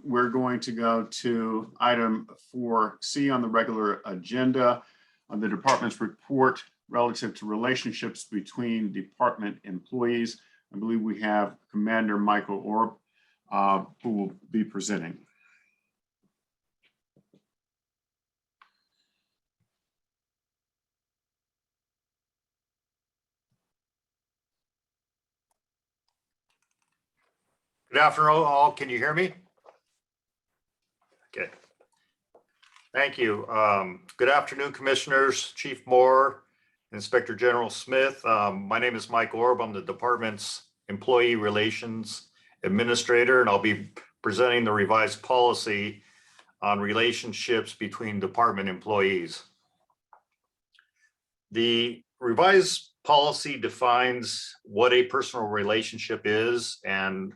we're going to go to item 4C on the regular agenda on the department's report relative to relationships between department employees. I believe we have Commander Michael Orb, who will be presenting. Good afternoon, all. Can you hear me? Okay. Thank you. Good afternoon, Commissioners, Chief Moore, Inspector General Smith. My name is Mike Orb. I'm the department's Employee Relations Administrator, and I'll be presenting the revised policy on relationships between department employees. The revised policy defines what a personal relationship is and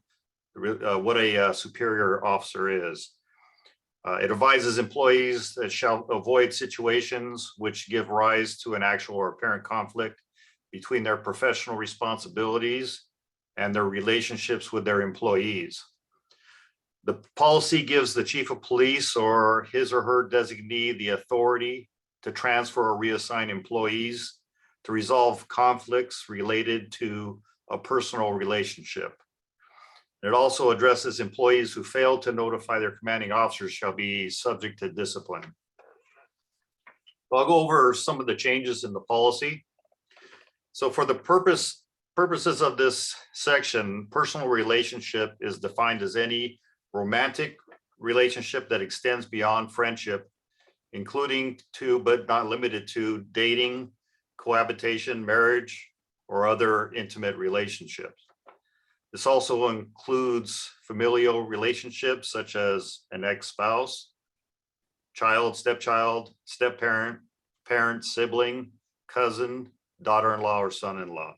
what a superior officer is. It advises employees that shall avoid situations which give rise to an actual or apparent conflict between their professional responsibilities and their relationships with their employees. The policy gives the chief of police or his or her designee the authority to transfer or reassign employees to resolve conflicts related to a personal relationship. It also addresses employees who fail to notify their commanding officers shall be subject to discipline. I'll go over some of the changes in the policy. So for the purposes of this section, personal relationship is defined as any romantic relationship that extends beyond friendship, including to, but not limited to, dating, cohabitation, marriage, or other intimate relationships. This also includes familial relationships such as an ex-spouse, child, stepchild, step-parent, parent, sibling, cousin, daughter-in-law, or son-in-law.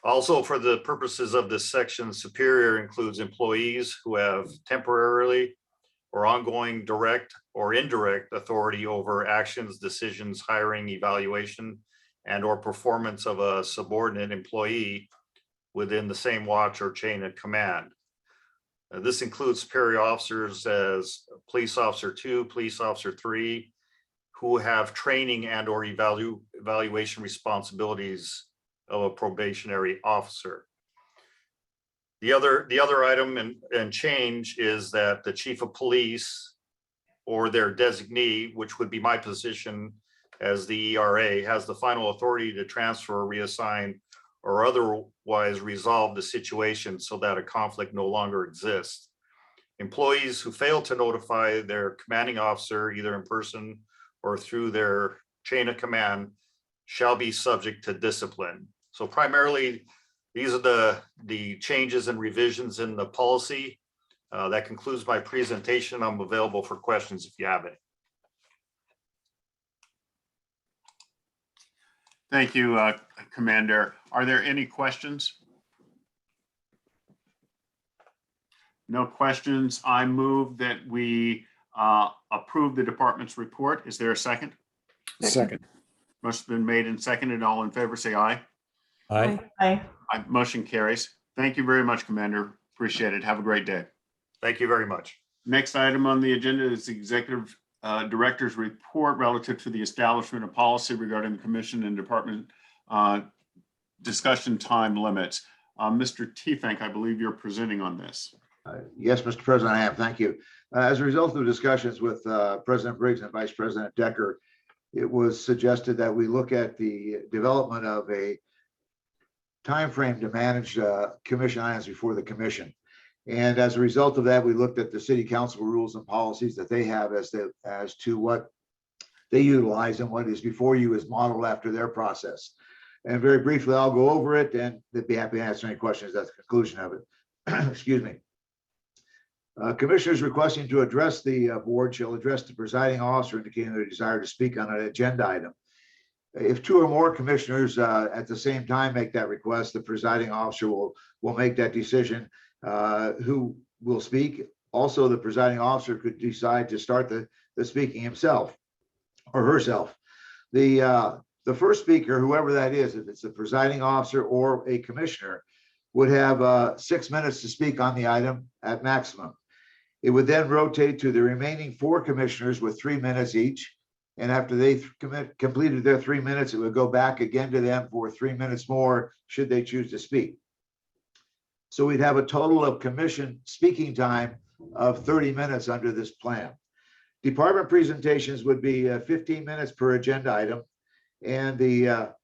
Also, for the purposes of this section, superior includes employees who have temporarily or ongoing direct or indirect authority over actions, decisions, hiring, evaluation, and or performance of a subordinate employee within the same watch or chain of command. This includes superior officers as police officer 2, police officer 3, who have training and or evaluation responsibilities of a probationary officer. The other item and change is that the chief of police or their designee, which would be my position as the ERA, has the final authority to transfer, reassign, or otherwise resolve the situation so that a conflict no longer exists. Employees who fail to notify their commanding officer, either in person or through their chain of command, shall be subject to discipline. So primarily, these are the changes and revisions in the policy. That concludes my presentation. I'm available for questions if you have any. Thank you, Commander. Are there any questions? No questions. I move that we approve the department's report. Is there a second? Second. Motion's been made and seconded. All in favor, say aye. Aye. Aye. Motion carries. Thank you very much, Commander. Appreciate it. Have a great day. Thank you very much. Next item on the agenda is the Executive Director's report relative to the establishment of policy regarding the commission and department discussion time limits. Mr. Teefank, I believe you're presenting on this. Yes, Mr. President, I am. Thank you. As a result of discussions with President Briggs and Vice President Decker, it was suggested that we look at the development of a timeframe to manage commission items before the commission. And as a result of that, we looked at the city council rules and policies that they have as to what they utilize, and what is before you is modeled after their process. And very briefly, I'll go over it and they'd be happy to answer any questions at the conclusion of it. Excuse me. Commissioners requesting to address the board shall address the presiding officer indicating their desire to speak on an agenda item. If two or more commissioners at the same time make that request, the presiding officer will make that decision who will speak. Also, the presiding officer could decide to start the speaking himself or herself. The first speaker, whoever that is, if it's the presiding officer or a commissioner, would have 6 minutes to speak on the item at maximum. It would then rotate to the remaining 4 commissioners with 3 minutes each. And after they completed their 3 minutes, it would go back again to them for 3 minutes more, should they choose to speak. So we'd have a total of commission speaking time of 30 minutes under this plan. Department presentations would be 15 minutes per agenda item. And the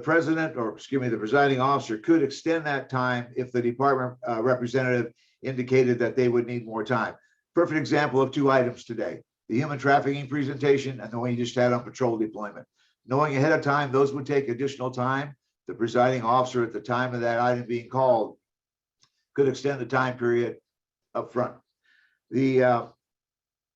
president, or excuse me, the presiding officer could extend that time if the department representative indicated that they would need more time. Perfect example of 2 items today: the human trafficking presentation and the one you just had on patrol deployment. Knowing ahead of time those would take additional time, the presiding officer at the time of that item being called could extend the time period up front. The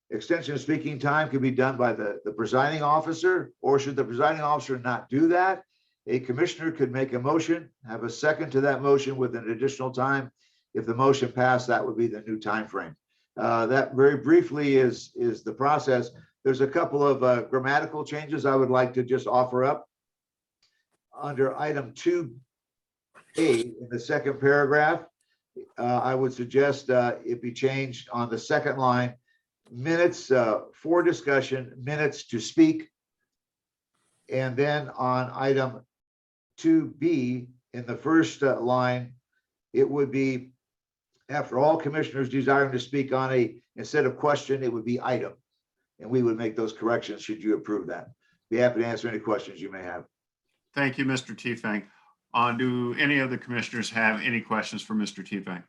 extension of speaking time could be done by the presiding officer, or should the presiding officer not do that, a commissioner could make a motion, have a second to that motion with an additional time. If the motion passed, that would be the new time frame. That very briefly is the process. There's a couple of grammatical changes I would like to just offer up. Under item 2A in the second paragraph, I would suggest it be changed on the second line: minutes for discussion, minutes to speak. And then on item 2B in the first line, it would be after all commissioners desiring to speak on a, instead of question, it would be item. And we would make those corrections should you approve that. Be happy to answer any questions you may have. Thank you, Mr. Teefank. Do any of the commissioners have any questions for Mr. Teefank?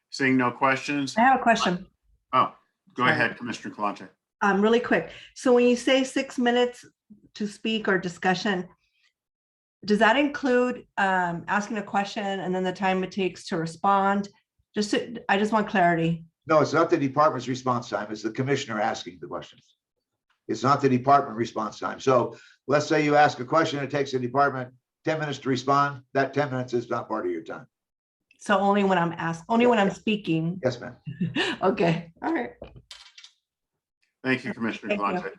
Seeing no questions. I have a question. Oh, go Sorry. ahead, Commissioner Kalante. Really quick. So when you say 6 minutes to speak or discussion, does that include asking a question and then the time it takes to respond? I just want clarity. No, it's not the department's response time. It's the commissioner asking the questions. It's not the department response time. So let's say you ask a question, it takes the department 10 minutes to respond. That 10 minutes is not part of your time. So only when I'm asked, only when I'm speaking. Yes, ma'am. Okay, all right. Thank you, Commissioner Thank you. Galante.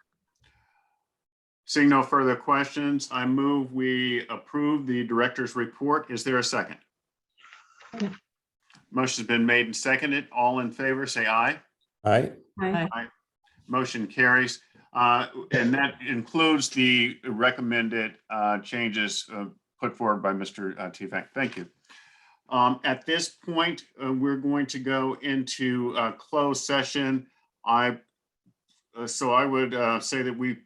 Seeing no further questions, I move we approve the director's report. Is there a second? Motion's been made and seconded. All in favor, say aye. Aye. Aye. Aye. Motion carries. And that includes the recommended changes put forward by Mr. Tefang. Thank you. At this point, we're going to go into closed session. So I would say that we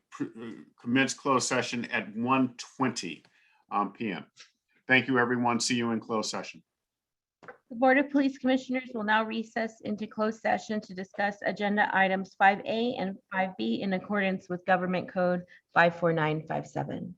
commence closed session at 1:20 p.m. Thank you, everyone. See you in closed session. The Board of Police Commissioners will now recess into closed session to discuss agenda items 5A and 5B in accordance with Government Code 54957.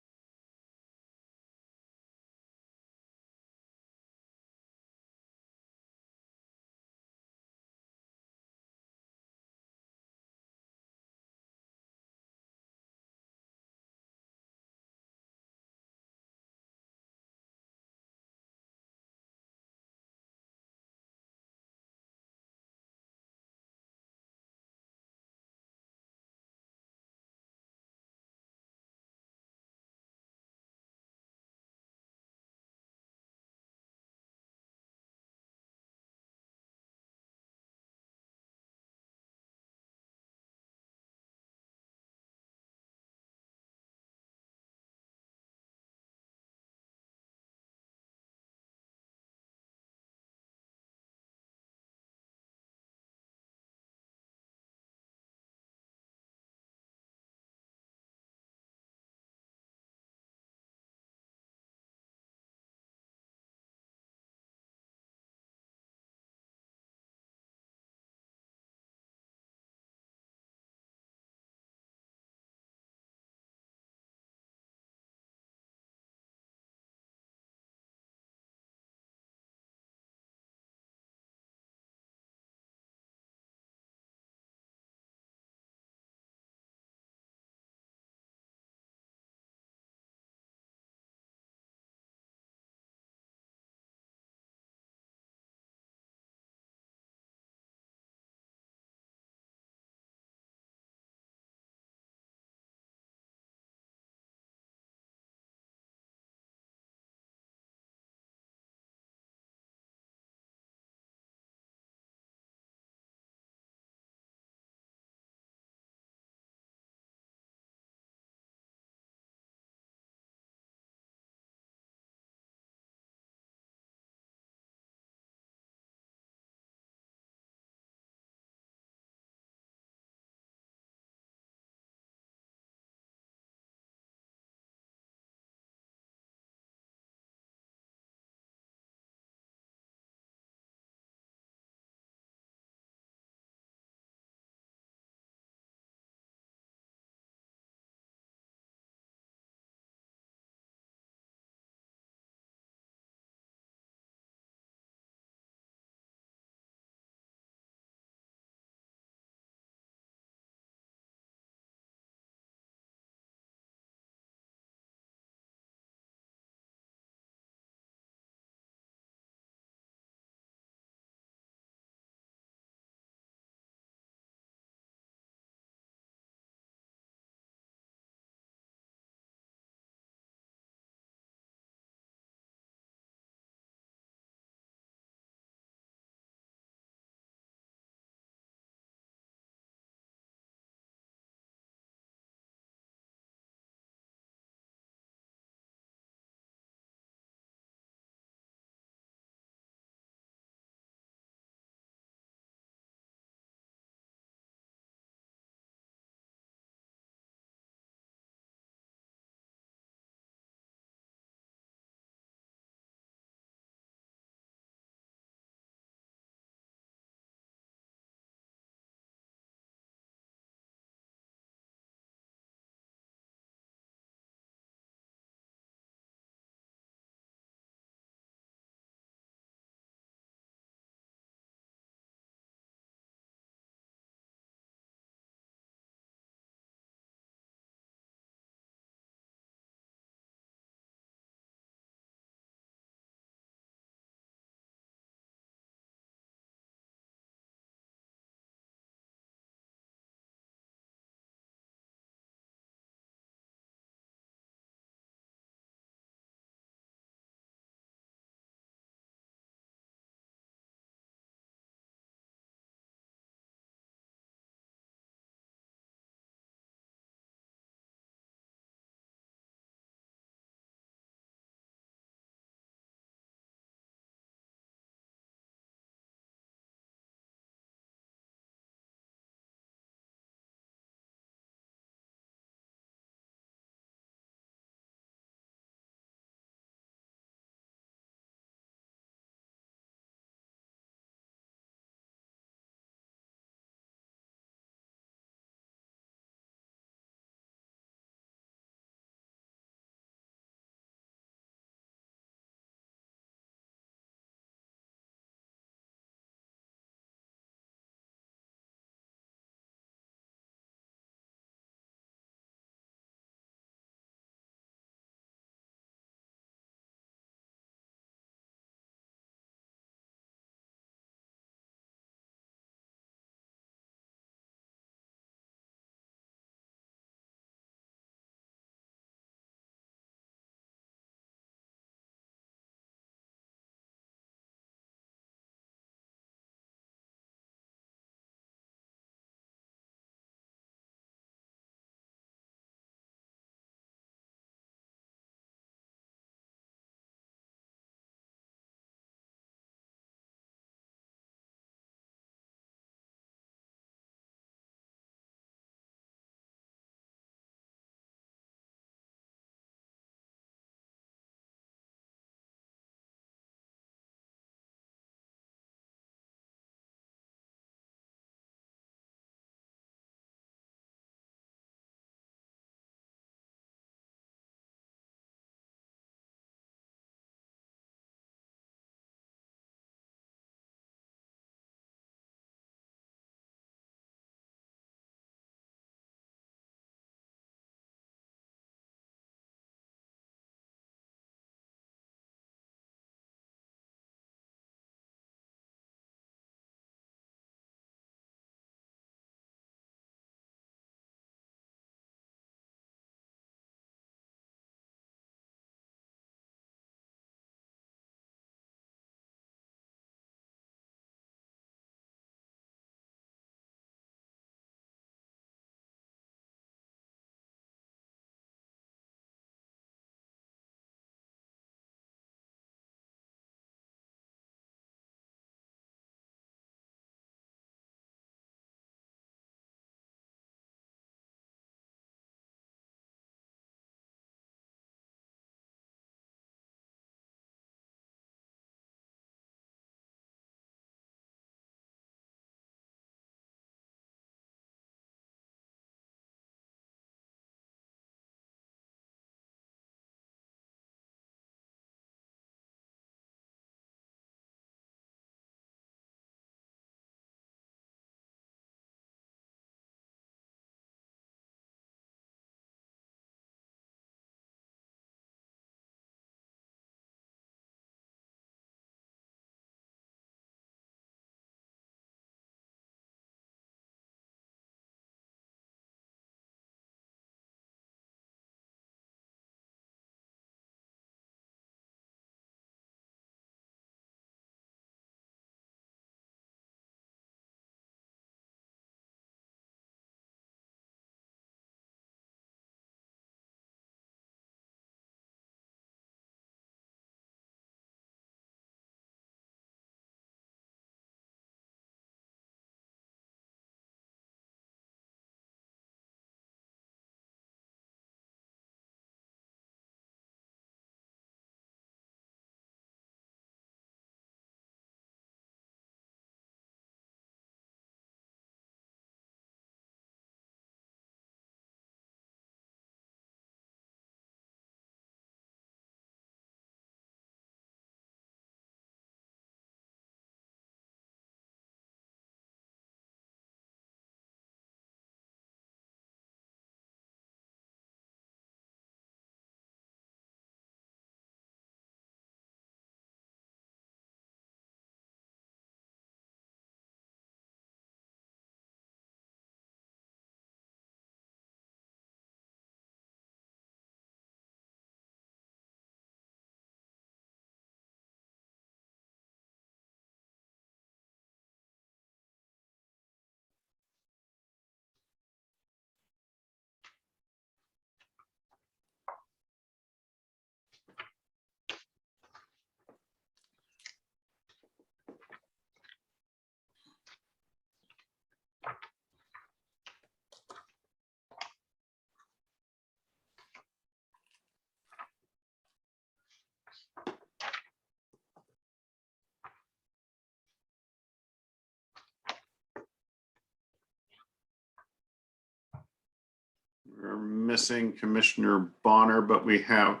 We're missing Commissioner Bonner, but we have,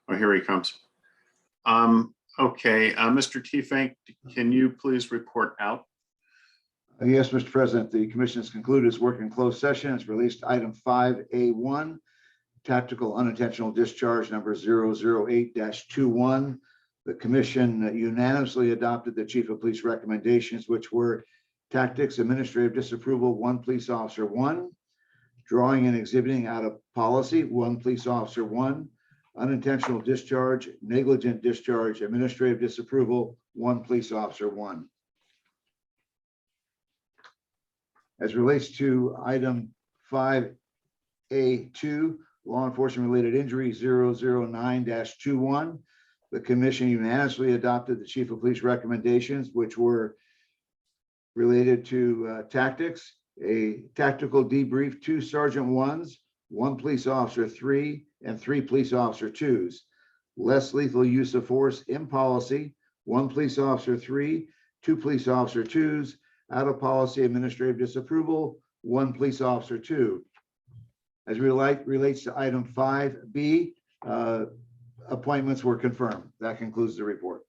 oh, here he comes. Okay, Mr. Tiefenk, can you please report out? Yes, Mr. President, the commission has concluded its work in closed session. It's released item 5A1, tactical unintentional discharge number 008-21. The commission unanimously adopted the chief of police recommendations, which were tactics, administrative disapproval, 1 police officer, 1, drawing and exhibiting out of policy, 1 police officer, 1, unintentional discharge, negligent discharge, administrative disapproval, 1 police officer, 1. As relates to item 5A2, law enforcement related injury 009-21, the commission unanimously adopted the chief of police recommendations, which were related to tactics, a tactical debrief, 2 sergeant 1s, 1 police officer 3, and 3 police officer 2s. Less lethal use of force in policy, 1 police officer 3, 2 police officer 2s, out of policy administrative disapproval, 1 police officer 2. As relates to item 5B, appointments were confirmed. That concludes the report.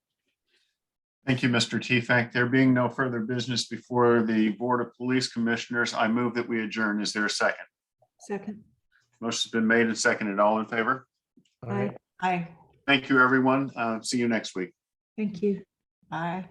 Thank you, Mr. Tiefenk. There being no further business before the Board of Police Commissioners, I move that we adjourn. Is there a second? Second. Motion's been made and seconded. All in favor? Aye. Aye. Thank you, everyone. See you next week. Thank you. Bye.